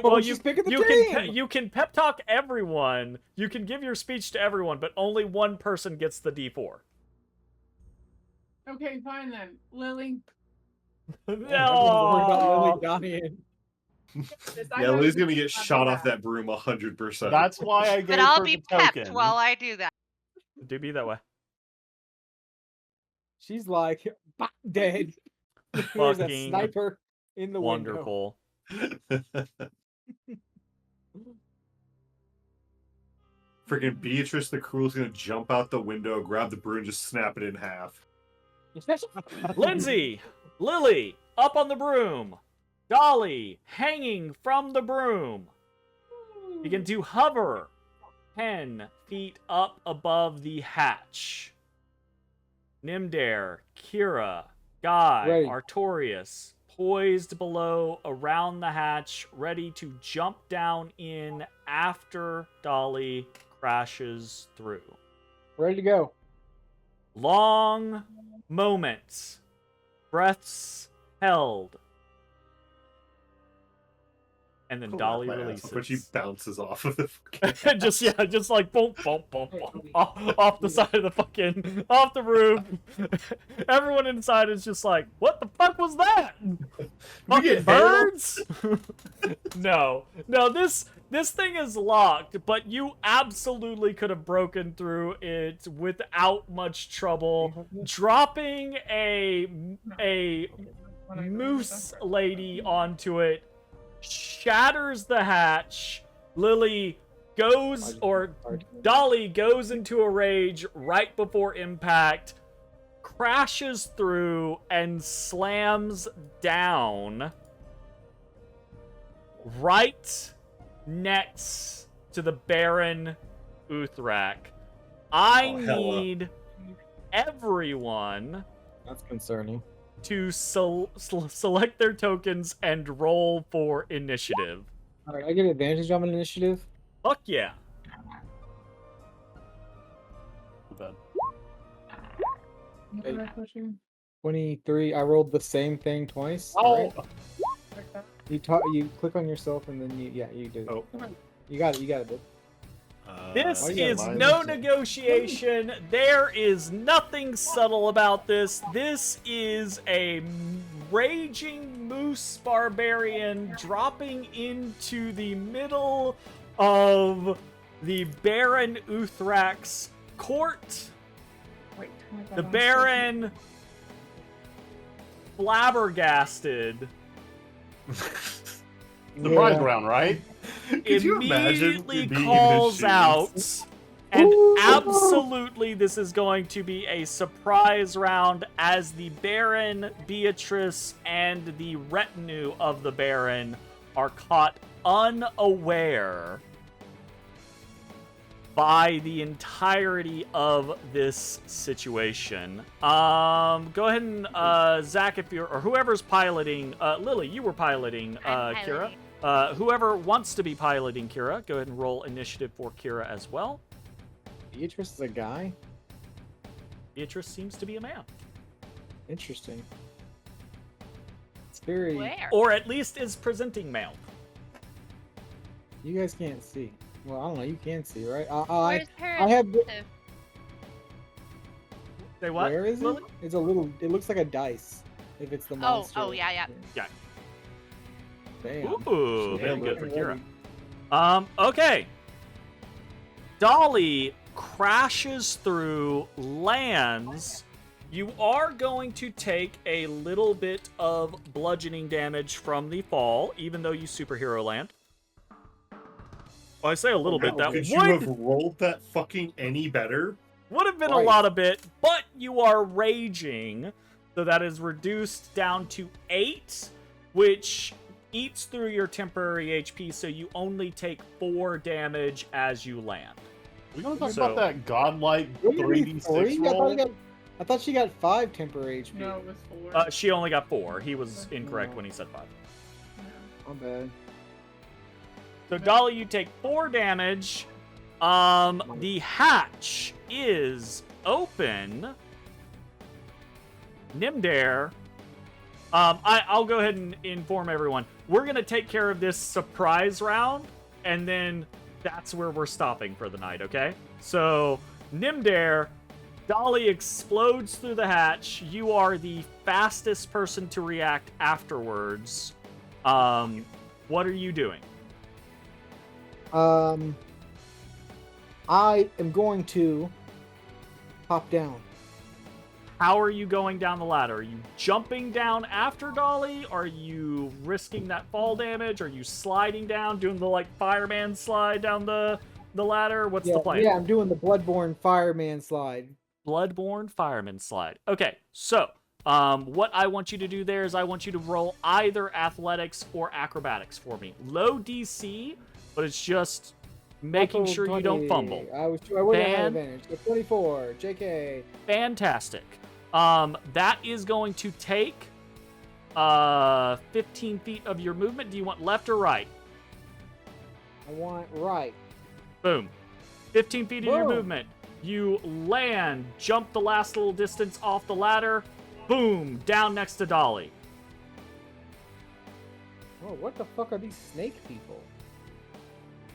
Well, she's picking the team. You can pep talk everyone. You can give your speech to everyone, but only one person gets the D4. Okay, fine then. Lily. Everyone's worried about No. Lily dying. Yeah, Lily's gonna get shot off that broom 100%. That's why I gave But I'll her be the pepped token. while I do that. Do be that way. She's like, "Bop, dead." There's a Fucking sniper in the window. Wonderful. Freaking Beatrice the Cruel's gonna jump out the window, grab the broom, and just snap it in half. Linsey, Lily, up on the broom. Dolly, hanging from the broom. Begin to hover 10 feet up above the hatch. Nymdaer, Kira, Guy, Ready. Artorias, poised below around the hatch, ready to jump down in after Dolly crashes through. Ready to go. Long moments, breaths held, and then Dolly releases. But she bounces off of the just like boom, boom, boom, boom, off the side of the fucking, off the roof. Everyone inside is just like, what the fuck was that? Fucking get birds? No, this thing is locked, but you absolutely could have broken through it without much trouble, dropping a moose lady onto it. Shatters the hatch. Lily goes, or Dolly goes into a rage right before impact, crashes through, and slams down right next to the Baron Uthrak. I Oh, hella. need everyone That's concerning. to select their tokens and roll for initiative. All right, I get advantage on an initiative. Fuck yeah. Bad. What did I put you? 23. I rolled the same thing twice. Oh, Right? You click on yourself and then you did it. Oh. You got it, dude. This Oh, yeah, is mine no is- negotiation. There is nothing subtle about this. This is a raging moose barbarian dropping into the middle of the Baron Uthrak's court. Wait, The Baron, flabbergasted, the bride ground, right? Could you imagine immediately being in his calls shoes? out, and Ooh. absolutely this is going to be a surprise round as the Baron, Beatrice, and the retinue of the Baron are caught unaware by the entirety of this situation. Go ahead and Zach, if you're, or whoever's piloting, Lily, you were piloting I'm Kira. piloting. Whoever wants to be piloting Kira, go ahead and roll initiative for Kira as well. Beatrice is a guy? Beatrice seems to be a man. Interesting. It's very... Where? Or at least is presenting male. You guys can't see. Well, I don't know. You can see, right? Where's her I have... initiative? Say what? Where is it? Lily? It's a little... It looks like a dice. If it's the monster. yeah. Damn. Ooh, Shit, very good for looking Kira. ready. Okay. Dolly crashes through, lands. You are going to take a little bit of bludgeoning damage from the fall, even though you superhero land. Well, I say a little bit. Wow, That could you have would rolled that fucking any better? have been a Right. lot of bit, but you are raging, so that is reduced down to 8, which eats through your temporary HP, so you only take 4 damage as you land. We're gonna talk So- about that godlike Wouldn't it be 3d6 three? roll. I thought she got 5 temporary HP. No, it was 4. She only got 4. He was incorrect when he said 5. My bad. So Dolly, you take 4 damage. The hatch is open. Nymdaer. I'll go ahead and inform everyone. We're gonna take care of this surprise round, and then that's where we're stopping for the night. Okay? So Nymdaer, Dolly explodes through the hatch. You are the fastest person to react afterwards. What are you doing? I am going to hop down. How are you going down the ladder? Are you jumping down after Dolly? Are you risking that fall damage? Are you sliding down, doing the like fireman slide down the ladder? What's the plan? Yeah, I'm doing the Bloodborne fireman slide. Bloodborne fireman slide. Okay, so what I want you to do there is I want you to roll either athletics or acrobatics for me. Low DC, but it's just making Natural sure you don't 20. fumble. I wouldn't have Fan- advantage. So 24, JK. Fantastic. That is going to take 15 feet of your movement. Do you want left or right? I want right. Boom. 15 feet of your Boom. movement. You land, jump the last little distance off the ladder. Boom. Down next to Dolly. Oh, what the fuck are these snake people?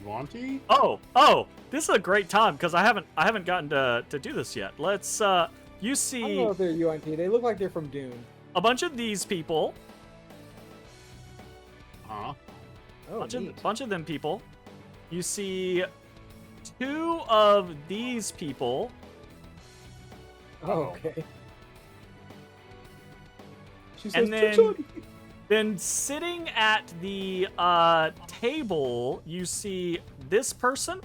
Yuanti? Oh, this is a great time because I haven't gotten to do this yet. Let's you I don't see know if they're UNT. They look like they're from Dune. a bunch of these people, Huh? Oh, neat. bunch of them people. You see 2 of these people. Oh, okay. She says, And then, "Chun-chun." then sitting at the table, you see this person.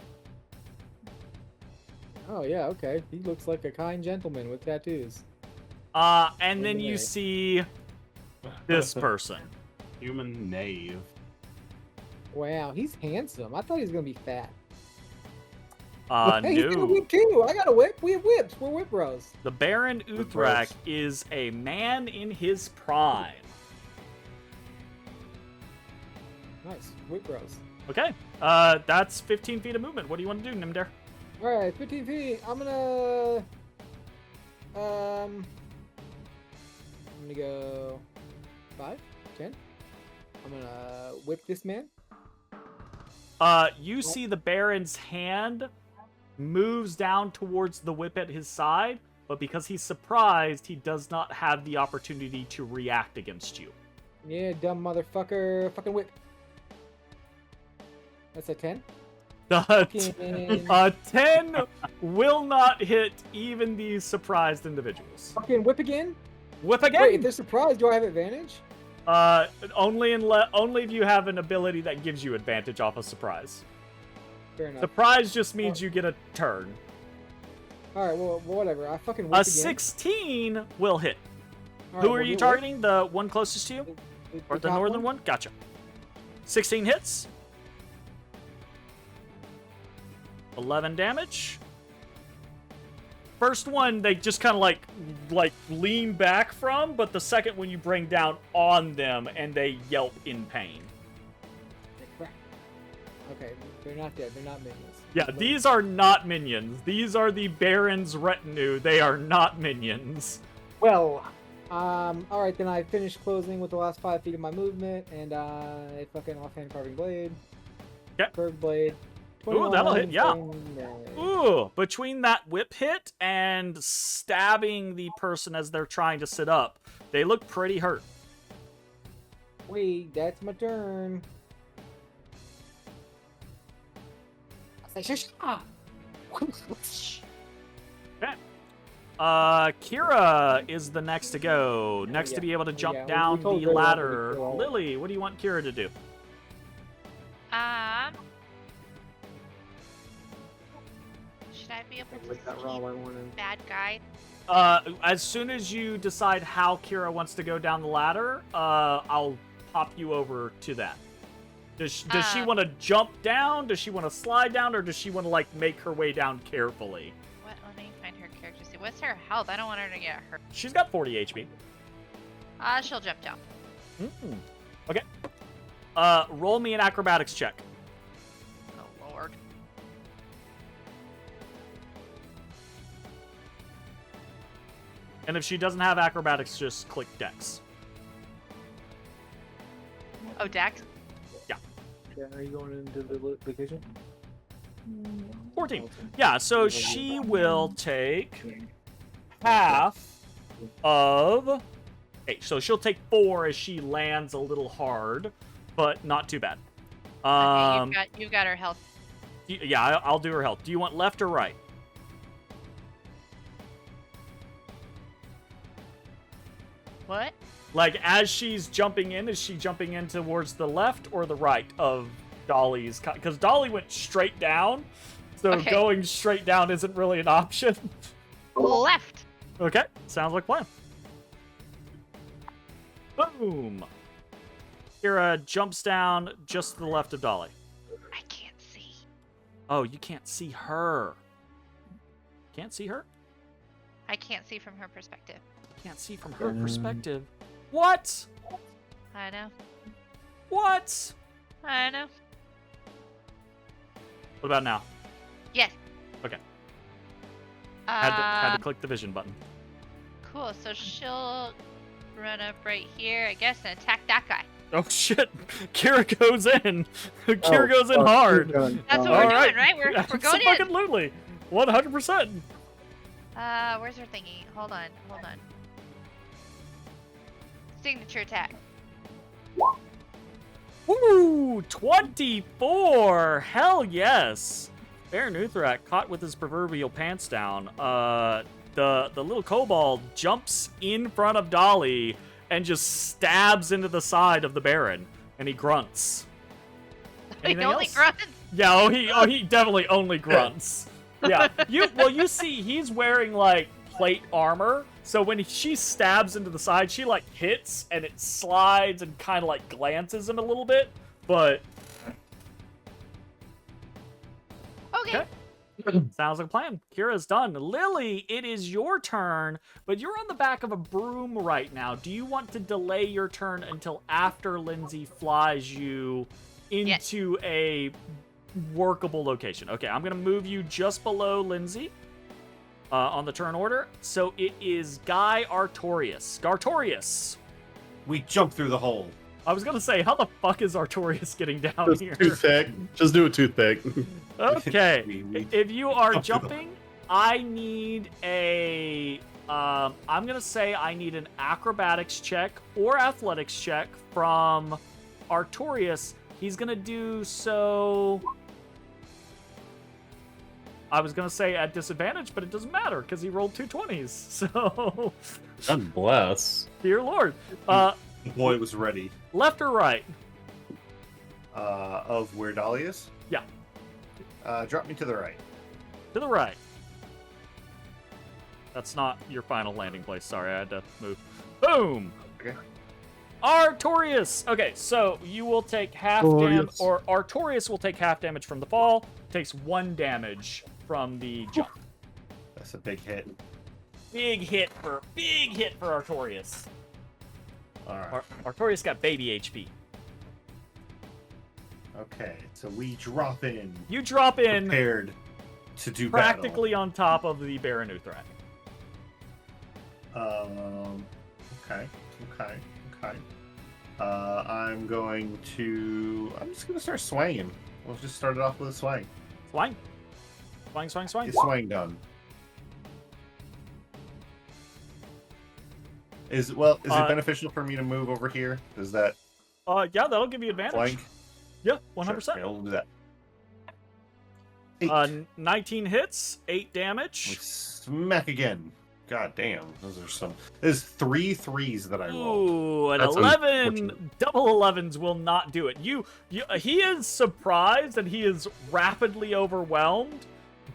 Oh, yeah, okay. He looks like a kind gentleman with tattoos. And then you Anyway. see this person. Human knave. Wow, he's handsome. I thought he was going to be fat. Hey, he's got a No. whip, too. I got a whip. We have whips. We're whip bros. The Baron Uthrak bros. is a man in his prime. Nice. Whip bros. Okay. That's 15 feet of movement. What do you want to do, Nymdaer? All right, 15 feet. I'm gonna go 5, 10. I'm gonna whip this man. You see the Baron's hand moves down towards the whip at his side, but because he's surprised, he does not have the opportunity to react against you. Yeah, dumb motherfucker. Fucking whip. That's a 10. A 10 will not hit even these surprised individuals. Fucking whip again. Whip Wait, if again. they're surprised, do I have advantage? Only if you have an ability that gives you advantage off a surprise. Fair enough. Surprise just means you get a turn. All right, well, whatever. I fucking whip A again. 16 will hit. All Who right, are we'll you do targeting? The one closest to you? Or the top northern one? Gotcha. 16 hits. 11 damage. First one, they just kind of like lean back from, but the second one you bring down on them and they yelp in pain. Crap. Okay, they're not dead. They're not minions. Yeah, these are not minions. These are the Baron's retinue. They are not minions. Well, all right, then I finish closing with the last 5 feet of my movement, and I fucking offhand carving blade. Okay. Curved blade. Ooh, that'll hit, yeah. 29. Ooh, between that whip hit and stabbing the person as they're trying to sit up, they look pretty hurt. Wait, that's my turn. I say, shush. Kira is the next to go. Next to Yeah. be able to jump Yeah, we down told the Rhaweth we ladder. kill all of them. Lily, what do you want Kira to do? Should I be able to Like that see raw white one. bad guy? As soon as you decide how Kira wants to go down the ladder, I'll pop you over to that. Does she want to jump down? Does she want to slide down? Or does she want to, like, make her way down carefully? What? Let me find her character. See, what's her health? I don't want her to get hurt. She's got 40 HP. She'll jump down. Okay. Roll me an acrobatics check. Oh, Lord. And if she doesn't have acrobatics, just click Dex. Oh, Dex? Yeah, are you going into the vacation? 14. Yeah, so she will take half of... Okay, so she'll take 4 as she lands a little hard, but not too bad. Okay, you've got her health. Yeah, I'll do her health. Do you want left or right? What? Like, as she's jumping in, is she jumping in towards the left or the right of Dolly's? Because Dolly went straight down, so Okay. going straight down isn't really an option. Left. Okay, sounds like a plan. Boom! Kira jumps down just to the left of Dolly. I can't see. Oh, you can't see her. Can't see her? I can't see from her perspective. Can't see from her perspective. What? I know. What? I know. What about now? Yes. Okay. Had to click the vision button. Cool. So she'll run up right here, I guess, and attack that guy. Oh shit! Kira goes in. Kira goes in hard. That's what All we're right. doing, right? We're going in. Absolutely. 100%. Where's her thingy? Hold on. Signature attack. Woo! 24. Hell yes. Baron Uthrak caught with his proverbial pants down. The little kobold jumps in front of Dolly and just stabs into the side of the Baron, and he grunts. He Anything only else? grunts. Yeah, he definitely only grunts. Yeah, you see he's wearing like plate armor, so when she stabs into the side, she like hits and it slides and kind of like glances him a little bit, but Okay. sounds like a plan. Kira's done. Lily, it is your turn, but you're on the back of a broom right now. Do you want to delay your turn until after Linsey flies you into a workable location? Okay, I'm going to move you just below Linsey on the turn order. So it is Guy Artorius. Gartorius. We jump through the hole. I was going to say, how the fuck is Artorius getting down Just here? toothpick. Just do a toothpick. Okay. We If you are jump through the jumping, I need a... I'm going to say I need an acrobatics check or athletics check from Artorius. He's going to do so... I was going to say at disadvantage, but it doesn't matter because he rolled 2 20s. So, God bless. dear Lord. The boy was ready. Left or right? Of where Dolly is? Yeah. Drop me to the right. To the right. That's not your final landing place. Sorry, I had to move. Boom! Okay. Artorius! Okay, so you will take half damage, or Artorius will take half damage from the fall, takes 1 damage from the jump. That's a big hit. Big hit for Artorius. All right. Artorius got baby HP. Okay, so we drop in. You drop in Prepared to do practically on top of the Baron Uthrak. battle. Okay. I'm just gonna start swinging. We'll just start it off with a swing. Swing. Swing. Get swing done. Is it beneficial for me to move over here? Is that Yeah, that'll give you advantage. flank? Yeah, 100%. Sure, okay, we'll do that. 8. 19 hits, 8 We damage. smack again. God damn, those are some. There's 3 threes that I rolled. Ooh, an That's 11. unfortunate. Double 11s will not do it. He is surprised and he is rapidly overwhelmed,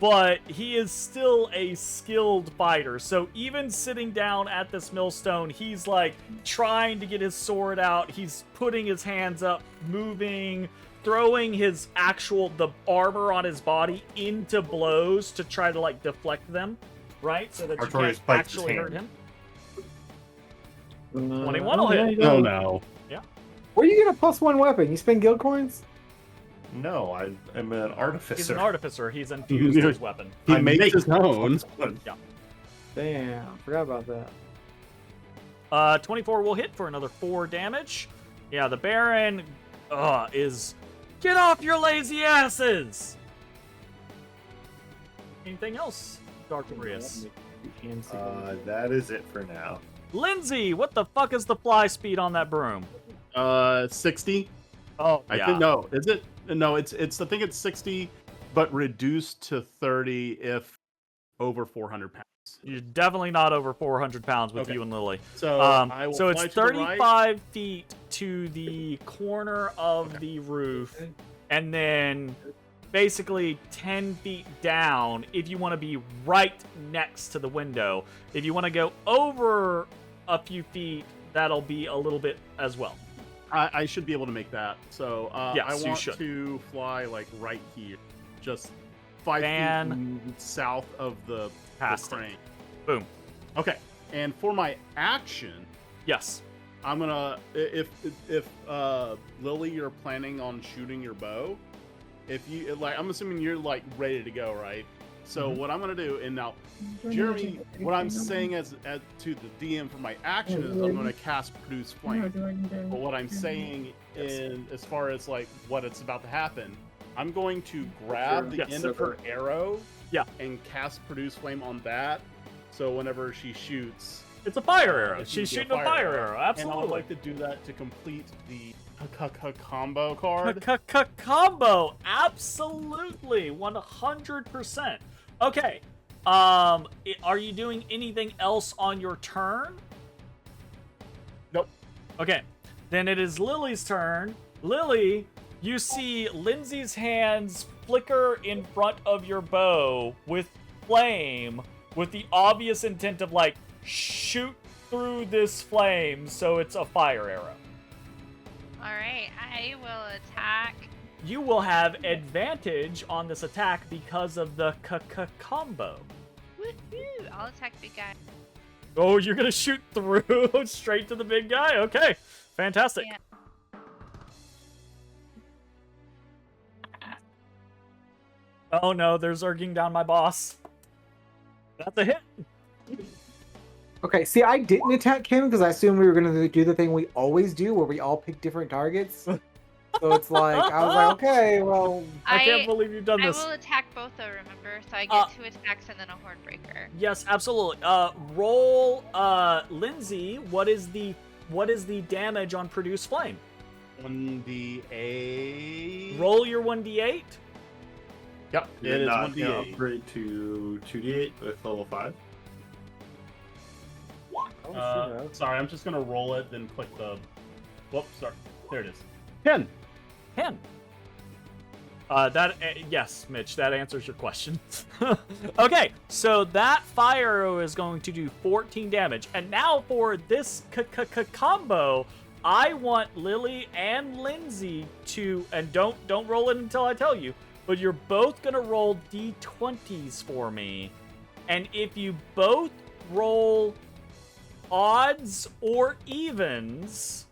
but he is still a skilled fighter. So even sitting down at this millstone, he's like trying to get his sword out. He's putting his hands up, moving, throwing his the armor on his body into blows to try to like deflect them. Right, so that you Artorias can't bites his actually hurt hand. him. 21 will hit. Oh no. Where do you get a +1 weapon? You spend guild coins? No, I'm an artificer. He's an artificer. He's infused his weapon. He I makes make his own. Damn, forgot about that. 24 will hit for another 4 damage. Yeah, the Baron is... Get off your lazy asses! Anything else, Darkarius? That is it for now. Linsey, what the fuck is the fly speed on that broom? 60. Oh, I think no. Is it? No, it's. I think it's 60, but reduced to 30 if over 400 pounds. You're definitely not over 400 pounds with Okay. you and Lily. So I will So it's fly to the right. 35 feet to the corner of the roof, and then basically 10 feet down if you want to be right next to the window. If you want to go over a few feet, that'll be a little bit as well. I should be able to make that. So Yes, I you want should. to fly like right here, just 5 feet south of the Past it. crane. Boom. Okay, and for my action, Yes. I'm gonna if Lily, you're planning on shooting your bow. If you like, I'm assuming you're like ready to go, right? So what I'm gonna do, and now Jeremy, what I'm saying as to the DM for my action is I'm gonna cast Produce Flame. But what I'm saying in as far as like what it's about to happen, I'm going to grab the Yes. end of her arrow, Yeah. and cast Produce Flame on that. So whenever she shoots, It's a fire arrow. it's She's gonna be shooting a fire arrow. And I would Absolutely. like to do that to complete the combo card. Combo. Absolutely. 100%. Okay. Are you doing anything else on your turn? Nope. Okay. Then it is Lily's turn. Lily, you see Lindsay's hands flicker in front of your bow with flame, with the obvious intent of like shoot through this flame so it's a fire arrow. Alright, I will attack. You will have advantage on this attack because of the combo. Woohoo! I'll attack big guy. Oh, you're gonna shoot through straight to the big guy? Okay, fantastic. Yeah. Oh no, they're zerging down my boss. That's a hit. Okay, see, I didn't attack him because I assumed we were going to do the thing we always do where we all pick different targets. So it's like, I was like, okay, well... I can't believe you've done I this. will attack both though, remember? So I get 2 attacks and then a horde breaker. Yes, absolutely. Roll, Lindsay. What is the damage on Produce Flame? 1d8. Roll your 1d8. Yep, it You're is not gonna 1d8. upgrade to 2d8 with level 5. Sorry, I'm just gonna roll it, then click the. Whoops, sorry. There it is. 10. 10. Yes, Mitch, that answers your question. Okay, so that fire arrow is going to do 14 damage. And now for this combo, I want Lily and Lindsay to, and don't roll it until I tell you, but you're both gonna roll d20s for me. And if you both roll odds or evens,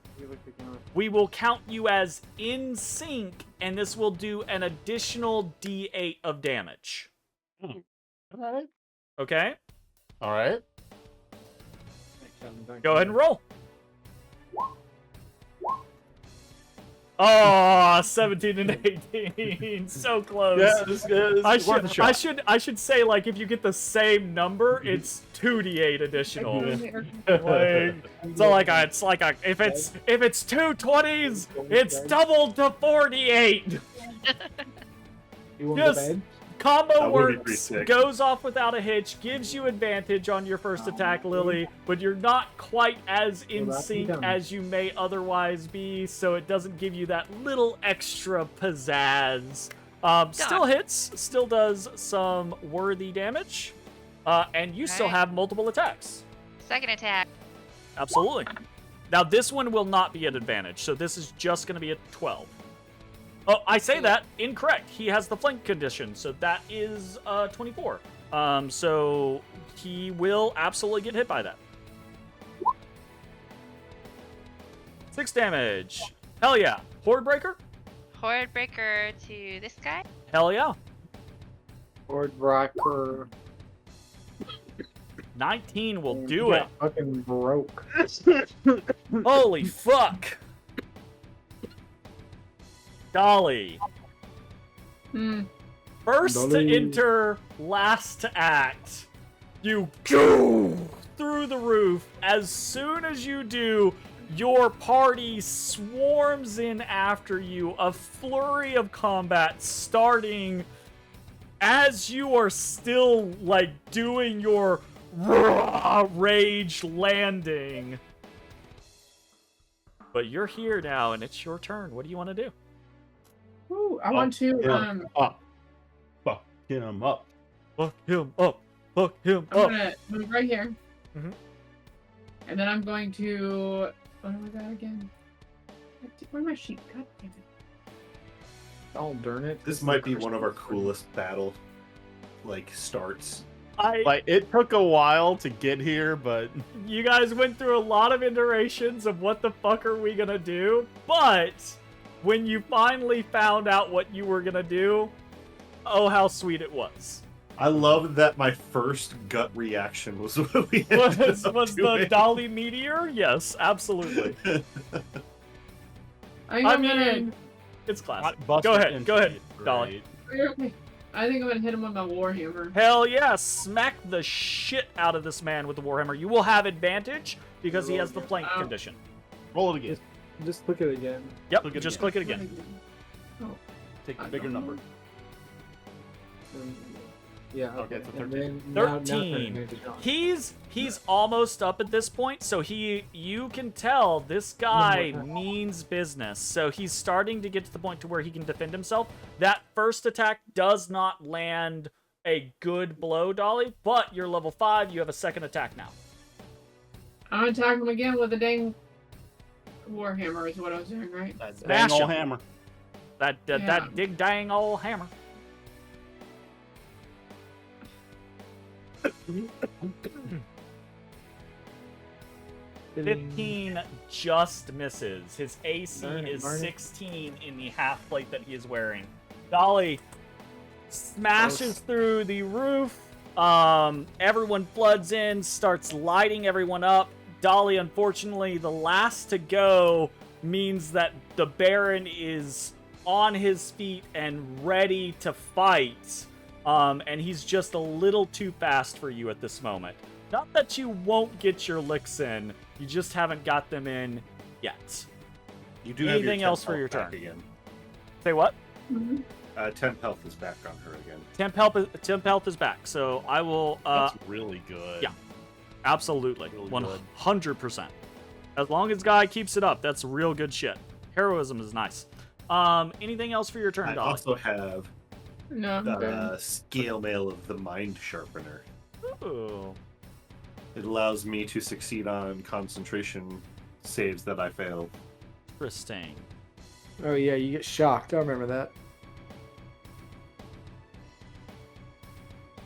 we will count you as in sync, and this will do an additional d8 of damage. Alright. Okay? Alright. Go ahead and roll. Oh, 17 and 18. So close. Yeah, this is worth a shot. I should say, like, if you get the same number, it's 2d8 additional. If it's 2 20s, it's doubled to 48. You want Yes. to bed? Combo That would be pretty works, sick. goes off without a hitch, gives you advantage on your first attack, Lily, but you're not quite as in Well, that'd be sync done. as you may otherwise be, so it doesn't give you that little extra pizzazz. Still hits, still does some worthy damage, and you still Alright. have multiple attacks. Second attack. Absolutely. Now, this one will not be at advantage, so this is just going to be a 12. Oh, I say that incorrect. He has the flank condition, so that is 24. So he will absolutely get hit by that. 6 damage. Hell yeah. Horde Breaker? Horde breaker to this guy. Hell yeah. Lord Rocker. 19 will do it. Fucking broke. Holy fuck. Dolly. First to Dolly. enter, last to act. You go through the roof. As soon as you do, your party swarms in after you. A flurry of combat starting as you are still, like, doing your rage landing. But you're here now, and it's your turn. What do you want to do? Ooh, I want to. Up. Fuck him up. Fuck him up. Fuck him I'm up. gonna move right here. Mhm. And then I'm going to. What was that again? Where's my sheet? God damn it. Oh, darn it. This might be one of our coolest battle, like, starts. Like, it took a while to get here, but You guys went through a lot of iterations of what the fuck are we gonna do, but when you finally found out what you were gonna do, oh how sweet it was. I love that my first gut reaction was what we ended up Was the doing. Dolly meteor? Yes, absolutely. I mean, it's classic. Go ahead, Dolly. Okay. I think I'm gonna hit him with my warhammer. Hell yeah, smack the shit out of this man with the Warhammer. You will have advantage because he has the flank Oh. condition. roll it again. Just click it again. Yep, Click it just again. click it again. Oh, Take the I bigger don't number. know. Yeah. Okay, it's a And 13. then now 13. advantage on. He's almost up at this point, so you can tell this guy means business. So he's starting to get to the point to where he can defend himself. That first attack does not land a good blow, Dolly, but you're level 5, you have a second attack now. I'm gonna attack him again with a dang warhammer. Is what I was doing, right? That Smash dang old him. hammer. That Yeah. that dig dang old hammer. 15 just misses. His AC Darn it, is Barney. 16 in the half plate that he is wearing. Dolly smashes through the roof. Everyone floods in, starts lighting everyone up. Dolly, unfortunately, the last to go means that the Baron is on his feet and ready to fight. And he's just a little too fast for you at this moment. Not that you won't get your licks in, you just haven't got them in yet. You do Anything have your else 10 for your health back turn? again. Say what? 10 health is back on her again. Temp health is back, so I will. That's really good. yeah. Absolutely, Really good. 100%. As long as guy keeps it up, that's real good shit. Heroism is nice. Anything else for your turn, I Dolly? also have No, I'm the good. scale mail of the mind sharpener. Ooh. It allows me to succeed on concentration saves that I fail. Interesting. Oh yeah, you get shocked. I remember that.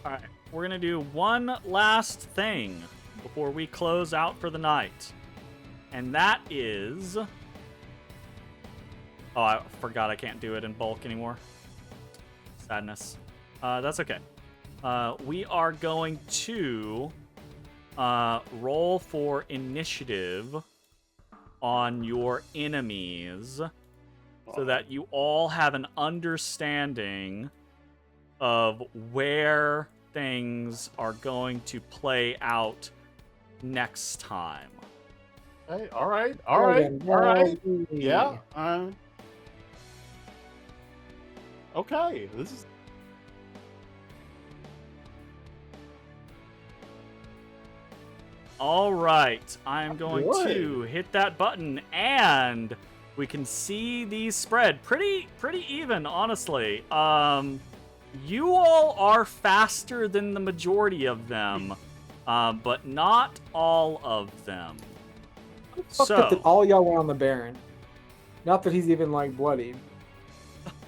All right, we're gonna do one last thing before we close out for the night, and that is. Oh, I forgot I can't do it in bulk anymore. Sadness. That's okay. We are going to roll for initiative on your enemies so that you all have an understanding of where things are going to play out next time. Hey, all right. All right. Yeah. Okay. This is All right, I'm going Good. to hit that button, and we can see these spread pretty even, honestly. You all are faster than the majority of them, but not all of them. Fucked up that So, all y'all went on the Baron. Not that he's even like bloodied.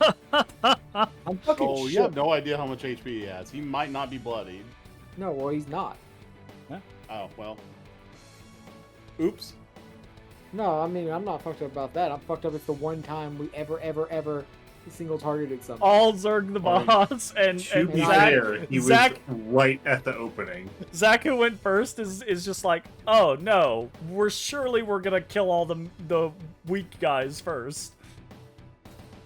I'm fucking Oh, you shook. have no idea how much HP he has. He might not be bloodied. No, well, he's not. Oh, well. Oops. No, I mean, I'm not fucked up about that. I'm fucked up. It's the one time we ever single targeted something. all Zerg the Well, boss, and To be Zach, fair, he was Zach, right at the opening. Zach, who went first, is just like, oh no, we're gonna kill all the weak guys first.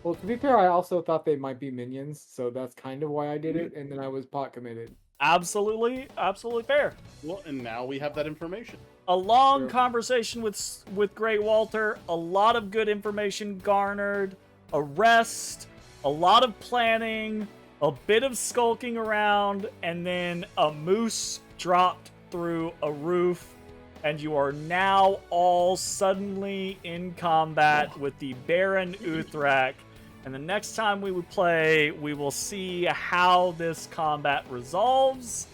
Well, to be fair, I also thought they might be minions, so that's kind of why I did it, and then I was pot committed. Absolutely fair. Well, and now we have that information. A long Sure. conversation with Grey Walter, a lot of good information garnered, a rest, a lot of planning, a bit of skulking around, and then a moose dropped through a roof, and you are now all suddenly in combat with the Baron Uthrak. And the next time we would play, we will see how this combat resolves.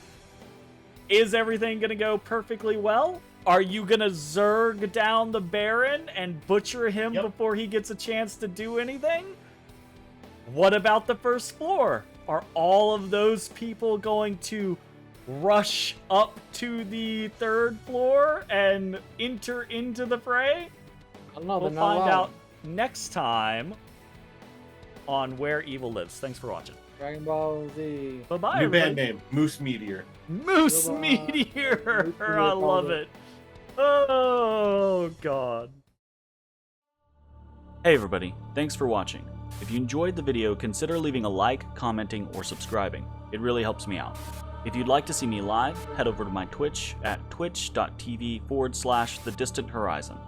Is everything going to go perfectly well? Are you going to Zerg down the Baron and butcher him Yep. before he gets a chance to do anything? What about the first floor? Are all of those people going to rush up to the third floor and enter into the fray? I don't know. We'll they're not find allowed. out next time on Where Evil Lives. Thanks for watching. Dragon Ball Z. Bye-bye, New everybody. band name, Moose Meteor. Moose Goodbye. Meteor! Moose Meteor I love called it. Oh, God. Hey, everybody. Thanks for watching. If you enjoyed the video, consider leaving a like, commenting, or subscribing. It really helps me out. If you'd like to see me live, head over to my Twitch at twitch.tv/thedistanthorizon.